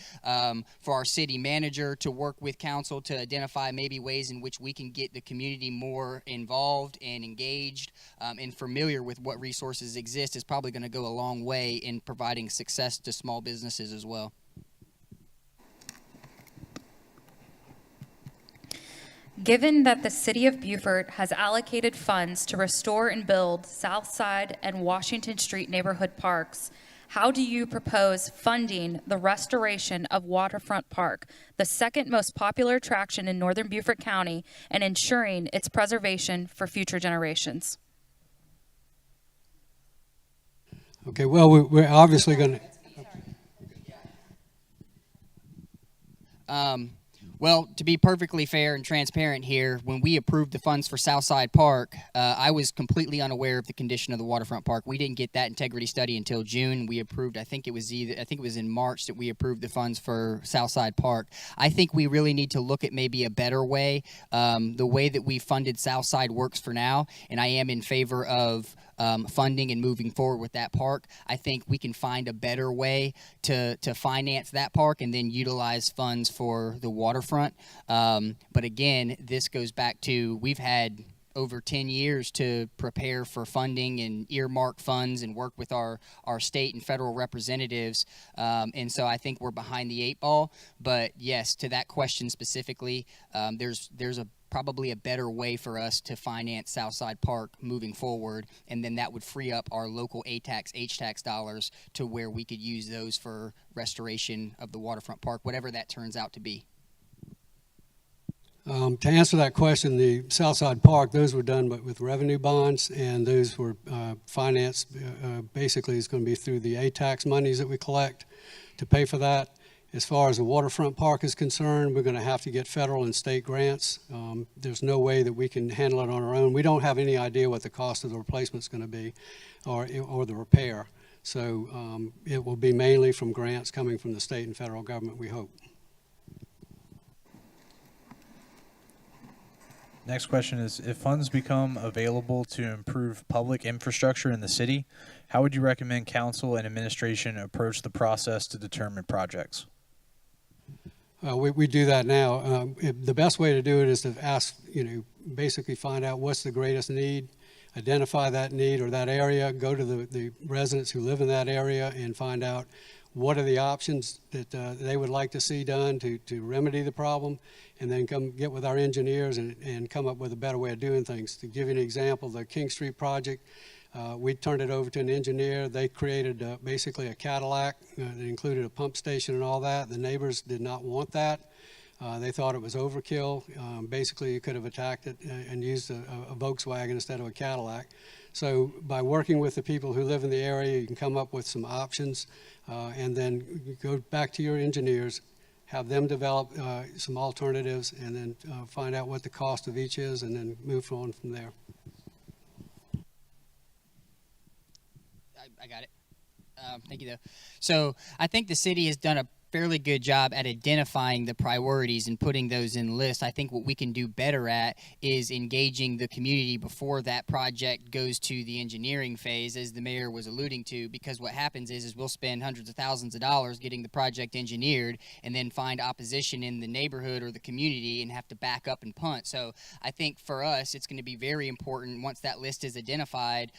Speaker 11: for our city manager to work with council to identify maybe ways in which we can get the community more involved and engaged and familiar with what resources exist is probably going to go a long way in providing success to small businesses as well.
Speaker 5: Given that the City of Beaufort has allocated funds to restore and build South Side and Washington Street neighborhood parks, how do you propose funding the restoration of Waterfront Park, the second most popular attraction in northern Beaufort County, and ensuring its preservation for future generations?
Speaker 10: Okay, well, we're obviously going
Speaker 11: to... Well, to be perfectly fair and transparent here, when we approved the funds for Southside Park, I was completely unaware of the condition of the waterfront park. We didn't get that integrity study until June. We approved, I think it was in March that we approved the funds for Southside Park. I think we really need to look at maybe a better way. The way that we funded Southside works for now, and I am in favor of funding and moving forward with that park. I think we can find a better way to finance that park and then utilize funds for the waterfront. But again, this goes back to we've had over 10 years to prepare for funding and earmark funds and work with our state and federal representatives. And so I think we're behind the 8 ball. But yes, to that question specifically, there's probably a better way for us to finance Southside Park moving forward, and then that would free up our local A-tax, H-tax dollars to where we could use those for restoration of the waterfront park, whatever that turns out to be.
Speaker 10: To answer that question, the Southside Park, those were done with revenue bonds, and those were financed, basically it's going to be through the A-tax monies that we collect to pay for that. As far as the waterfront park is concerned, we're going to have to get federal and state grants. There's no way that we can handle it on our own. We don't have any idea what the cost of the replacement is going to be or the repair. So it will be mainly from grants coming from the state and federal government, we hope.
Speaker 4: Next question is, if funds become available to improve public infrastructure in the city, how would you recommend council and administration approach the process to determine projects?
Speaker 10: We do that now. The best way to do it is to ask, basically find out what's the greatest need, identify that need or that area, go to the residents who live in that area and find out what are the options that they would like to see done to remedy the problem, and then come get with our engineers and come up with a better way of doing things. To give you an example, the King Street project, We turned it over to an engineer. They created basically a Cadillac that included a pump station and all that. The neighbors did not want that. They thought it was overkill. Basically, you could have attacked it and used a Volkswagen instead of a Cadillac. So by working with the people who live in the area, you can come up with some options and then you go back to your engineers, have them develop some alternatives, and then find out what the cost of each is, and then move on from there.
Speaker 11: I got it. Thank you, though. So I think the city has done a fairly good job at identifying the priorities and putting those in lists. I think what we can do better at is engaging the community before that project goes to the engineering phase, as the mayor was alluding to, because what happens is we'll spend hundreds of thousands of dollars getting the project engineered and then find opposition in the neighborhood or the community and have to back up and punt. So I think for us, it's going to be very important once that list is identified,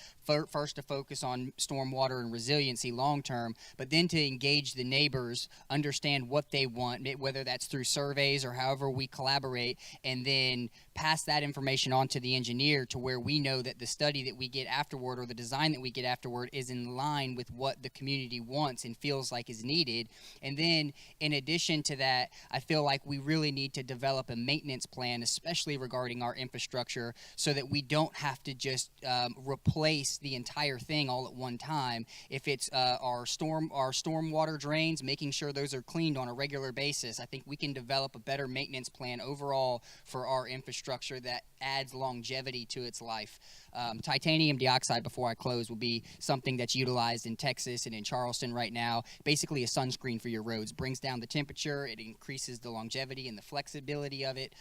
Speaker 11: first to focus on stormwater and resiliency long term, but then to engage the neighbors, understand what they want, whether that's through surveys or however we collaborate, and then pass that information on to the engineer to where we know that the study that we get afterward or the design that we get afterward is in line with what the community wants and feels like is needed. And then in addition to that, I feel like we really need to develop a maintenance plan, especially regarding our infrastructure, so that we don't have to just replace the entire thing all at one time. If it's our stormwater drains, making sure those are cleaned on a regular basis, I think we can develop a better maintenance plan overall for our infrastructure that adds longevity to its life. Titanium dioxide, before I close, will be something that's utilized in Texas and in Charleston right now. Basically a sunscreen for your roads. Brings down the temperature, it increases the longevity and the flexibility of it.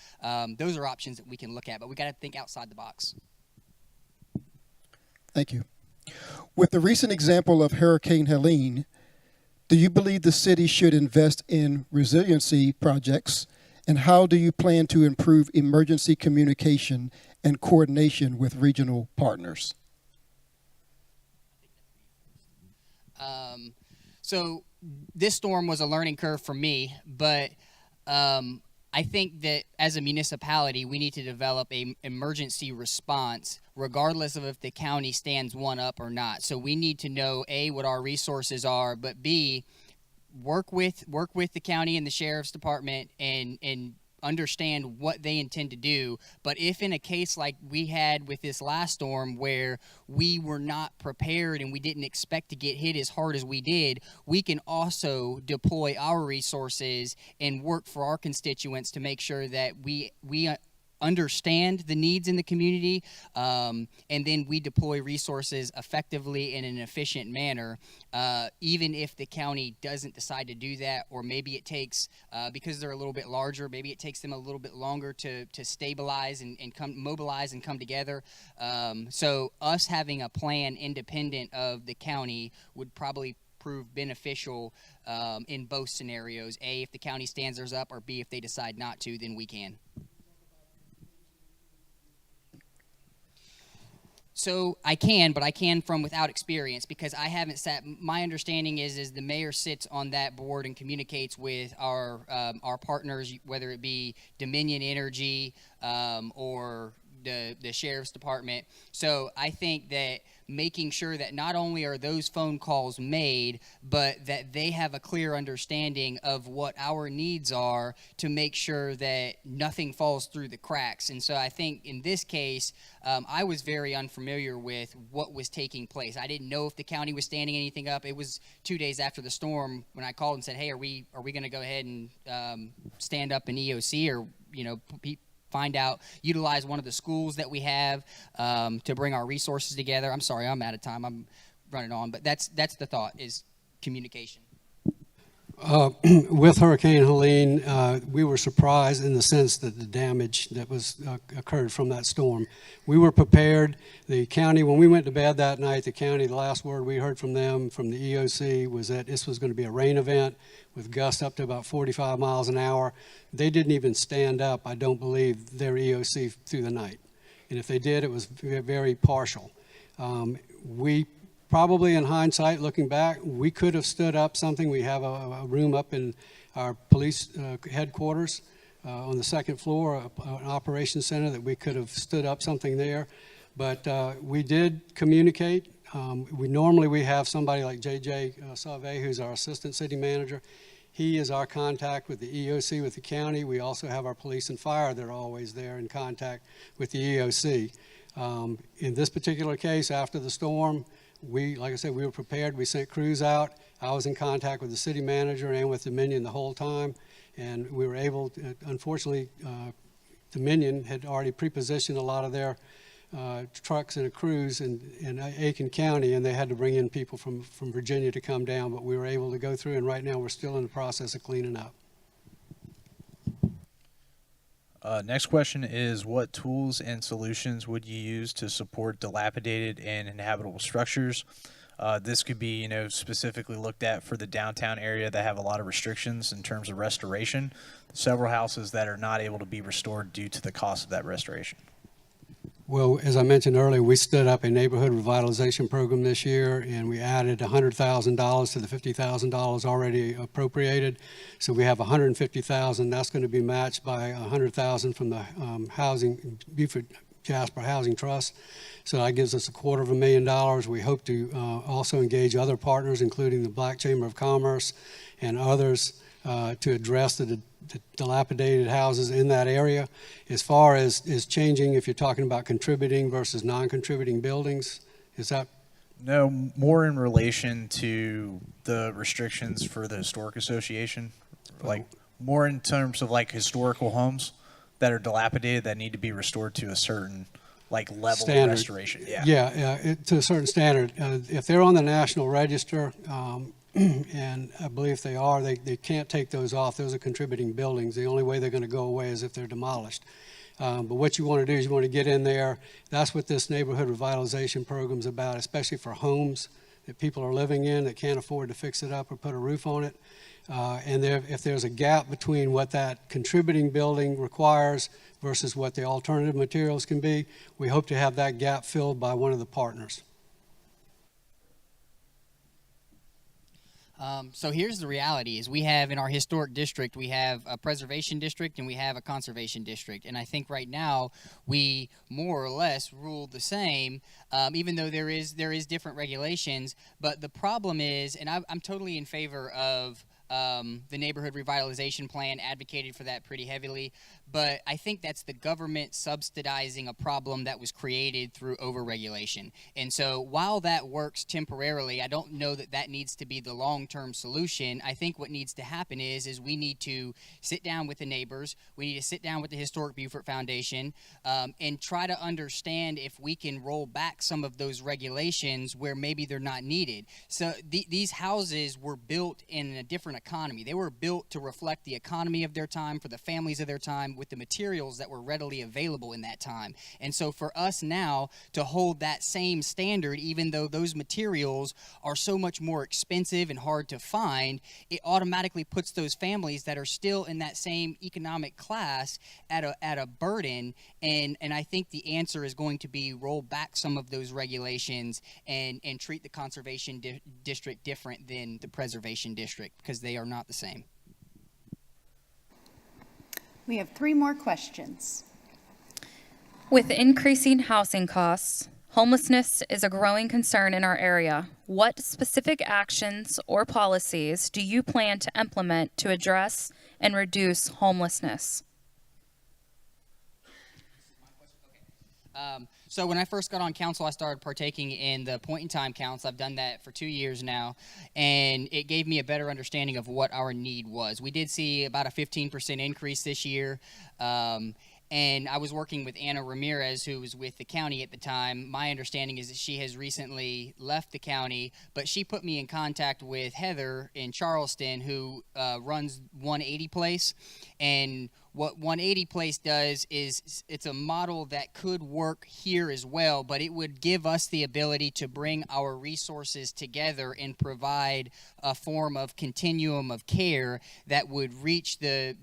Speaker 11: Those are options that we can look at, but we got to think outside the box.
Speaker 3: Thank you. With the recent example of Hurricane Helene, do you believe the city should invest in resiliency projects? And how do you plan to improve emergency communication and coordination with regional partners?
Speaker 11: So this storm was a learning curve for me, but I think that as a municipality, we need to develop an emergency response regardless of if the county stands one up or not. So we need to know, A, what our resources are, but B, work with the county and the sheriff's department and understand what they intend to do. But if in a case like we had with this last storm where we were not prepared and we didn't expect to get hit as hard as we did, we can also deploy our resources and work for our constituents to make sure that we understand the needs in the community, and then we deploy resources effectively in an efficient manner, even if the county doesn't decide to do that, or maybe it takes, because they're a little bit larger, maybe it takes them a little bit longer to stabilize and mobilize and come together. So us having a plan independent of the county would probably prove beneficial in both scenarios. A, if the county stands theirs up, or B, if they decide not to, then we can. So I can, but I can from without experience, because I haven't sat. My understanding is the mayor sits on that board and communicates with our partners, whether it be Dominion Energy or the sheriff's department. So I think that making sure that not only are those phone calls made, but that they have a clear understanding of what our needs are to make sure that nothing falls through the cracks. And so I think in this case, I was very unfamiliar with what was taking place. I didn't know if the county was standing anything up. It was 2 days after the storm when I called and said, hey, are we going to go ahead and stand up an EOC, or, utilize one of the schools that we have to bring our resources together. I'm sorry, I'm out of time. I'm running on, but that's the thought, is communication.
Speaker 10: With Hurricane Helene, we were surprised in the sense that the damage that was occurred from that storm. We were prepared. The county, when we went to bed that night, the last word we heard from them, from the EOC, was that this was going to be a rain event with gusts up to about 45 miles an hour. They didn't even stand up, I don't believe, their EOC through the night. And if they did, it was very partial. We probably, in hindsight, looking back, we could have stood up something. We have a room up in our police headquarters on the second floor, an operations center, that we could have stood up something there. But we did communicate. We have somebody like J.J. Sauvé, who's our assistant city manager. He is our contact with the EOC, with the county. We also have our police and fire that are always there in contact with the EOC. In this particular case, after the storm, like I said, we were prepared. We sent crews out. I was in contact with the city manager and with Dominion the whole time, and we were able to, unfortunately, Dominion had already pre-positioned a lot of their trucks and crews in Aiken County, and they had to bring in people from Virginia to come down, but we were able to go through, and right now we're still in the process of cleaning up.
Speaker 4: Next question is, what tools and solutions would you use to support dilapidated and inhabitable structures? This could be, specifically looked at for the downtown area that have a lot of restrictions in terms of restoration. Several houses that are not able to be restored due to the cost of that restoration.
Speaker 10: Well, as I mentioned earlier, we stood up a neighborhood revitalization program this year, and we added $100,000 to the $50,000 already appropriated. So we have $150,000. That's going to be matched by $100,000 from the Beaufort Jasper Housing Trust. So that gives us $250,000. We hope to also engage other partners, including the Black Chamber of Commerce and others, to address the dilapidated houses in that area. As far as changing, if you're talking about contributing versus non-contributing buildings, is that?
Speaker 4: No, more in relation to the restrictions for the Historic Association, like more in terms of like historical homes that are dilapidated that need to be restored to a certain level
Speaker 10: Standard.
Speaker 4: of restoration.
Speaker 10: To a certain standard. If they're on the National Register, and I believe they are, they can't take those off. Those are contributing buildings. The only way they're going to go away is if they're demolished. But what you want to do is you want to get in there. That's what this neighborhood revitalization program is about, especially for homes that people are living in that can't afford to fix it up or put a roof on it. And if there's a gap between what that contributing building requires versus what the alternative materials can be, we hope to have that gap filled by one of the partners.
Speaker 11: So here's the reality is we have in our historic district, we have a preservation district and we have a conservation district. And I think right now we more or less rule the same, even though there is different regulations. But the problem is, and I'm totally in favor of the neighborhood revitalization plan, advocated for that pretty heavily. But I think that's the government subsidizing a problem that was created through overregulation. And so while that works temporarily, I don't know that that needs to be the long-term solution. I think what needs to happen is we need to sit down with the neighbors. We need to sit down with the Historic Beaufort Foundation and try to understand if we can roll back some of those regulations where maybe they're not needed. So these houses were built in a different economy. They were built to reflect the economy of their time, for the families of their time, with the materials that were readily available in that time. And so for us now to hold that same standard, even though those materials are so much more expensive and hard to find, it automatically puts those families that are still in that same economic class at a burden. And I think the answer is going to be roll back some of those regulations and treat the conservation district different than the preservation district, because they are not the same.
Speaker 1: We have 3 more questions.
Speaker 5: With increasing housing costs, homelessness is a growing concern in our area. What specific actions or policies do you plan to implement to address and reduce homelessness?
Speaker 11: So when I first got on council, I started partaking in the point in time counts. I've done that for 2 years now, and it gave me a better understanding of what our need was. We did see about a 15% increase this year. And I was working with Anna Ramirez, who was with the county at the time. My understanding is that she has recently left the county, but she put me in contact with Heather in Charleston, who runs 180 Place. And what 180 Place does is it's a model that could work here as well, but it would give us the ability to bring our resources together and provide a form of continuum of care that would reach the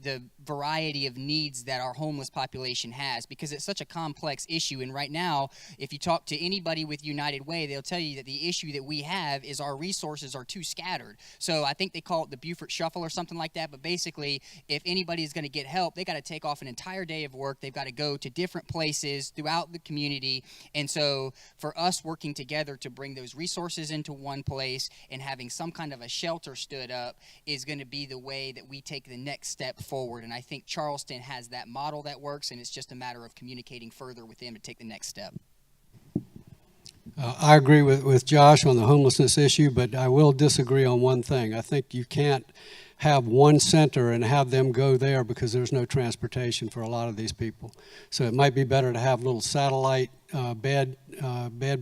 Speaker 11: variety of needs that our homeless population has, because it's such a complex issue. And right now, if you talk to anybody with United Way, they'll tell you that the issue that we have is our resources are too scattered. So I think they call it the Beaufort Shuffle or something like that, but basically, if anybody is going to get help, They got to take off an entire day of work. They've got to go to different places throughout the community. And so for us working together to bring those resources into one place and having some kind of a shelter stood up is going to be the way that we take the next step forward. And I think Charleston has that model that works, and it's just a matter of communicating further with them to take the next step.
Speaker 10: I agree with Josh on the homelessness issue, but I will disagree on one thing. I think you can't have one center and have them go there because there's no transportation for a lot of these people. So it might be better to have little satellite bed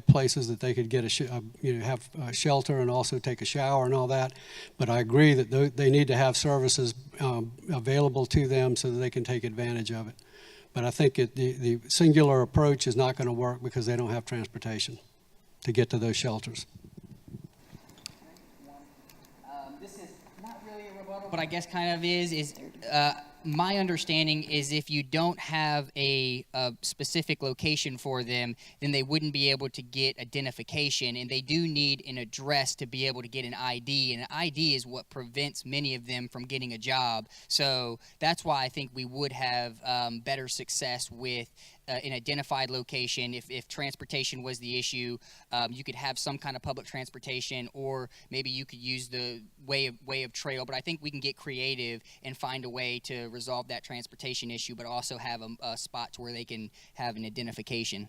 Speaker 10: places that they could get have a shelter and also take a shower and all that. But I agree that they need to have services available to them so that they can take advantage of it. But I think the singular approach is not going to work because they don't have transportation to get to those shelters.
Speaker 11: This is not really a rebuttal, but I guess kind of is my understanding is if you don't have a specific location for them, then they wouldn't be able to get identification, and they do need an address to be able to get an ID, and an ID is what prevents many of them from getting a job. So that's why I think we would have better success with an identified location. If transportation was the issue, you could have some kind of public transportation, or maybe you could use the way of trail. But I think we can get creative and find a way to resolve that transportation issue, but also have a spot to where they can have an identification.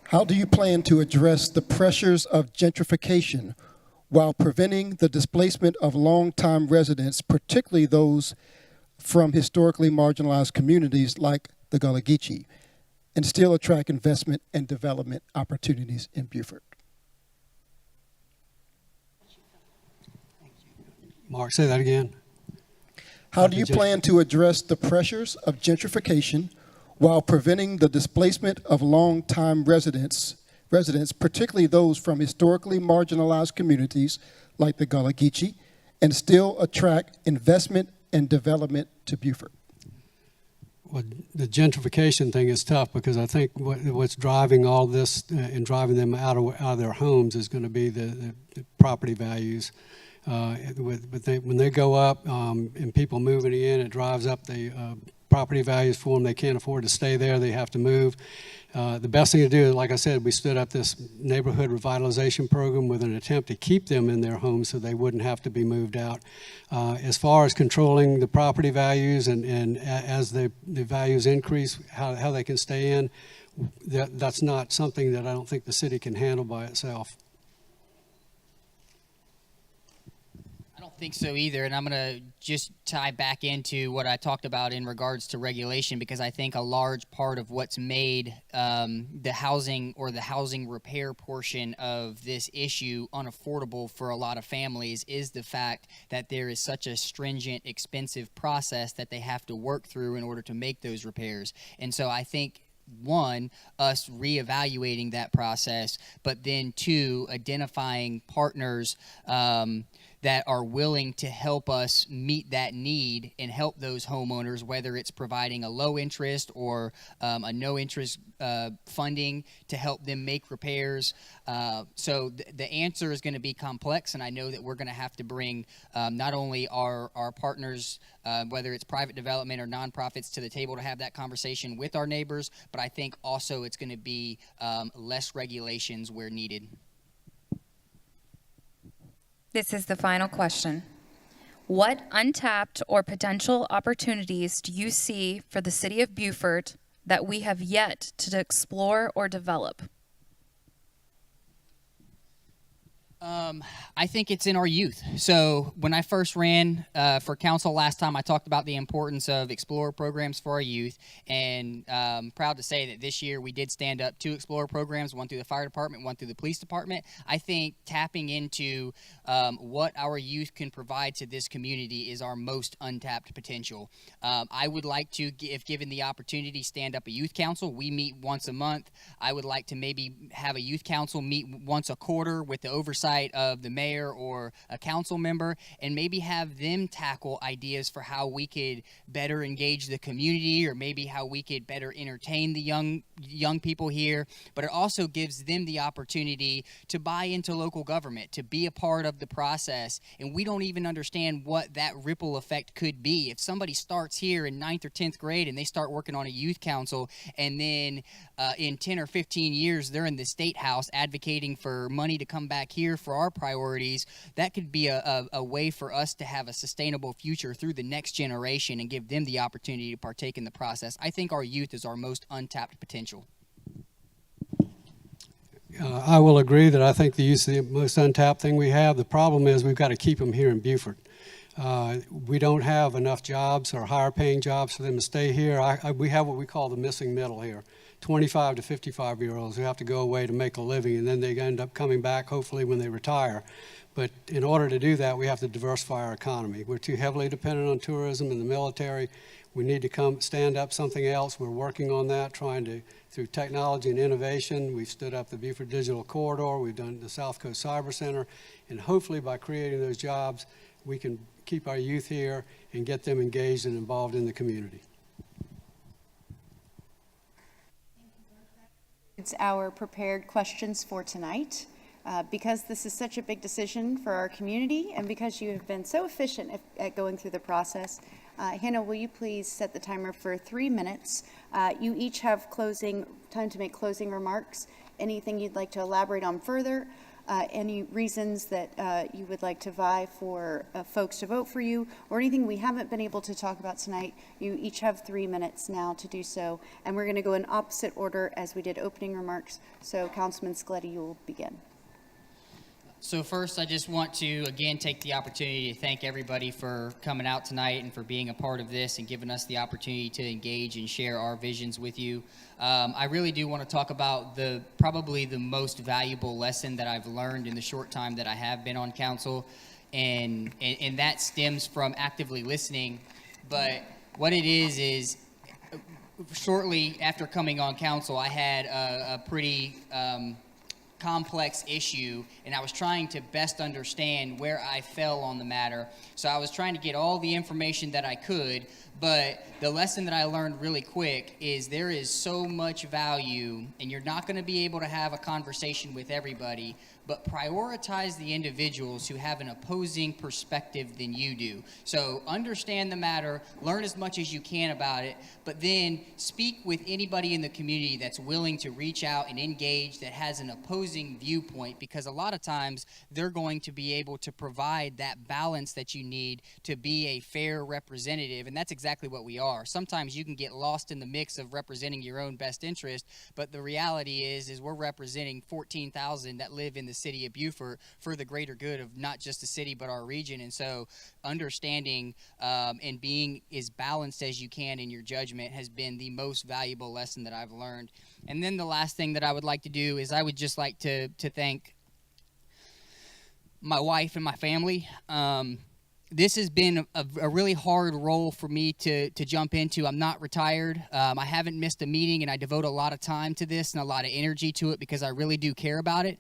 Speaker 3: How do you plan to address the pressures of gentrification while preventing the displacement of longtime residents, particularly those from historically marginalized communities like the Gullah Geechee, and still attract investment and development opportunities in Beaufort?
Speaker 10: Mark, say that again.
Speaker 3: How do you plan to address the pressures of gentrification while preventing the displacement of longtime residents, particularly those from historically marginalized communities like the Gullah Geechee, and still attract investment and development to Beaufort?
Speaker 10: Well, the gentrification thing is tough because I think what's driving all this and driving them out of their homes is going to be the property values. When they go up and people moving in, it drives up the property values for them. They can't afford to stay there. They have to move. The best thing to do, like I said, we stood up this neighborhood revitalization program with an attempt to keep them in their homes so they wouldn't have to be moved out. As far as controlling the property values and as the values increase, how they can stay in, that's not something that I don't think the city can handle by itself.
Speaker 11: I don't think so either, and I'm going to just tie back into what I talked about in regards to regulation, because I think a large part of what's made the housing or the housing repair portion of this issue unaffordable for a lot of families is the fact that there is such a stringent, expensive process that they have to work through in order to make those repairs. And so I think, one, us reevaluating that process, but then two, identifying partners that are willing to help us meet that need and help those homeowners, whether it's providing a low interest or a no interest funding to help them make repairs. So the answer is going to be complex, and I know that we're going to have to bring not only our partners, whether it's private development or nonprofits, to the table to have that conversation with our neighbors, but I think also it's going to be less regulations where needed.
Speaker 5: This is the final question. What untapped or potential opportunities do you see for the city of Beaufort that we have yet to explore or develop?
Speaker 11: I think it's in our youth. So when I first ran for council last time, I talked about the importance of Explorer programs for our youth, and proud to say that this year we did stand up 2 Explorer programs, one through the fire department, one through the police department. I think tapping into what our youth can provide to this community is our most untapped potential. I would like to, if given the opportunity, stand up a youth council. We meet once a month. I would like to maybe have a youth council meet once a quarter with the oversight oversight of the mayor or a council member, and maybe have them tackle ideas for how we could better engage the community, or maybe how we could better entertain the young people here. But it also gives them the opportunity to buy into local government, to be a part of the process. And we don't even understand what that ripple effect could be. If somebody starts here in 9th or 10th grade and they start working on a youth council, and then in 10 or 15 years they're in the state house advocating for money to come back here for our priorities, that could be a way for us to have a sustainable future through the next generation and give them the opportunity to partake in the process. I think our youth is our most untapped potential.
Speaker 10: I will agree that I think the youth is the most untapped thing we have. The problem is we've got to keep them here in Beaufort. We don't have enough jobs or higher paying jobs for them to stay here. We have what we call the missing middle here. 25 to 55-year-olds who have to go away to make a living, and then they end up coming back hopefully when they retire. But in order to do that, we have to diversify our economy. We're too heavily dependent on tourism and the military. We need to stand up something else. We're working on that, trying to, through technology and innovation. We've stood up the Beaufort Digital Corridor. We've done the South Coast Cyber Center. And hopefully by creating those jobs, we can keep our youth here and get them engaged and involved in the community.
Speaker 1: It's our prepared questions for tonight. Because this is such a big decision for our community, and because you have been so efficient at going through the process, Hannah, will you please set the timer for 3 minutes? You each have time to make closing remarks. Anything you'd like to elaborate on further? Any reasons that you would like to vie for folks to vote for you, or anything we haven't been able to talk about tonight? You each have 3 minutes now to do so, and we're going to go in opposite order as we did opening remarks. So, Councilman Scaletti, you will begin.
Speaker 11: So first, I just want to, again, take the opportunity to thank everybody for coming out tonight and for being a part of this and giving us the opportunity to engage and share our visions with you. I really do want to talk about probably the most valuable lesson that I've learned in the short time that I have been on council, and that stems from actively listening. But what it is shortly after coming on council, I had a pretty complex issue, and I was trying to best understand where I fell on the matter. So I was trying to get all the information that I could, but the lesson that I learned really quick is there is so much value, and you're not going to be able to have a conversation with everybody, but prioritize the individuals who have an opposing perspective than you do. So understand the matter, learn as much as you can about it, but then speak with anybody in the community that's willing to reach out and engage, that has an opposing viewpoint, because a lot of times they're going to be able to provide that balance that you need to be a fair representative, and that's exactly what we are. Sometimes you can get lost in the mix of representing your own best interest, but the reality is we're representing 14,000 that live in the city of Beaufort for the greater good of not just the city but our region. And so understanding and being as balanced as you can in your judgment has been the most valuable lesson that I've learned. And then the last thing that I would like to do is I would just like to thank my wife and my family. This has been a really hard role for me to jump into. I'm not retired. I haven't missed a meeting, and I devote a lot of time to this and a lot of energy to it because I really do care about it.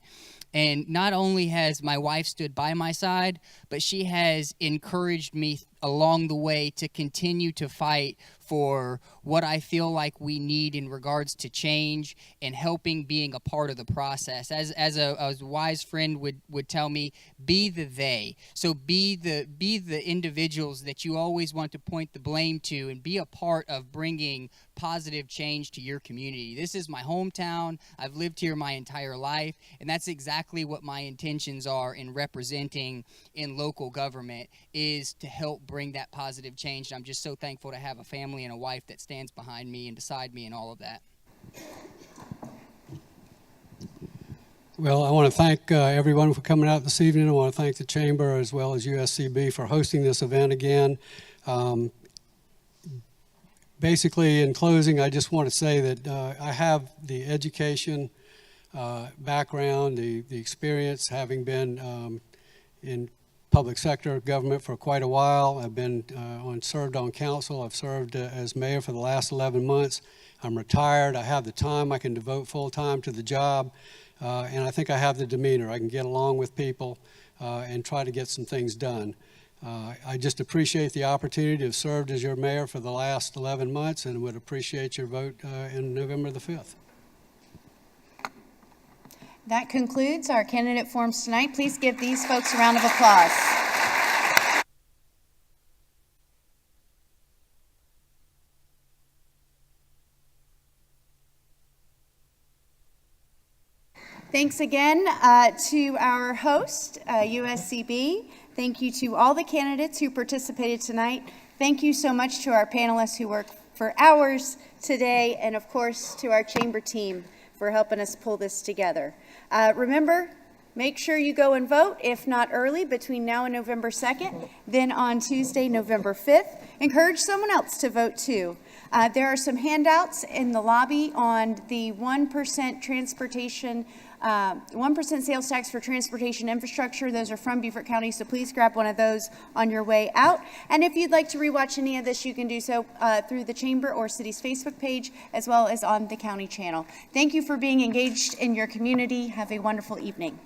Speaker 11: And not only has my wife stood by my side, but she has encouraged me along the way to continue to fight for what I feel like we need in regards to change and helping being a part of the process. As a wise friend would tell me, be the they. So be the individuals that you always want to point the blame to and be a part of bringing positive change to your community. This is my hometown. I've lived here my entire life, and that's exactly what my intentions are in representing in local government, is to help bring that positive change. And I'm just so thankful to have a family and a wife that stands behind me and beside me and all of that.
Speaker 10: Well, I want to thank everyone for coming out this evening. I want to thank the Chamber as well as USCB for hosting this event again. Basically, in closing, I just want to say that I have the education background, the experience, having been in public sector government for quite a while. I've been served on council. I've served as mayor for the last 11 months. I'm retired. I have the time. I can devote full time to the job. and I think I have the demeanor. I can get along with people and try to get some things done. I just appreciate the opportunity to have served as your mayor for the last 11 months and would appreciate your vote in November the 5th.
Speaker 1: That concludes our candidate forums tonight. Please give these folks a round of applause. Thanks again to our host, USCB. Thank you to all the candidates who participated tonight. Thank you so much to our panelists who worked for hours today, and of course to our chamber team for helping us pull this together. Remember, make sure you go and vote, if not early, between now and November 2nd. Then on Tuesday, November 5th, encourage someone else to vote too. There are some handouts in the lobby on the 1% transportation 1% sales tax for transportation infrastructure. Those are from Beaufort County, so please grab one of those on your way out. And if you'd like to rewatch any of this, you can do so through the Chamber or City's Facebook page, as well as on the county channel. Thank you for being engaged in your community. Have a wonderful evening.